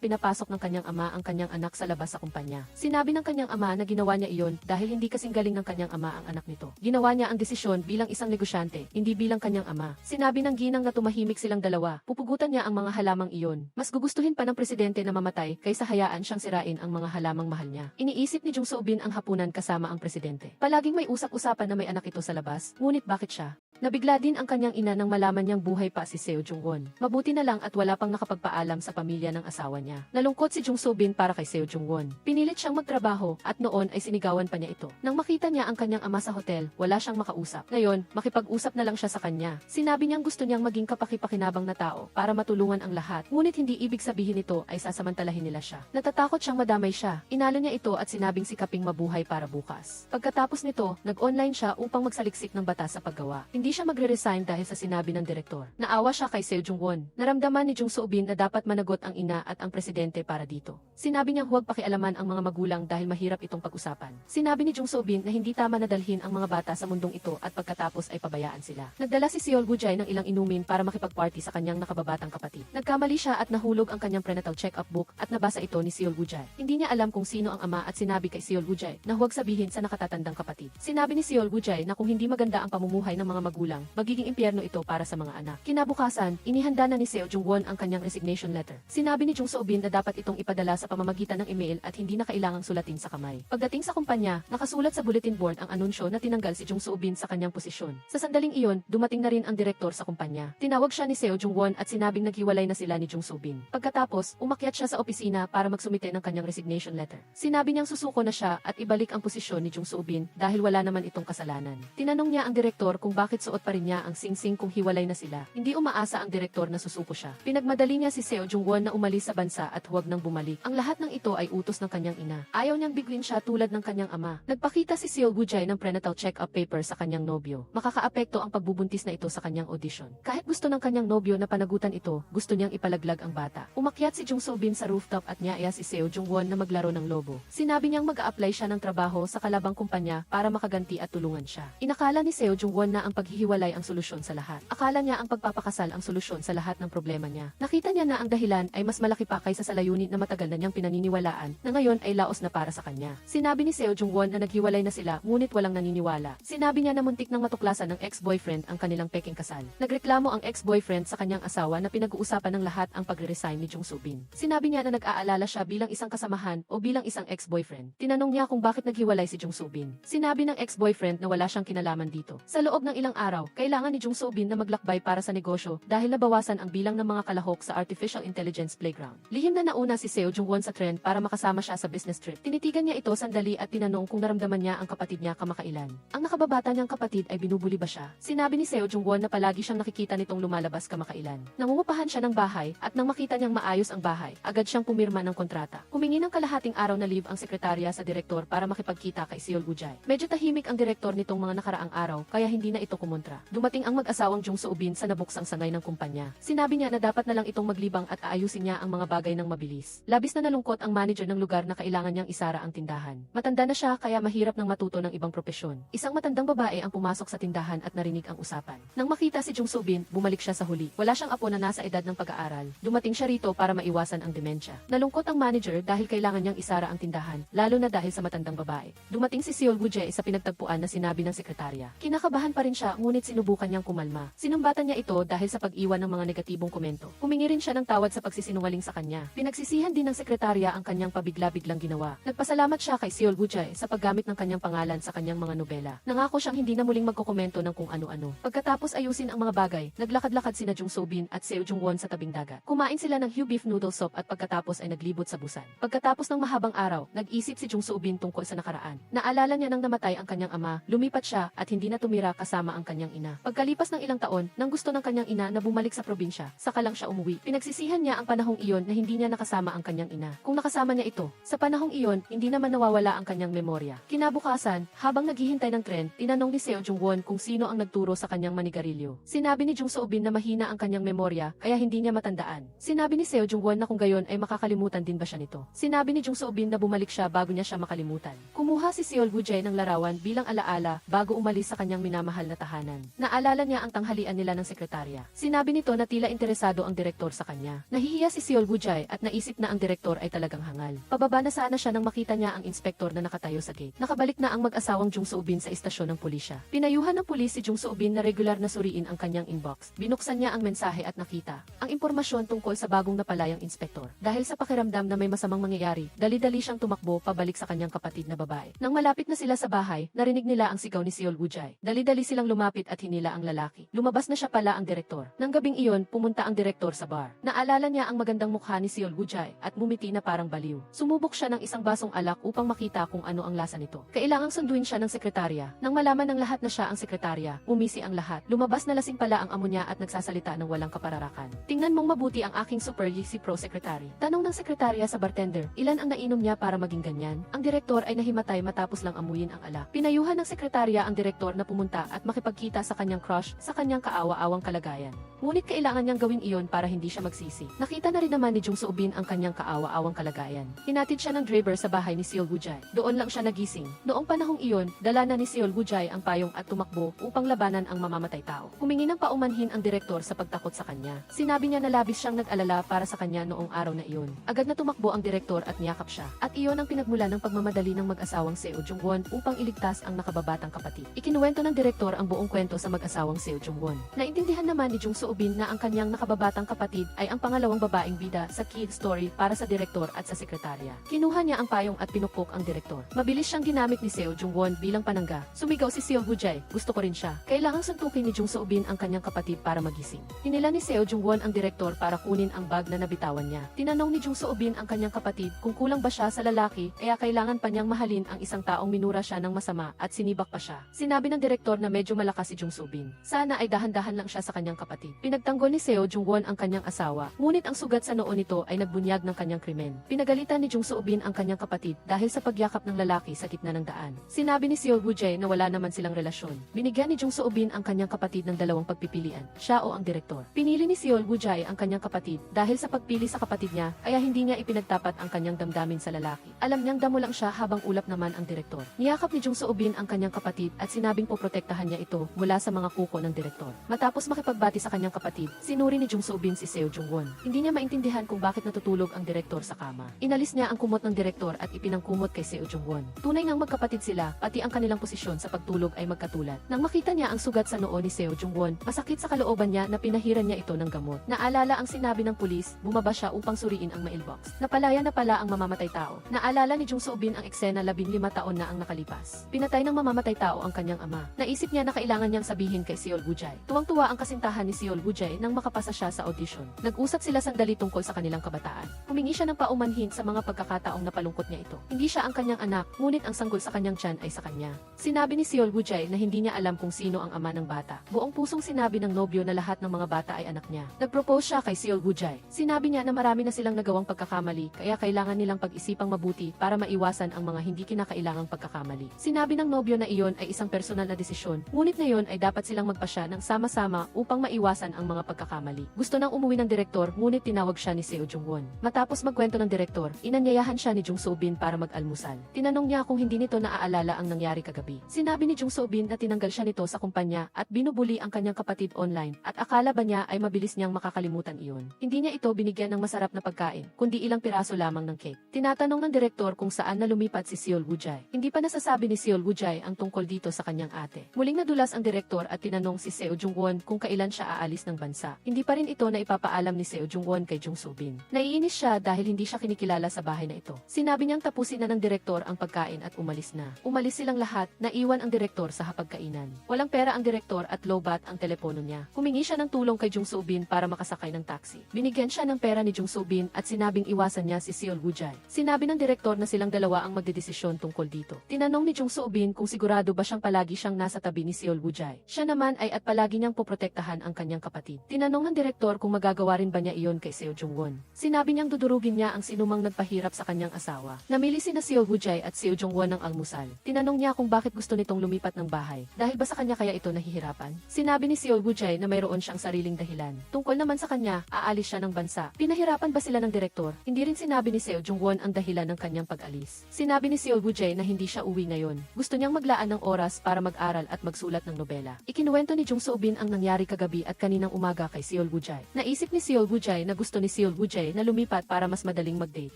pinapasok ng kanyang ama ang kanyang anak sa labas sa kumpanya. Sinabi ng kanyang ama na ginawa niya iyon dahil hindi kasing galing ng kanyang ama ang anak nito. Ginawa niya ang desisyon bilang isang negosyante, hindi bilang kanyang ama. Sinabi ng ginang na tumahimik silang dalawa, pupugutan niya ang mga halamang iyon. Mas gugustuhin pa ng presidente na mamatay kaysa hayaan siyang sirain ang mga halamang mahal niya. Iniisip ni Jung So-bin ang hapunan kasama ang presidente. Palaging may usap-usapan na may anak ito sa labas, ngunit bakit siya? Nabigla din ang kanyang ina nang malaman niyang buhay pa si Seo Jung-won. Mabuti na lang at wala pang nakapagpaalam sa pamilya ng asawa niya. Nalungkot si Jung So-bin para kay Seo Jung-won. Pinilit siyang magtrabaho at noon ay sinigawan pa niya ito. Nang makita niya ang kanyang ama sa hotel, wala siyang makausap. Ngayon, makipag-usap na lang siya sa kanya. Sinabi niyang gusto niyang maging kapaki-pakinabang na tao para matulungan ang lahat. Ngunit hindi ibig sabihin nito ay sasamantalahin nila siya. Natatakot siyang madamay siya. Inalo niya ito at sinabing sikaping mabuhay para bukas. Pagkatapos nito, nag-online siya upang magsaliksik ng batas sa paggawa. Hindi siya magre-resign dahil sa sinabi ng direktor. Naawa siya kay Seo Jung-won. Naramdaman ni Jung So-bin na dapat managot ang ina at ang presidente para dito. Sinabi niyang huwag pakialaman ang mga magulang dahil mahirap itong pag-usapan. Sinabi ni Jung So-bin na hindi tama na dalhin ang mga bata sa mundong ito at pagkatapos ay pabayaan sila. Nagdala si Seol Woo-jae ng ilang inumin para makipag-party sa kanyang nakababatang kapatid. Nagkamali siya at nahulog ang kanyang prenatal check-up book at nabasa ito ni Seol Woo-jae. Hindi niya alam kung sino ang ama at sinabi kay Seol Woo-jae na huwag sabihin sa nakatatandang kapatid. Sinabi ni Seol Woo-jae na kung hindi maganda ang pamumuhay ng mga magulang, magiging impyerno ito para sa mga anak. Kinabukasan, inihanda na ni Seo Jung-won ang kanyang resignation letter. Sinabi ni Jung So-bin na dapat itong ipadala sa pamamagitan ng email at hindi na kailangang sulatin sa kamay. Pagdating sa kumpanya, nakasulat sa bulletin board ang anunsyo na tinanggal si Jung So-bin sa kanyang posisyon. Sa sandaling iyon, dumating na rin ang direktor sa kumpanya. Tinawag siya ni Seo Jung-won at sinabing naghiwalay na sila ni Jung So-bin. Pagkatapos, umakyat siya sa opisina para magsumite ng kanyang resignation letter. Sinabi niyang susuko na siya at ibalik ang posisyon ni Jung So-bin dahil wala naman itong kasalanan. Tinanong niya ang direktor kung bakit suot pa rin niya ang singsing kung hiwalay na sila. Hindi umaasa ang direktor na susuko siya. Pinagmadali niya si Seo Jung-won na umalis sa bansa at huwag nang bumalik. Ang lahat ng ito ay utos ng kanyang ina. Ayaw niyang biguin siya tulad ng kanyang ama. Nagpakita si Seol Woo-jae ng prenatal check-up paper sa kanyang nobyo. Makakaapekto ang pagbubuntis na ito sa kanyang audition. Kahit gusto ng kanyang nobyo na panagutan ito, gusto niyang ipalaglag ang bata. Umakyat si Jung So-bin sa rooftop at niya si Seo Jung-won na maglaro ng lobo. Sinabi niyang mag-a-apply siya ng trabaho sa kalabang kumpanya para makaganti at tulungan siya. Inakala ni Seo Jung-won na ang paghihiwalay ang solusyon sa lahat. Akala niya ang pagpapakasal ang solusyon sa lahat ng problema niya. Nakita niya na ang dahilan ay mas malaki pa kaysa sa layunin na matagal na niyang pinaniniwalaan na ngayon ay laos na para sa kanya. Sinabi ni Seo Jung-won na naghiwalay na sila ngunit walang naniniwala. Sinabi niya na muntik nang matuklasan ng ex-boyfriend ang kanilang peking kasal. Nagreklamo ang ex-boyfriend sa kanyang asawa na pinag-uusapan ng lahat ang pagre-resign ni Jung So-bin. Sinabi niya na nag-aalala siya bilang isang kasamahan o bilang isang ex-boyfriend. Tinanong niya kung bakit naghiwalay si Jung So-bin. Sinabi ng ex-boyfriend na wala siyang kinalaman dito. Sa loob ng ilang araw, kailangan ni Jung Soo-bin na maglakbay para sa negosyo dahil nabawasan ang bilang ng mga kalahok sa artificial intelligence playground. Lihim na nauna si Seo Jung-won sa trend para makasama siya sa business trip. Tinitigan niya ito sandali at tinanong kung naramdaman niya ang kapatid niya kamakailan. Ang nakababata niyang kapatid ay binubuli ba siya? Sinabi ni Seo Jung-won na palagi siyang nakikita nitong lumalabas kamakailan. Nangungupahan siya ng bahay at nang makita niyang maayos ang bahay, agad siyang pumirma ng kontrata. Humingi ng kalahating araw na leave ang sekretarya sa direktor para makipagkita kay Seol Woo-jae. Medyo tahimik ang direktor nitong mga nakaraang araw kaya hindi na ito kumontra. Dumating ang mag-asawang Jung Soo-bin sa nabuksang sangay ng kumpanya. Sinabi niya na dapat na lang itong maglibang at aayusin niya ang mga bagay ng mabilis. Labis na nalungkot ang manager ng lugar na kailangan niyang isara ang tindahan. Matanda na siya kaya mahirap nang matuto ng ibang propesyon. Isang matandang babae ang pumasok sa tindahan at narinig ang usapan. Nang makita si Jung Soo-bin, bumalik siya sa huli. Wala siyang apo na nasa edad ng pag-aaral. Dumating siya rito para maiwasan ang demensya. Nalungkot ang manager dahil kailangan niyang isara ang tindahan, lalo na dahil sa matandang babae. Dumating si Seol Woo-jae sa pinagtagpuan na sinabi ng sekretarya. Kinakabahan pa rin siya ngunit sinubukan niyang kumalma. Sinumbatan niya ito dahil sa pag-iwan ng mga negatibong komento. Humingi rin siya ng tawad sa pagsisinungaling sa kanya. Pinagsisihan din ng sekretarya ang kanyang pabigla-biglang ginawa. Nagpasalamat siya kay Seol Woo-jae sa paggamit ng kanyang pangalan sa kanyang mga nobela. Nangako siyang hindi na muling magkokomento ng kung ano-ano. Pagkatapos ayusin ang mga bagay, naglakad-lakad sina Jung Soo-bin at Seo Jung-won sa tabing dagat. Kumain sila ng Hue beef noodle soup at pagkatapos ay naglibot sa Busan. Pagkatapos ng mahabang araw, nag-isip si Jung Soo-bin tungkol sa nakaraan. Naalala niya nang namatay ang kanyang ama, lumipat siya at hindi na tumira kasama ang kanyang ina. Pagkalipas ng ilang taon, nang gusto ng kanyang ina na bumalik sa probinsya, saka lang siya umuwi. Pinagsisihan niya ang panahong iyon na hindi niya nakasama ang kanyang ina. Kung nakasama niya ito, sa panahong iyon, hindi naman nawawala ang kanyang memorya. Kinabukasan, habang naghihintay ng tren, tinanong ni Seo Jung-won kung sino ang nagturo sa kanyang manigarilyo. Sinabi ni Jung Soo-bin na mahina ang kanyang memorya, kaya hindi niya matandaan. Sinabi ni Seo Jung-won na kung gayon ay makakalimutan din ba siya nito. Sinabi ni Jung Soo-bin na bumalik siya bago niya siya makalimutan. Kumuha si Seol Woo-jae ng larawan bilang alaala bago umalis sa kanyang minamahal na tahanan. Naalala niya ang tanghalian nila ng sekretarya. Sinabi nito na tila interesado ang direktor sa kanya. Nahihiya si Seol Woo-jae at naisip na ang direktor ay talagang hangal. Pababa na sana siya nang makita niya ang inspektor na nakatayo sa gate. Nakabalik na ang mag-asawang Jung Soo-bin sa istasyon ng pulisya. Pinayuhan ng pulis si Jung Soo-bin na regular na suriin ang kanyang inbox. Binuksan niya ang mensahe at nakita ang impormasyon tungkol sa bagong napalayang inspektor. Dahil sa pakiramdam na may masamang mangyayari, dali-dali siyang tumakbo pabalik sa kanyang kapatid na babae. Nang malapit na sila sa bahay, narinig nila ang sigaw ni Seol Woo-jae. Dali-dali silang lumapit at hinila ang lalaki. Lumabas na siya pala ang direktor. Nang gabing iyon, pumunta ang direktor sa bar. Naalala niya ang magandang mukha ni Seol Woo-jae at mumiti na parang baliw. Sumubok siya ng isang basong alak upang makita kung ano ang lasa nito. Kailangang sunduin siya ng sekretarya. Nang malaman ng lahat na siya ang sekretarya, umisi ang lahat. Lumabas na lasing pala ang amo niya at nagsasalita ng walang kapararakan. Tingnan mong mabuti ang aking super si pro secretary. Tanong ng sekretarya sa bartender, ilan ang nainom niya para maging ganyan? Ang direktor ay nahimatay matapos lang amuyin ang alak. Pinayuhan ng sekretarya ang direktor na pumunta at makipagkita sa kanyang crush sa kanyang kaawa-awang kalagayan. Ngunit kailangan niyang gawin iyon para hindi siya magsisi. Nakita na rin naman ni Jung Soo-bin ang kanyang kaawa-awang kalagayan. Hinatid siya ng driver sa bahay ni Seol Woo-jae. Doon lang siya nagising. Noong panahong iyon, dala na ni Seol Woo-jae ang payong at tumakbo upang labanan ang mamamatay tao. Humingi ng paumanhin ang direktor sa pagtakot sa kanya. Sinabi niya na labis siyang nag-alala para sa kanya noong araw na iyon. Agad na tumakbo ang direktor at niyakap siya. At iyon ang pinagmula ng pagmamadali ng mag-asawang Seo Jung-won upang iligtas ang nakababatang kapatid. Ikinuwento ng direktor ang buong kwento sa mag-asawang Seo Jung-won. Naintindihan naman ni Jung Soo-bin na ang kanyang nakababatang kapatid ay ang pangalawang babaeng bida sa kid story para sa direktor at sa sekretarya. Kinuha niya ang payong at pinukpok ang direktor. Mabilis siyang ginamit ni Seo Jung-won bilang panangga. Sumigaw si Seol Woo-jae, gusto ko rin siya. Kailangang suntukin ni Jung Soo-bin ang kanyang kapatid para magising. Hinila ni Seo Jung-won ang direktor para kunin ang bag na nabitawan niya. Tinanong ni Jung Soo-bin ang kanyang kapatid kung kulang ba siya sa lalaki, kaya kailangan pa niyang mahalin ang isang taong minura siya ng masama at sinibak pa siya. Sinabi ng direktor na medyo malakas si Jung Soo-bin. Sana ay dahan-dahan lang siya sa kanyang kapatid. Pinagtanggol ni Seo Jung-won ang kanyang asawa, ngunit ang sugat sa noo nito ay nagbunyag ng kanyang krimen. Pinagalitan ni Jung Soo-bin ang kanyang kapatid dahil sa pagyakap ng lalaki sa gitna ng daan. Sinabi ni Seol Woo-jae na wala naman silang relasyon. Binigyan ni Jung Soo-bin ang kanyang kapatid ng dalawang pagpipilian, siya o ang direktor. Pinili ni Seol Woo-jae ang kanyang kapatid dahil sa pagpili sa kapatid niya, kaya hindi niya ipinagtapat ang kanyang damdamin sa lalaki. Alam niyang damo lang siya habang ulap naman ang direktor. Niyakap ni Jung Soo-bin ang kanyang kapatid at sinabing poprotektahan niya ito mula sa mga kuko ng direktor. Matapos makipagbati sa kanyang kapatid, sinuri ni Jung Soo-bin si Seo Jung-won. Hindi niya maintindihan kung bakit natutulog ang direktor sa kama. Inalis niya ang kumot ng direktor at ipinangkumot kay Seo Jung-won. Tunay ngang magkapatid sila, pati ang kanilang posisyon sa pagtulog ay magkatulad. Nang makita niya ang sugat sa noo ni Seo Jung-won, masakit sa kalooban niya na pinahiran niya ito ng gamot. Naalala ang sinabi ng pulis, bumaba siya upang suriin ang mailbox. Napalaya na pala ang mamamatay tao. Naalala ni Jung Soo-bin ang eksena 15 taon na ang nakalipas. Pinatay ng mamamatay tao ang kanyang ama. Naisip niya na kailangan kailangan niyang sabihin kay Seol Woo-jae. Tuwang-tuwa ang kasintahan ni Seol Woo-jae nang makapasa siya sa audition. Nag-usap sila sandali tungkol sa kanilang kabataan. Humingi siya ng paumanhin sa mga pagkakataong napalungkot niya ito. Hindi siya ang kanyang anak, ngunit ang sanggol sa kanyang tiyan ay sa kanya. Sinabi ni Seol Woo-jae na hindi niya alam kung sino ang ama ng bata. Buong pusong sinabi ng nobyo na lahat ng mga bata ay anak niya. Nag-propose siya kay Seol Woo-jae. Sinabi niya na marami na silang nagawang pagkakamali, kaya kailangan nilang pag-isipang mabuti para maiwasan ang mga hindi kinakailangang pagkakamali. Sinabi ng nobyo na iyon ay isang personal na desisyon, ngunit ngayon ay dapat silang magpasya ng sama-sama upang maiwasan ang mga pagkakamali. Gusto nang umuwi ng direktor, ngunit tinawag siya ni Seo Jung-won. Matapos magkwento ng direktor, inanyayahan siya ni Jung So-bin para mag-almusal. Tinanong niya kung hindi nito naaalala ang nangyari kagabi. Sinabi ni Jung So-bin na tinanggal siya nito sa kumpanya at binubuli ang kanyang kapatid online, at akala ba niya ay mabilis niyang makakalimutan iyon. Hindi niya ito binigyan ng masarap na pagkain, kundi ilang piraso lamang ng cake. Tinatanong ng direktor kung saan na lumipat si Seol Woo-jae. Hindi pa nasasabi ni Seol Woo-jae ang tungkol dito sa kanyang ate. Muling nadulas ang direktor at tinanong si Seo Jung-won kung kailan siya aalis ng bansa. Hindi pa rin ito na ipapaalam ni Seo Jung-won kay Jung So-bin. Naiinis siya dahil hindi siya kinikilala sa bahay na ito. Sinabi niyang tapusin na ng direktor ang pagkain at umalis na. Umalis silang lahat, naiwan ang direktor sa hapagkainan. Walang pera ang direktor at lowbat ang telepono niya. Humingi siya ng tulong kay Jung So-bin para makasakay ng taxi. Binigyan siya ng pera ni Jung So-bin at sinabing iwasan niya si Seol Woo-jae. Sinabi ng direktor na silang dalawa ang magdedesisyon tungkol dito. Tinanong ni Jung So-bin kung sigurado ba siyang palagi siyang nasa tabi ni Seol Woo-jae. Siya naman ay at palagi niyang poprotektahan ang kanyang kapatid. Tinanong ng direktor kung magagawa rin ba niya iyon kay Seo Jung-won. Sinabi niyang dudurugin niya ang sinumang nagpahirap sa kanyang asawa. Namili sina Seol Woo-jae at Seo Jung-won ng almusal. Tinanong niya kung bakit gusto nitong lumipat ng bahay. Dahil ba sa kanya kaya ito nahihirapan? Sinabi ni Seol Woo-jae na mayroon siyang sariling dahilan. Tungkol naman sa kanya, aalis siya ng bansa. Pinahirapan ba sila ng direktor? Hindi rin sinabi ni Seo Jung-won ang dahilan ng kanyang pag-alis. Sinabi ni Seol Woo-jae na hindi siya uwi ngayon. Gusto niyang maglaan ng oras para mag-aral at magsulat ng nobela. Ikinuwento ni Jung So-bin ang nangyari kagabi at kaninang umaga kay Seol Woo-jae. Naisip ni Seol Woo-jae na gusto ni Seol Woo-jae na lumipat para mas madaling mag-date.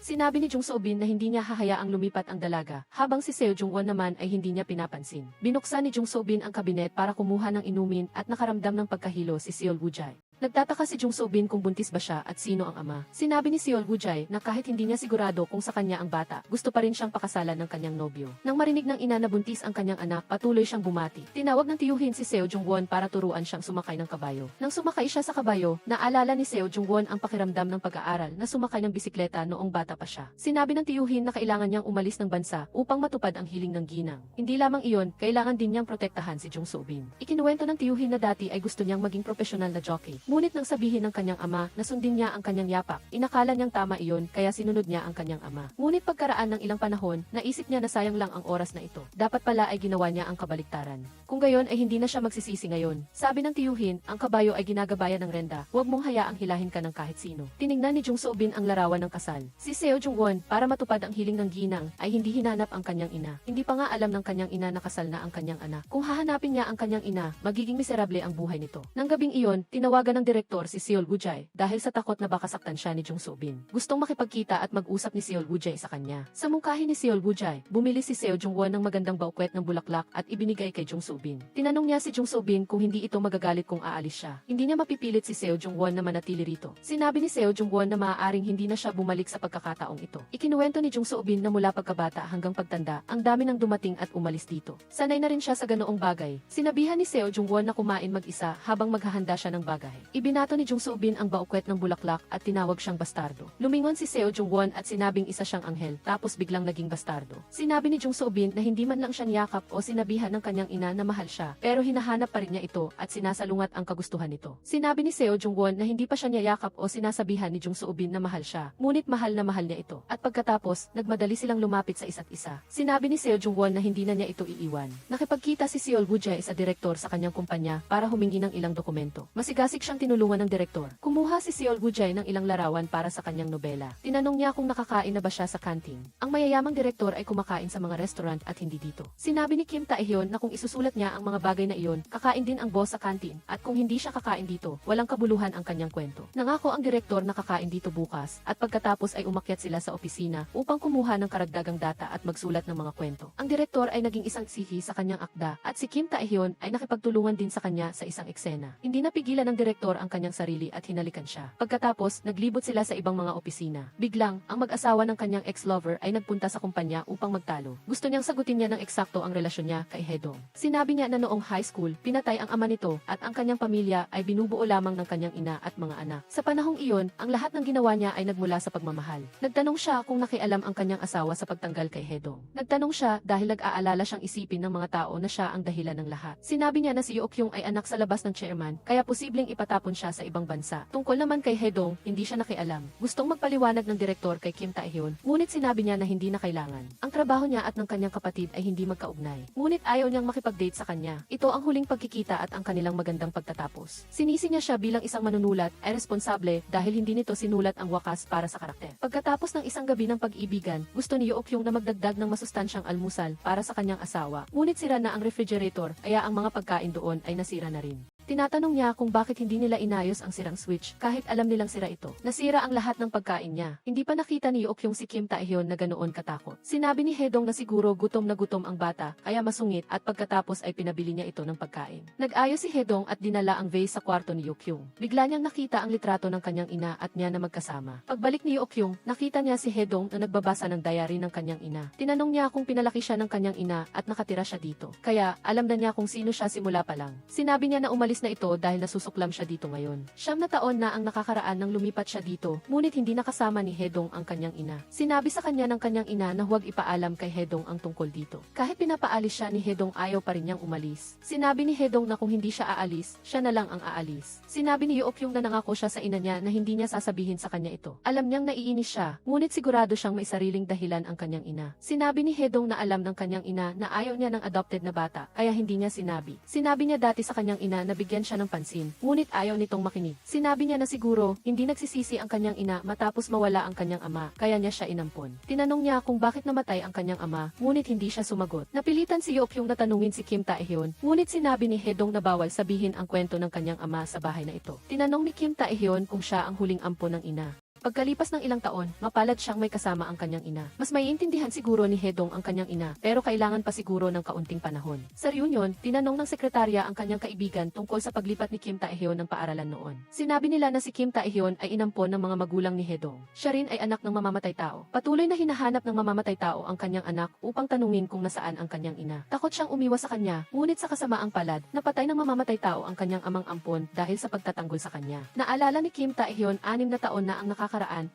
Sinabi ni Jung So-bin na hindi niya hahayaang lumipat ang dalaga, habang si Seo Jung-won naman ay hindi niya pinapansin. Binuksan ni Jung So-bin ang kabinet para kumuha ng inumin at nakaramdam ng pagkahilo si Seol Woo-jae. Nagtataka si Jung So-bin kung buntis ba siya at sino ang ama. Sinabi ni Seol Woo-jae na kahit hindi niya sigurado kung sa kanya ang bata, gusto pa rin siyang pakasalan ng kanyang nobyo. Nang marinig ng ina na buntis ang kanyang anak, patuloy siyang bumati. Tinawag ng tiyuhin si Seo Jung-won para turuan siyang sumakay ng kabayo. Nang sumakay siya sa kabayo, naalala ni Seo Jung-won ang pakiramdam ng pag-aaral na sumakay ng bisikleta noong bata pa siya. Sinabi ng tiyuhin na kailangan niyang umalis ng bansa upang matupad ang hiling ng ginang. Hindi lamang iyon, kailangan din niyang protektahan si Jung So-bin. Ikinuwento ng tiyuhin na dati ay gusto niyang maging profesional na jockey. Ngunit nang sabihin ng kanyang ama na sundin niya ang kanyang yapak, inakala niyang tama iyon kaya sinunod niya ang kanyang ama. Ngunit pagkaraan ng ilang panahon, naisip niya na sayang lang ang oras na ito. Dapat pala ay ginawa niya ang kabaliktaran. Kung gayon ay hindi na siya magsisisi ngayon. Sabi ng tiyuhin, ang kabayo ay ginagabayan ng renda, huwag mong hayaang hilahin ka ng kahit sino. Tiningnan ni Jung So-bin ang larawan ng kasal. Si Seo Jung-won, para matupad ang hiling ng ginang, ay hindi hinanap ang kanyang ina. Hindi pa nga alam ng kanyang ina na kasal na ang kanyang anak. Kung hahanapin niya ang kanyang ina, magiging miserable ang buhay nito. Nang gabing iyon, tinawagan ng direktor si Seol Woo-jae dahil sa takot na baka saktan siya ni Jung So-bin. Gustong makipagkita at mag-usap ni Seol Woo-jae sa kanya. Sa mungkahi ni Seol Woo-jae, bumili si Seo Jung-won ng magandang baukwet ng bulaklak at ibinigay kay Jung So-bin. Tinanong niya si Jung So-bin kung hindi ito magagalit kung aalis siya. Hindi niya mapipilit si Seo Jung-won na manatili rito. Sinabi ni Seo Jung-won na maaaring hindi na siya bumalik sa pagkakataong ito. Ikinuwento ni Jung So-bin na mula pagkabata hanggang pagtanda, ang dami nang dumating at umalis dito. Sanay na rin siya sa ganoong bagay. Sinabihan ni Seo Jung-won na kumain mag-isa habang maghahanda siya ng bagay. Ibinato ni Jung So-bin ang baukwet ng bulaklak at tinawag siyang bastardo. Lumingon si Seo Jung-won at sinabing isa siyang anghel, tapos biglang naging bastardo. Sinabi ni Jung So-bin na hindi man lang siya niyakap o sinabihan ng kanyang ina na mahal siya, pero hinahanap pa rin niya ito at sinasalungat ang kagustuhan nito. Sinabi ni Seo Jung-won na hindi pa siya niyakap o sinasabihan ni Jung So-bin na mahal siya, ngunit mahal na mahal niya ito. At pagkatapos, nagmadali silang lumapit sa isa't isa. Sinabi ni Seo Jung-won na hindi na niya ito iiwan. Nakipagkita si Seol Woo-jae sa direktor sa kanyang kumpanya para humingi ng ilang dokumento. Masigasig siyang tinulungan ng direktor. Kumuha si Seol Woo-jae ng ilang larawan para sa kanyang nobela. Tinanong niya kung nakakain na ba siya sa canteen. Ang mayayamang direktor ay kumakain sa mga restaurant at hindi dito. Sinabi ni Kim Tae-hyun na kung isusulat niya ang mga bagay na iyon, kakain din ang boss sa canteen, at kung hindi siya kakain dito, walang kabuluhan ang kanyang kwento. Nangako ang direktor na kakain dito bukas, at pagkatapos ay umakyat sila sa opisina upang kumuha ng karagdagang data at magsulat ng mga kwento. Ang direktor ay naging isang sihi sa kanyang akda, at si Kim Tae-hyun ay nakipagtulungan din sa kanya sa isang eksena. Hindi napigilan ng direktor direktor ang kanyang sarili at hinalikan siya. Pagkatapos, naglibot sila sa ibang mga opisina. Biglang, ang mag-asawa ng kanyang ex-lover ay nagpunta sa kumpanya upang magtalo. Gusto niyang sagutin niya ng eksakto ang relasyon niya kay Hedong. Sinabi niya na noong high school, pinatay ang ama nito at ang kanyang pamilya ay binubuo lamang ng kanyang ina at mga anak. Sa panahong iyon, ang lahat ng ginawa niya ay nagmula sa pagmamahal. Nagtanong siya kung nakialam ang kanyang asawa sa pagtanggal kay Hedong. Nagtanong siya dahil nag-aalala siyang isipin ng mga tao na siya ang dahilan ng lahat. Sinabi niya na si Yeokyung ay anak sa labas ng chairman, kaya posibleng ipatapon siya sa ibang bansa. Tungkol naman kay Hedong, hindi siya nakialam. Gustong magpaliwanag ng direktor kay Kim Tae-hyun, ngunit sinabi niya na hindi na kailangan. Ang trabaho niya at ng kanyang kapatid ay hindi magkaugnay. Ngunit ayaw niyang makipag-date sa kanya. Ito ang huling pagkikita at ang kanilang magandang pagtatapos. Sinisi niya siya bilang isang manunulat ay responsable dahil hindi nito sinulat ang wakas para sa karakter. Pagkatapos ng isang gabi ng pag-ibigan, gusto ni Yeokyung na magdagdag ng masustansyang almusal para sa kanyang asawa. Ngunit sira na ang refrigerator, kaya ang mga pagkain doon ay nasira na rin. Tinatanong niya kung bakit hindi nila inayos ang sirang switch kahit alam nilang sira ito. Nasira ang lahat ng pagkain niya. Hindi pa nakita ni Yeokyung si Kim Tae-hyun na ganoon katakot. Sinabi ni Hedong na siguro gutom na gutom ang bata kaya masungit at pagkatapos ay pinabili niya ito ng pagkain. Nag-ayos si Hedong at dinala ang vase sa kwarto ni Yeokyung. Bigla niyang nakita ang litrato ng kanyang ina at niya na magkasama. Pagbalik ni Yeokyung, nakita niya si Hedong na nagbabasa ng diary ng kanyang ina. Tinanong niya kung pinalaki siya ng kanyang ina at nakatira siya dito. Kaya alam na niya kung sino siya simula pa lang. Sinabi niya na umalis na ito dahil nasusuklam siya dito ngayon. 9 na taon na ang nakakaraan nang lumipat siya dito, ngunit hindi nakasama ni Hedong ang kanyang ina. Sinabi sa kanya ng kanyang ina na huwag ipaalam kay Hedong ang tungkol dito. Kahit pinapaalis siya ni Hedong, ayaw pa rin niyang umalis. Sinabi ni Hedong na kung hindi siya aalis, siya na lang ang aalis. Sinabi ni Yeokyung na nangako siya sa ina niya na hindi niya sasabihin sa kanya ito. Alam niyang naiinis siya, ngunit sigurado siyang may sariling dahilan ang kanyang ina. Sinabi ni Hedong na alam ng kanyang ina na ayaw niya ng adopted na bata, kaya hindi niya sinabi. Sinabi niya dati sa kanyang ina na bigyan siya ng pansin, ngunit ayaw nitong makinig. Sinabi niya na siguro, hindi nagsisisi ang kanyang ina matapos mawala ang kanyang ama, kaya niya siya inampon. Tinanong niya kung bakit namatay ang kanyang ama, ngunit hindi siya sumagot. Napilitan si Yeokyung na tanungin si Kim Tae-hyun, ngunit sinabi ni Hedong na bawal sabihin ang kwento ng kanyang ama sa bahay na ito. Tinanong ni Kim Tae-hyun kung siya ang huling ampon ng ina. Pagkalipas ng ilang taon, mapalad siyang may kasama ang kanyang ina. Mas maiintindihan siguro ni Hedong ang kanyang ina, pero kailangan pa siguro ng kaunting panahon. Sa reunion, tinanong ng sekretarya ang kanyang kaibigan tungkol sa paglipat ni Kim Tae-hyun ng paaralan noon. Sinabi nila na si Kim Tae-hyun ay inampon ng mga magulang ni Hedong. Siya rin ay anak ng mamamatay tao. Patuloy na hinahanap ng mamamatay tao ang kanyang anak upang tanungin kung nasaan ang kanyang ina. Takot siyang umiwas sa kanya, ngunit sa kasamaang palad, napatay ng mamamatay tao ang kanyang amang ampon dahil sa pagtatanggol sa kanya. Naalala ni Kim Tae-hyun 6 na taon na ang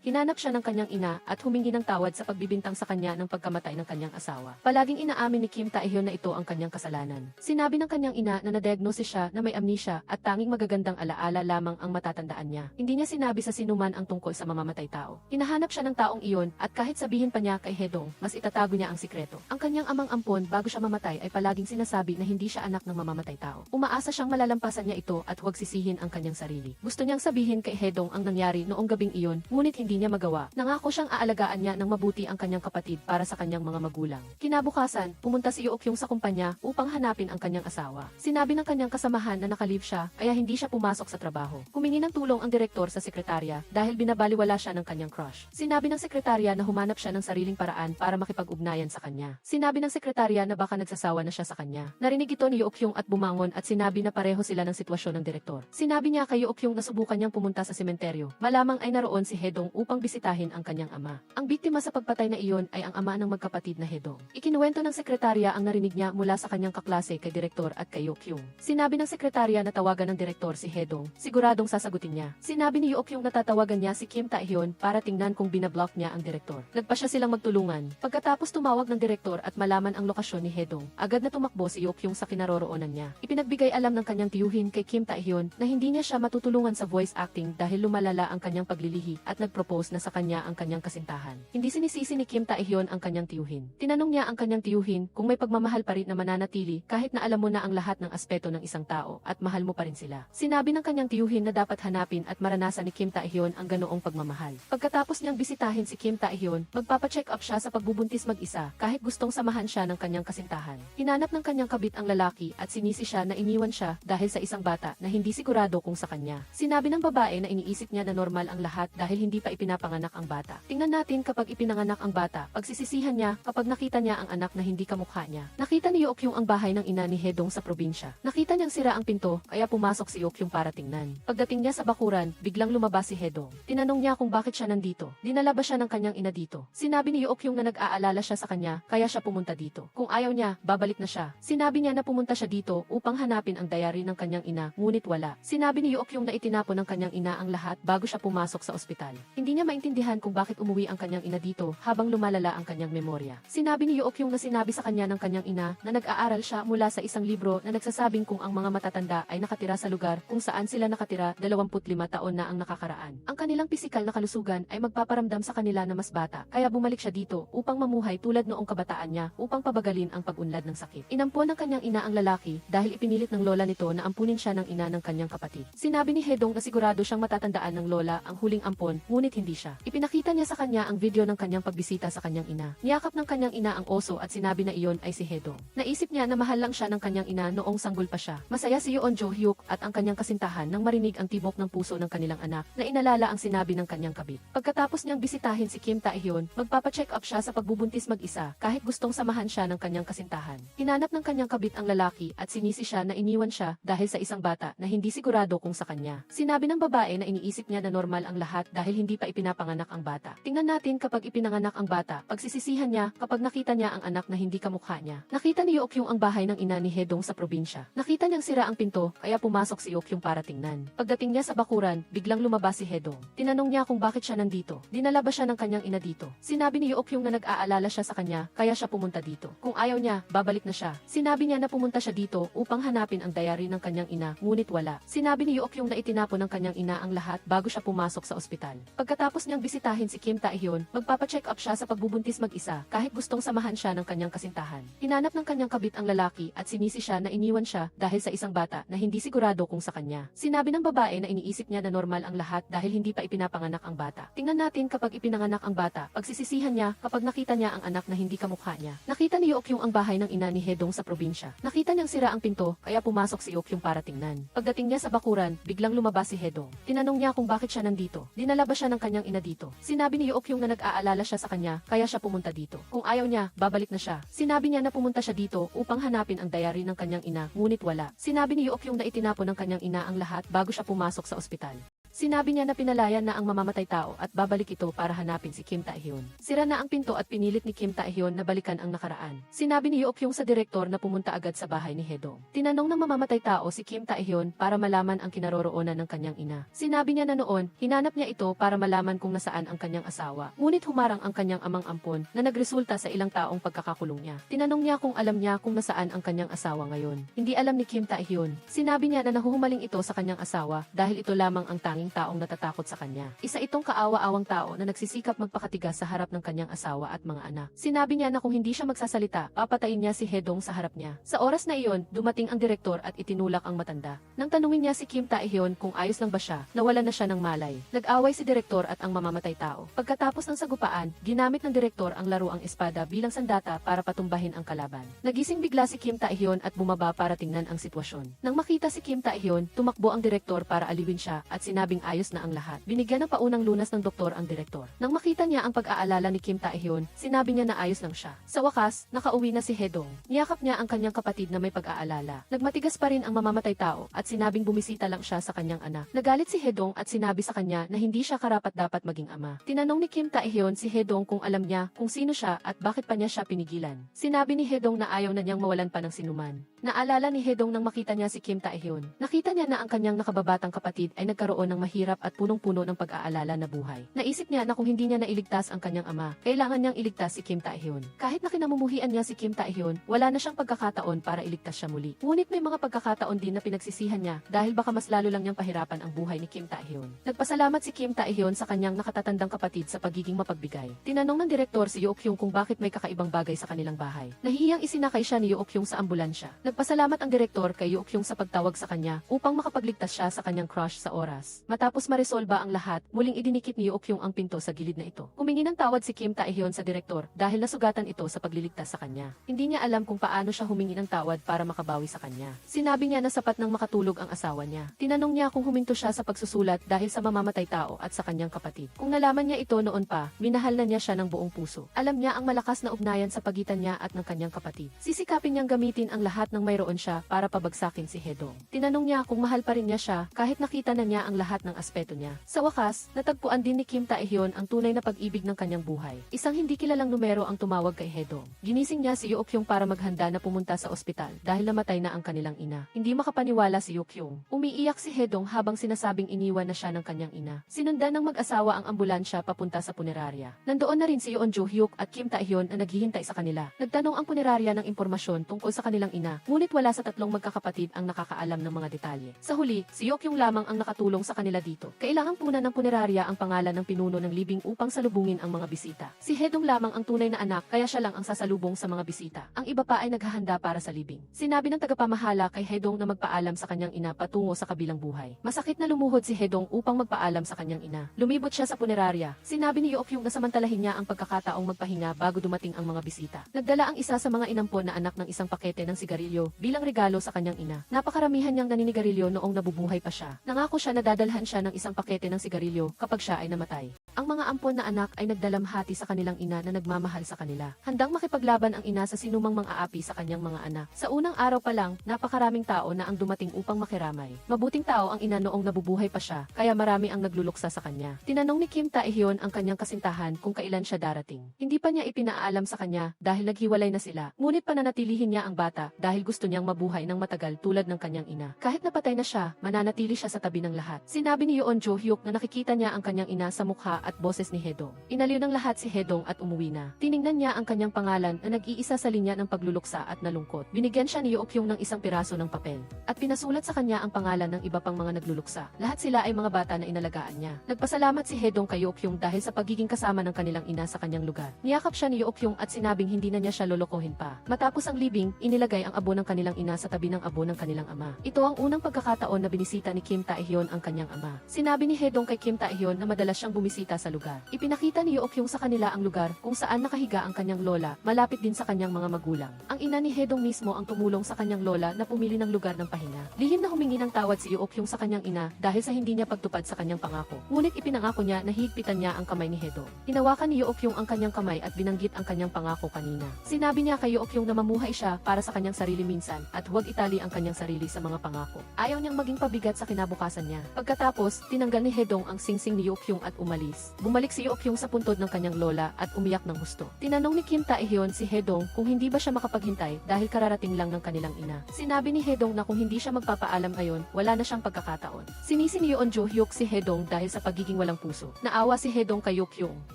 hinanap siya ng kanyang ina at humingi ng tawad sa pagbibintang sa kanya ng pagkamatay ng kanyang asawa. Palaging inaamin ni Kim Tae-hyun na ito ang kanyang kasalanan. Sinabi ng kanyang ina na na-diagnose siya na may amnesia at tanging magagandang alaala lamang ang matatandaan niya. Hindi niya sinabi sa sinuman ang tungkol sa mamamatay tao. Hinahanap siya ng taong iyon at kahit sabihin pa niya kay Hedong, mas itatago niya ang sikreto. Ang kanyang amang ampon bago siya mamatay ay palaging sinasabi na hindi siya anak ng mamamatay tao. Umaasa siyang malalampasan niya ito at huwag sisihin ang kanyang sarili. Gusto niyang sabihin kay Hedong ang nangyari noong gabing iyon, ngunit hindi niya magawa. Nangako siyang aalagaan niya ng mabuti ang kanyang kapatid para sa kanyang mga magulang. Kinabukasan, pumunta si Yeokyung sa kumpanya upang hanapin ang kanyang asawa. Sinabi ng kanyang kasamahan na naka-leave siya, kaya hindi siya pumasok sa trabaho. Humingi ng tulong ang direktor sa sekretarya dahil binabaliwala siya ng kanyang crush. Sinabi ng sekretarya na humanap siya ng sariling paraan para makipag-ugnayan sa kanya. Sinabi ng sekretarya na baka nagsasawa na siya sa kanya. Narinig ito ni Yeokyung at bumangon at sinabi na pareho sila ng sitwasyon ng direktor. Sinabi niya kay Yeokyung na subukan niyang pumunta sa sementeryo. Malamang ay naroon si Hedong upang bisitahin ang kanyang ama. Ang biktima sa pagpatay na iyon ay ang ama ng magkapatid na Hedong. Ikinuwento ng sekretarya ang narinig niya mula sa kanyang kaklase kay direktor at kay Yeokyung. Sinabi ng sekretarya na tawagan ng direktor si Hedong, siguradong sasagutin niya. Sinabi ni Yeokyung na tatawagan niya si Kim Tae-hyun para tingnan kung binablock niya ang direktor. Nagpa siya silang magtulungan. Pagkatapos tumawag ng direktor at malaman ang lokasyon ni Hedong, agad na tumakbo si Yeokyung sa kinaroroonan niya. Ipinagbigay alam ng kanyang tiyuhin kay Kim Tae-hyun na hindi niya siya matutulungan sa voice acting dahil lumalala ang kanyang paglilihi at nagpropose na sa kanya ang kanyang kasintahan. Hindi sinisisi ni Kim Tae-hyun ang kanyang tiyuhin. Tinanong niya ang kanyang tiyuhin kung may pagmamahal pa rin na mananatili kahit na alam mo na ang lahat ng aspeto ng isang tao at mahal mo pa rin sila. Sinabi ng kanyang tiyuhin na dapat hanapin at maranasan ni Kim Tae-hyun ang ganoong pagmamahal. Pagkatapos niyang bisitahin si Kim Tae-hyun, magpapacheck up siya sa pagbubuntis mag-isa kahit gustong samahan siya ng kanyang kasintahan. Hinanap ng kanyang kabit ang lalaki at sinisi siya na iniwan siya dahil sa isang bata na hindi sigurado kung sa kanya. Sinabi ng babae na iniisip niya na normal ang lahat dahil dahil hindi pa ipinapanganak ang bata. Tingnan natin kapag ipinanganak ang bata, pagsisisihan niya kapag nakita niya ang anak na hindi kamukha niya. Nakita ni Yuokyung ang bahay ng ina ni Hedong sa probinsya. Nakita niyang sira ang pinto, kaya pumasok si Yuokyung para tingnan. Pagdating niya sa bakuran, biglang lumabas si Hedong. Tinanong niya kung bakit siya nandito. Dinala ba siya ng kanyang ina dito? Sinabi ni Yuokyung na nag-aalala siya sa kanya, kaya siya pumunta dito. Kung ayaw niya, babalik na siya. Sinabi niya na pumunta siya dito upang hanapin ang diary ng kanyang ina, ngunit wala. Sinabi ni Yuokyung na itinapon ng kanyang ina ang lahat bago siya pumasok sa ospital. Hindi niya maintindihan kung bakit umuwi ang kanyang ina dito habang lumalala ang kanyang memorya. Sinabi ni Yuokyung na sinabi sa kanya ng kanyang ina na nag-aaral siya mula sa isang libro na nagsasabing kung ang mga matatanda ay nakatira sa lugar kung saan sila nakatira 25 taon na ang nakakaraan. Ang kanilang pisikal na kalusugan ay magpaparamdam sa kanila na mas bata, kaya bumalik siya dito upang mamuhay tulad noong kabataan niya upang pabagalin ang pag-unlad ng sakit. Inampon ng kanyang ina ang lalaki dahil ipinilit ng lola nito na ampunin siya ng ina ng kanyang kapatid. Sinabi ni Hedong na sigurado siyang matatandaan ng lola ang huling ampon, ngunit hindi siya. Ipinakita niya sa kanya ang video ng kanyang pagbisita sa kanyang ina. Niyakap ng kanyang ina ang oso at sinabi na iyon ay si Hedong. Naisip niya na mahal lang siya ng kanyang ina noong sanggol pa siya. Masaya si Yoon Jo Hyuk at ang kanyang kasintahan nang marinig ang tibok ng puso ng kanilang anak na inalala ang sinabi ng kanyang kabit. Pagkatapos niyang bisitahin si Kim Tae-hyun, magpapacheck up siya sa pagbubuntis mag-isa kahit gustong samahan siya ng kanyang kasintahan. Hinanap ng kanyang kabit ang lalaki at sinisi siya na iniwan siya dahil sa isang bata na hindi sigurado kung sa kanya. Sinabi ng babae na iniisip niya na normal ang lahat dahil hindi pa ipinapanganak ang bata. Tingnan natin kapag ipinanganak ang bata, pagsisisihan niya kapag nakita niya ang anak na hindi kamukha niya. Nakita ni Yuokyung ang bahay ng ina ni Hedong sa probinsya. Nakita niyang sira ang pinto, kaya pumasok si Yuokyung para tingnan. Pagdating niya sa bakuran, biglang lumabas si Hedong. Tinanong niya kung bakit siya nandito. Dinala ba siya ng kanyang ina dito? Sinabi ni Yuokyung na nag-aalala siya sa kanya, kaya siya pumunta dito. Kung ayaw niya, babalik na siya. Sinabi niya na pumunta siya dito upang hanapin ang diary ng kanyang ina, ngunit wala. Sinabi ni Yuokyung na itinapon ng kanyang ina ang lahat bago siya pumasok sa ospital. Pagkatapos niyang bisitahin si Kim Tae-hyun, magpapacheck up siya sa pagbubuntis mag-isa kahit gustong samahan siya ng kanyang kasintahan. Hinanap ng kanyang kabit ang lalaki at sinisi siya na iniwan siya dahil sa isang bata na hindi sigurado kung sa kanya. Sinabi ng babae na iniisip niya na normal ang lahat dahil hindi pa ipinapanganak ang bata. Tingnan natin kapag ipinanganak ang bata, pagsisisihan niya kapag nakita niya ang anak na hindi kamukha niya. Nakita ni Yuokyung ang bahay ng ina ni Hedong sa probinsya. Nakita niyang sira ang pinto, kaya pumasok si Yuokyung para tingnan. Pagdating niya sa bakuran, biglang lumabas si Hedong. Tinanong niya kung bakit siya nandito. Dinala ba siya ng kanyang ina dito? Sinabi ni Yuokyung na nag-aalala siya sa kanya, kaya siya pumunta dito. Kung ayaw niya, babalik na siya. Sinabi niya na pumunta siya dito upang hanapin ang diary ng kanyang ina, ngunit wala. Sinabi ni Yuokyung na itinapon ng kanyang ina ang lahat bago siya pumasok sa ospital. Sinabi niya na pinalaya na ang mamamatay tao at babalik ito para hanapin si Kim Tae-hyun. Sira na ang pinto at pinilit ni Kim Tae-hyun na balikan ang nakaraan. Sinabi ni Yuokyung sa direktor na pumunta agad sa bahay ni Hedong. Tinanong ng mamamatay tao si Kim Tae-hyun para malaman ang kinaroroonan ng kanyang ina. Sinabi niya na noon, hinanap niya ito para malaman kung nasaan ang kanyang asawa. Ngunit humarang ang kanyang amang ampon na nagresulta sa ilang taong pagkakakulong niya. Tinanong niya kung alam niya kung nasaan ang kanyang asawa ngayon. Hindi alam ni Kim Tae-hyun. Sinabi niya na nahuhumaling ito sa kanyang asawa dahil ito lamang ang tanging taong natatakot sa kanya. Isa itong kaawa-awang tao na nagsisikap magpakatigas sa harap ng kanyang asawa at mga anak. Sinabi niya na kung hindi siya magsasalita, papatayin niya si Hedong sa harap niya. Sa oras na iyon, dumating ang direktor at itinulak ang matanda. Nang tanungin niya si Kim Tae-hyun kung ayos lang ba siya, nawalan na siya ng malay. Nag-away si direktor at ang mamamatay tao. Pagkatapos ng sagupaan, ginamit ng direktor ang laruang espada bilang sandata para patumbahin ang kalaban. Nagising bigla si Kim Tae-hyun at bumaba para tingnan ang sitwasyon. Nang makita si Kim Tae-hyun, tumakbo ang direktor para aliwin siya at sinabing ayos na ang lahat. Binigyan ng paunang lunas ng doktor ang direktor. Nang makita niya ang pag-aalala ni Kim Tae-hyun, sinabi niya na ayos lang siya. Sa wakas, nakauwi na si Hedong. Niyakap niya ang kanyang kapatid na may pag-aalala. Nagmatigas pa rin ang mamamatay tao at sinabing bumisita lang siya sa kanyang anak. Nagalit si Hedong at sinabi sa kanya na hindi siya karapat-dapat maging ama. Tinanong ni Kim Tae-hyun si Hedong kung alam niya kung sino siya at bakit pa niya siya pinigilan. Sinabi ni Hedong na ayaw na niyang mawalan pa ng sinuman. Naalala ni Hedong nang makita niya si Kim Tae-hyun. Nakita niya na ang kanyang nakababatang kapatid ay nagkaroon ng mahirap at punong-puno ng pag-aalala na buhay. Naisip niya na kung hindi niya nailigtas ang kanyang ama, kailangan niyang iligtas si Kim Tae-hyun. Kahit na kinamumuhian niya si Kim Tae-hyun, wala na siyang pagkakataon para iligtas siya muli. Ngunit may mga pagkakataon din na pinagsisihan niya dahil baka mas lalo lang niyang pahirapan ang buhay ni Kim Tae-hyun. Nagpasalamat si Kim Tae-hyun sa kanyang nakatatandang kapatid sa pagiging mapagbigay. Tinanong ng direktor si Yuokyung kung bakit may kakaibang bagay sa kanilang bahay. Nahihiyang isinakay siya ni Yuokyung sa ambulansya. Nagpasalamat ang direktor kay Yuokyung sa pagtawag sa kanya upang makapagligtas siya sa kanyang crush sa oras. Matapos maresolba ang lahat, muling idinikit ni Yeokyung ang pinto sa gilid na ito. Humingi ng tawad si Kim Tae-hyun sa direktor dahil nasugatan ito sa pagliligtas sa kanya. Hindi niya alam kung paano siya humingi ng tawad para makabawi sa kanya. Sinabi niya na sapat nang makatulog ang asawa niya. Tinanong niya kung huminto siya sa pagsusulat dahil sa mamamatay tao at sa kanyang kapatid. Kung nalaman niya ito noon pa, minahal na niya siya ng buong puso. Alam niya ang malakas na ugnayan sa pagitan niya at ng kanyang kapatid. Sisikapin niyang gamitin ang lahat ng mayroon siya para pabagsakin si Hedong. Tinanong niya kung mahal pa rin niya siya kahit nakita na niya ang lahat ng aspeto niya. Sa wakas, natagpuan din ni Kim Tae-hyun ang tunay na pag-ibig ng kanyang buhay. Isang hindi kilalang numero ang tumawag kay Hedong. Ginising niya si Yeokyung para maghanda na pumunta sa ospital dahil namatay na ang kanilang ina. Hindi makapaniwala si Yeokyung. Umiiyak si Hedong habang sinasabing iniwan na siya ng kanyang ina. Sinundan ng mag-asawa ang ambulansya papunta sa punerarya. Nandoon na rin si Yeon Jo-hyuk at Kim Tae-hyun na naghihintay sa kanila. Nagtanong ang punerarya ng impormasyon tungkol sa kanilang ina, ngunit wala sa tatlong magkakapatid ang nakakaalam ng mga detalye. Sa huli, si Yeokyung lamang ang nakatulong sa kanila dito. Kailangang punan ng punerarya ang pangalan ng pinuno ng libing upang salubungin ang mga bisita. Si Hedong lamang ang tunay na anak, kaya siya lang ang sasalubong sa mga bisita. Ang iba pa ay naghahanda para sa libing. Sinabi ng tagapamahala kay Hedong na magpaalam sa kanyang ina patungo sa kabilang buhay. Masakit na lumuhod si Hedong upang magpaalam sa kanyang ina. Lumibot siya sa punerarya. Sinabi ni Yeokyung na samantalahin niya ang pagkakataong magpahinga bago dumating ang mga bisita. Nagdala ang isa sa mga inampon na anak ng isang pakete ng sigarilyo bilang regalo sa kanyang ina. Napakaramihan niyang naninigarilyo noong nabubuhay pa siya. Nangako siya na dadalhan siya ng isang pakete ng sigarilyo kapag siya ay namatay. Ang mga ampon na anak ay nagdalamhati sa kanilang ina na nagmamahal sa kanila. Handang makipaglaban ang ina sa sinumang mang-aapi sa kanyang mga anak. Sa unang araw pa lang, napakaraming tao na ang dumating upang makiramay. Mabuting tao ang ina noong nabubuhay pa siya, kaya marami ang nagluluksa sa kanya. Tinanong ni Kim Tae-hyun ang kanyang kasintahan kung kailan siya darating. Hindi pa niya ipinaalam sa kanya dahil naghiwalay na sila, ngunit pananatilihin niya ang bata dahil gusto niyang mabuhay ng matagal tulad ng kanyang ina. Kahit napatay na siya, mananatili siya sa tabi ng lahat. Sinabi ni Yeon Jo-hyuk na nakikita niya ang kanyang ina sa mukha at boses ni Hedong. Inaliw ng lahat si Hedong at umuwi na. Tiningnan niya ang kanyang pangalan na nag-iisa sa linya ng pagluluksa at nalungkot. Binigyan siya ni Yeokyung ng isang piraso ng papel at pinasulat sa kanya ang pangalan ng iba pang mga nagluluksa. Lahat sila ay mga bata na inalagaan niya. Nagpasalamat si Hedong kay Yeokyung dahil sa pagiging kasama ng kanilang ina sa kanyang lugar. Niyakap siya ni Yeokyung at sinabing hindi na niya siya lolokohin pa. Matapos ang libing, inilagay ang abo ng kanilang ina sa tabi ng abo ng kanilang ama. Ito ang unang pagkakataon na binisita ni Kim Tae-hyun ang kanyang ama. Sinabi ni Hedong kay Kim Tae-hyun na madalas siyang bumisita sa lugar. Ipinakita ni Yeokyung sa kanila ang lugar kung saan nakahiga ang kanyang lola, malapit din sa kanyang mga magulang. Ang ina ni Hedong mismo ang tumulong sa kanyang lola na pumili ng lugar ng pahinga. Lihim na humingi ng tawad si Yeokyung sa kanyang ina dahil sa hindi niya pagtupad sa kanyang pangako. Ngunit ipinangako niya na higpitan niya ang kamay ni Hedong. Hinawakan ni Yeokyung ang kanyang kamay at binanggit ang kanyang pangako kanina. Sinabi niya kay Yeokyung na mamuhay siya para sa kanyang sarili minsan at huwag itali ang kanyang sarili sa mga pangako. Ayaw niyang maging pabigat sa kinabukasan niya. Pagkatapos, tinanggal ni Hedong ang singsing ni Yeokyung at umalis. Bumalik si Yeokyung sa puntod ng kanyang lola at umiyak ng husto. Tinanong ni Kim Tae-hyun si Hedong kung hindi ba siya makapaghintay dahil kararating lang ng kanilang ina. Sinabi ni Hedong na kung hindi siya magpapaalam ngayon, wala na siyang pagkakataon. Sinisi ni Yeon Jo-hyuk si Hedong dahil sa pagiging walang puso. Naawa si Hedong kay Yeokyung.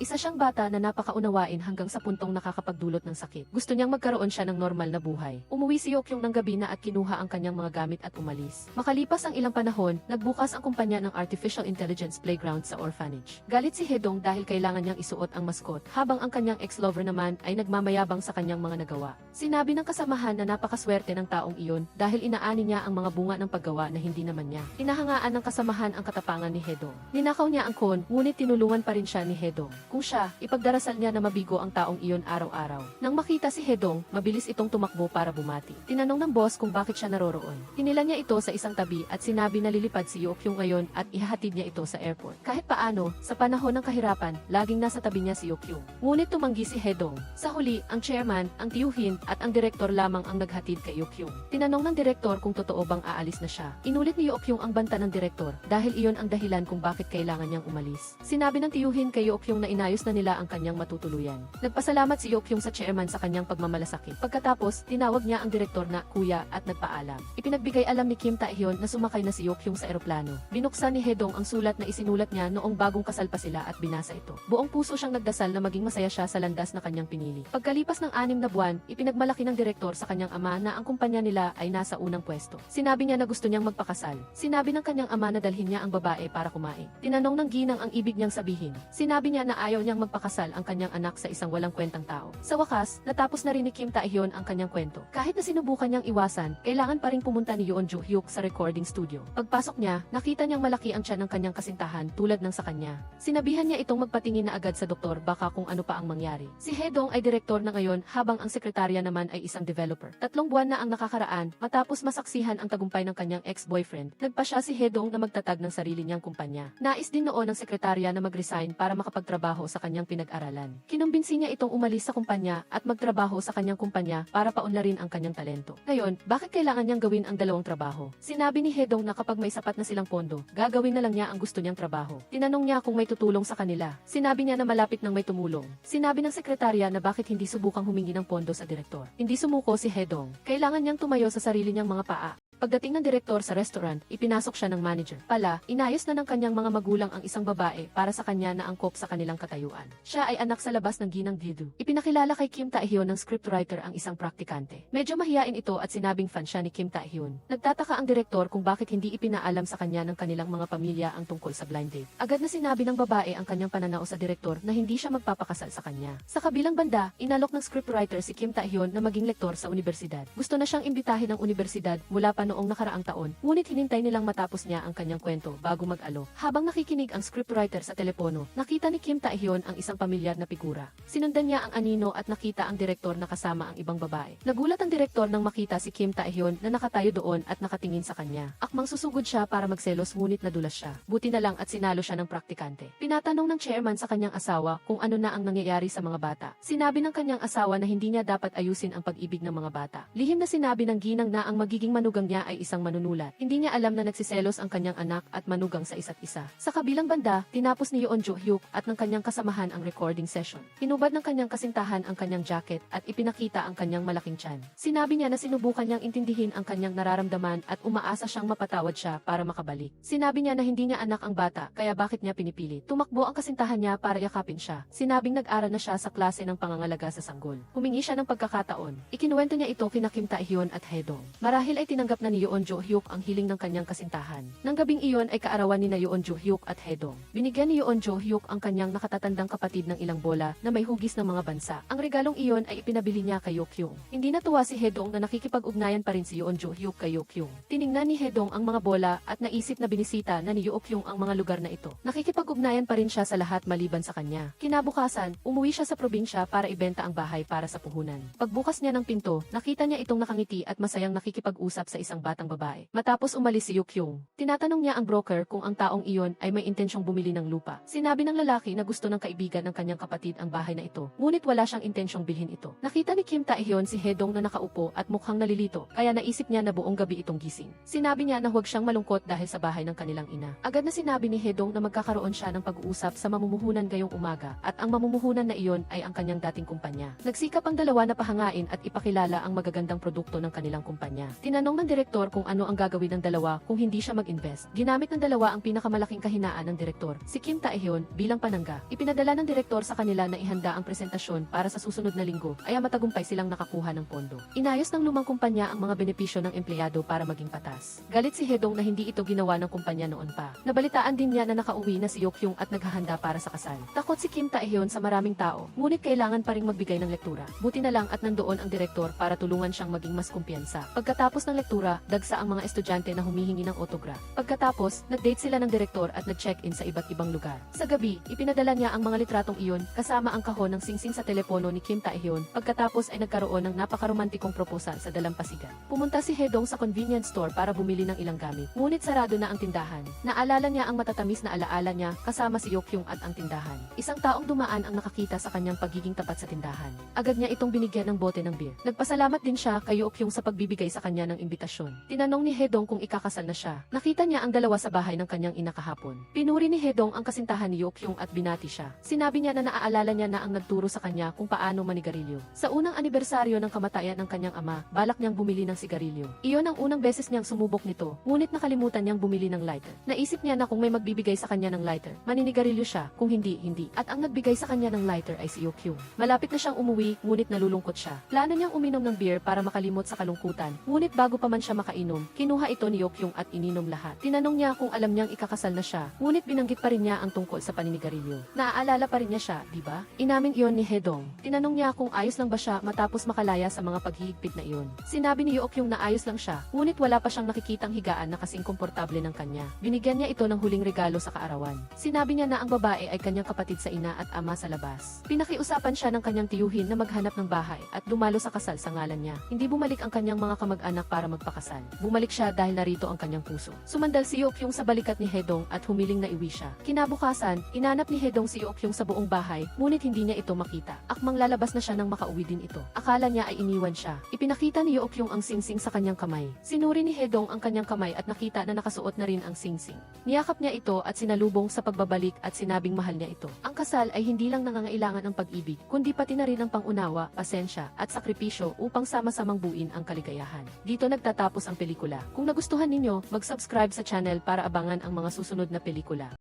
Isa siyang bata na napakaunawain hanggang sa puntong nakakapagdulot ng sakit. Gusto niyang magkaroon siya ng normal na buhay. Umuwi si Yeokyung ng gabi na at kinuha ang kanyang mga gamit at umalis. Makalipas ang ilang panahon, nagbukas ang kumpanya ng Artificial Intelligence Playground sa orphanage. Galit si Hedong dahil kailangan niyang isuot ang maskot, habang ang kanyang ex-lover naman ay nagmamayabang sa kanyang mga nagawa. Sinabi ng kasamahan na napakaswerte ng taong iyon dahil inaani niya ang mga bunga ng paggawa na hindi naman niya. Hinahangaan ng kasamahan ang katapangan ni Hedong. Ninakaw niya ang kon, ngunit tinulungan pa rin siya ni Hedong. Kung siya, ipagdarasal niya na mabigo ang taong iyon araw-araw. Nang makita si Hedong, mabilis itong tumakbo para bumati. Tinanong ng boss kung bakit siya naroroon. Hinila niya ito sa isang tabi at sinabi na lilipad si Yeokyung ngayon at ihahatid niya ito sa airport. Kahit paano, sa panahon ng kahirapan, laging nasa tabi niya si Yeokyung. Ngunit tumanggi si Hedong. Sa huli, ang chairman, ang tiyuhin, at ang direktor lamang ang naghatid kay Yeokyung. Tinanong ng direktor kung totoo bang aalis na siya. Inulit ni Yeokyung ang banta ng direktor dahil iyon ang dahilan kung bakit kailangan niyang umalis. Sinabi ng tiyuhin kay Yeokyung na inayos na nila ang kanyang matutuluyan. Nagpasalamat si Yeokyung sa chairman sa kanyang pagmamalasakit. Pagkatapos, tinawag niya ang direktor na kuya at nagpaalam. Ipinagbigay alam ni Kim Tae-hyun na sumakay na si Yeokyung sa eroplano. Binuksan ni Hedong ang sulat na isinulat niya noong bagong kasal pa sila at binasa ito. Buong puso siyang nagdasal na maging masaya siya sa landas na kanyang pinili. Pagkalipas ng 6 na buwan, ipinagmalaki ng direktor sa kanyang ama na ang kumpanya nila ay nasa unang pwesto. Sinabi niya na gusto niyang magpakasal. Sinabi ng kanyang ama na dalhin niya ang babae para kumain. Tinanong ng ginang ang ibig niyang sabihin. Sinabi niya na ayaw niyang magpakasal ang kanyang anak sa isang walang kwentang tao. Sa wakas, natapos na rin ni Kim Tae-hyun ang kanyang kwento. Kahit na sinubukan niyang iwasan, kailangan pa ring pumunta ni Yeon Jo-hyuk sa recording studio. Pagpasok niya, nakita niyang malaki ang tiyan ng kanyang kasintahan tulad ng sa kanya. Sinabihan niya itong magpatingin na agad sa doktor baka kung ano pa ang mangyari. Si Hedong ay direktor na ngayon habang ang sekretarya naman ay isang developer. 3 buwan na ang nakakaraan matapos masaksihan ang tagumpay ng kanyang ex-boyfriend. Nagpa siya si Hedong na magtatag ng sarili niyang kumpanya. Nais din noon ng sekretarya na mag-resign para makapagtrabaho sa kanyang pinag-aralan. Kinumbinsi niya itong umalis sa kumpanya at magtrabaho sa kanyang kumpanya para paunlarin ang kanyang talento. Ngayon, bakit kailangan niyang gawin ang dalawang trabaho? Sinabi ni Hedong na kapag may sapat na silang pondo, gagawin na lang niya ang gusto niyang trabaho. Tinanong niya kung may tutulong sa kanila. Sinabi niya na malapit nang may tumulong. Sinabi ng sekretarya na bakit hindi subukang humingi ng pondo sa direktor. Hindi sumuko si Hedong. Kailangan niyang tumayo sa sarili niyang mga paa. Pagdating ng direktor sa restaurant, ipinasok siya ng manager. Inayos na ng kanyang mga magulang ang isang babae para sa kanya na angkop sa kanilang katayuan. Siya ay anak sa labas ng ginang Didu. Ipinakilala kay Kim Tae-hyun ng scriptwriter ang isang praktikante. Medyo mahiyain ito at sinabing fan siya ni Kim Tae-hyun. Nagtataka ang direktor kung bakit hindi ipinaalam sa kanya ng kanilang mga pamilya ang tungkol sa blind date. Agad na sinabi ng babae ang kanyang pananaw sa direktor na hindi siya magpapakasal sa kanya. Sa kabilang banda, inalok ng scriptwriter si Kim Tae-hyun na maging lektor sa universidad. Gusto na siyang imbitahin ng universidad mula pa noong nakaraang taon, ngunit hinintay nilang matapos niya ang kanyang kwento bago mag-alok. Habang nakikinig ang scriptwriter sa telepono, nakita ni Kim Tae-hyun ang isang pamilyar na figura. Sinundan niya ang anino at nakita ang direktor na kasama ang ibang babae. Nagulat ang direktor nang makita si Kim Tae-hyun na nakatayo doon at nakatingin sa kanya. Akmang susugod siya para magselos ngunit nadulas siya. Buti na lang at sinalo siya ng praktikante. Pinatanong ng chairman sa kanyang asawa kung ano na ang nangyayari sa mga bata. Sinabi ng kanyang asawa na hindi niya dapat ayusin ang pag-ibig ng mga bata. Lihim na sinabi ng ginang na ang magiging manugang niya ay isang manunulat. Hindi niya alam na nagsiselos ang kanyang anak at manugang sa isa't isa. Sa kabilang banda, tinapos ni Yoon Jo-hyuk at ng kanyang kasamahan ang recording session. Hinubad ng kanyang kasintahan ang kanyang jacket at ipinakita ang kanyang malaking tiyan. Sinabi niya na sinubukan niyang intindihin ang kanyang nararamdaman at umaasa siyang mapatawad siya para makabalik. Sinabi niya na hindi niya anak ang bata, kaya bakit niya pinipilit. Tumakbo ang kasintahan niya para yakapin siya. Sinabing nag-aral na siya sa klase ng pangangalaga sa sanggol. Humingi siya ng pagkakataon. Ikinuwento niya ito kina Kim Tae-hyun at Hedong. Marahil ay tinanggap na ni Yoon Jo-hyuk ang hiling ng kanyang kasintahan. Nang gabing iyon ay kaarawan ni Yoon Jo-hyuk at Hedong. Binigyan ni Yoon Jo-hyuk ang kanyang nakatatandang kapatid ng ilang bola na may hugis ng mga bansa. Ang regalong iyon ay ipinabili niya kay Yokyung. Hindi natuwa si Hedong na nakikipag-ugnayan pa rin si Yoon Jo-hyuk kay Yokyung. Tiningnan ni Hedong ang mga bola at naisip na binisita na ni Yokyung ang mga lugar na ito. Nakikipag-ugnayan pa rin siya sa lahat maliban sa kanya. Kinabukasan, umuwi siya sa probinsya para ibenta ang bahay para sa puhunan. Pagbukas niya ng pinto, nakita niya itong nakangiti at masayang nakikipag-usap sa isang batang babae. Matapos umalis si Yokyung, tinatanong niya ang broker kung ang taong iyon ay may intensyong bumili ng lupa. Sinabi ng lalaki na gusto ng kaibigan ng kanyang kapatid ang bahay na ito, ngunit wala siyang intensyong bilhin ito. Nakita ni Kim Tae-hyun si Hedong na nakaupo at mukhang nalilito, kaya naisip niya na buong gabi itong gising. Sinabi niya na huwag siyang malungkot dahil sa bahay ng kanilang ina. Agad na sinabi ni Hedong na magkakaroon siya ng pag-uusap sa mamumuhunan ngayong umaga at ang mamumuhunan na iyon ay ang kanyang dating kumpanya. Nagsikap ang dalawa na pahangain at ipakilala ang magagandang produkto ng kanilang kumpanya. Tinanong ng direktor kung ano ang gagawin ng dalawa kung hindi siya mag-invest. Ginamit ng dalawa ang pinakamalaking kahinaan ng direktor, si Kim Tae-hyun, bilang panangga. Ipinadala ng direktor sa kanila na ihanda ang presentasyon para sa susunod na linggo, ay matagumpay silang nakakuha ng pondo. Inayos ng lumang kumpanya ang mga benepisyo ng empleyado para maging patas. Galit si Hedong na hindi ito ginawa ng kumpanya noon pa. Nabalitaan din niya na nakauwi na si Yokyung at naghahanda para sa kasal. Takot si Kim Tae-hyun sa maraming tao, ngunit kailangan pa ring magbigay ng lektura. Buti na lang at nandoon ang direktor para tulungan siyang maging mas kumpiyansa. Pagkatapos ng lektura, dagsa ang mga estudyante na humihingi ng autograph. Pagkatapos, nag-date sila ng direktor at nag-check-in sa iba't ibang lugar. Sa gabi, ipinadala niya ang mga litratong iyon kasama ang kahon ng singsing sa telepono ni Kim Tae-hyun. Pagkatapos ay nagkaroon ng napakaromantikong proposal sa dalampasigan. Pumunta si Hedong sa convenience store para bumili ng ilang gamit. Ngunit sarado na ang tindahan. Naalala niya ang matatamis na alaala niya kasama si Yokyung at ang tindahan. Isang taong dumaan ang nakakita sa kanyang pagiging tapat sa tindahan. Agad niya itong binigyan ng bote ng beer. Nagpasalamat din siya kay Yokyung sa pagbibigay sa kanya ng imbitasyon. Tinanong ni Hedong kung ikakasal na siya. Nakita niya ang dalawa sa bahay ng kanyang ina kahapon. Pinuri ni Hedong ang kasintahan ni Yokyung at binati siya. Sinabi niya na naaalala niya na ang nagturo sa kanya kung paano manigarilyo. Sa unang anibersaryo ng kamatayan ng kanyang ama, balak niyang bumili ng sigarilyo. Iyon ang unang beses niyang sumubok nito, ngunit nakalimutan niyang bumili ng lighter. Naisip niya na kung may magbibigay sa kanya ng lighter, maninigarilyo siya, kung hindi, hindi. At ang nagbigay sa kanya ng lighter ay si Yokyung. Malapit na siyang umuwi, ngunit nalulungkot siya. Plano niyang uminom ng beer para makalimot sa kalungkutan, ngunit bago pa man siya siya makainom, kinuha ito ni Yokyung at ininom lahat. Tinanong niya kung alam niyang ikakasal na siya, ngunit binanggit pa rin niya ang tungkol sa paninigarilyo. Naaalala pa rin niya siya, di ba? Inamin iyon ni Hedong. Tinanong niya kung ayos lang ba siya matapos makalaya sa mga paghihigpit na iyon. Sinabi ni Yokyung na ayos lang siya, ngunit wala pa siyang nakikitang higaan na kasing komportable ng kanya. Binigyan niya ito ng huling regalo sa kaarawan. Sinabi niya na ang babae ay kanyang kapatid sa ina at ama sa labas. Pinakiusapan siya ng kanyang tiyuhin na maghanap ng bahay at dumalo sa kasal sa ngalan niya. Hindi bumalik ang kanyang mga kamag-anak para magpakasal. Bumalik siya dahil narito ang kanyang puso. Sumandal si Yokyung sa balikat ni Hedong at humiling na iwi siya. Kinabukasan, inanap ni Hedong si Yokyung sa buong bahay, ngunit hindi niya ito makita. Akmang lalabas na siya nang makauwi din ito. Akala niya ay iniwan siya. Ipinakita ni Yokyung ang singsing sa kanyang kamay. Sinuri ni Hedong ang kanyang kamay at nakita na nakasuot na rin ang singsing. Niyakap niya ito at sinalubong sa pagbabalik at sinabing mahal niya ito. Ang kasal ay hindi lang nangangailangan ng pag-ibig, kundi pati na rin ang pangunawa, pasensya, at sakripisyo upang sama-samang buuin ang kaligayahan. Dito nagtatapos ang pelikula. Kung nagustuhan ninyo, mag-subscribe sa channel para abangan ang mga susunod na pelikula.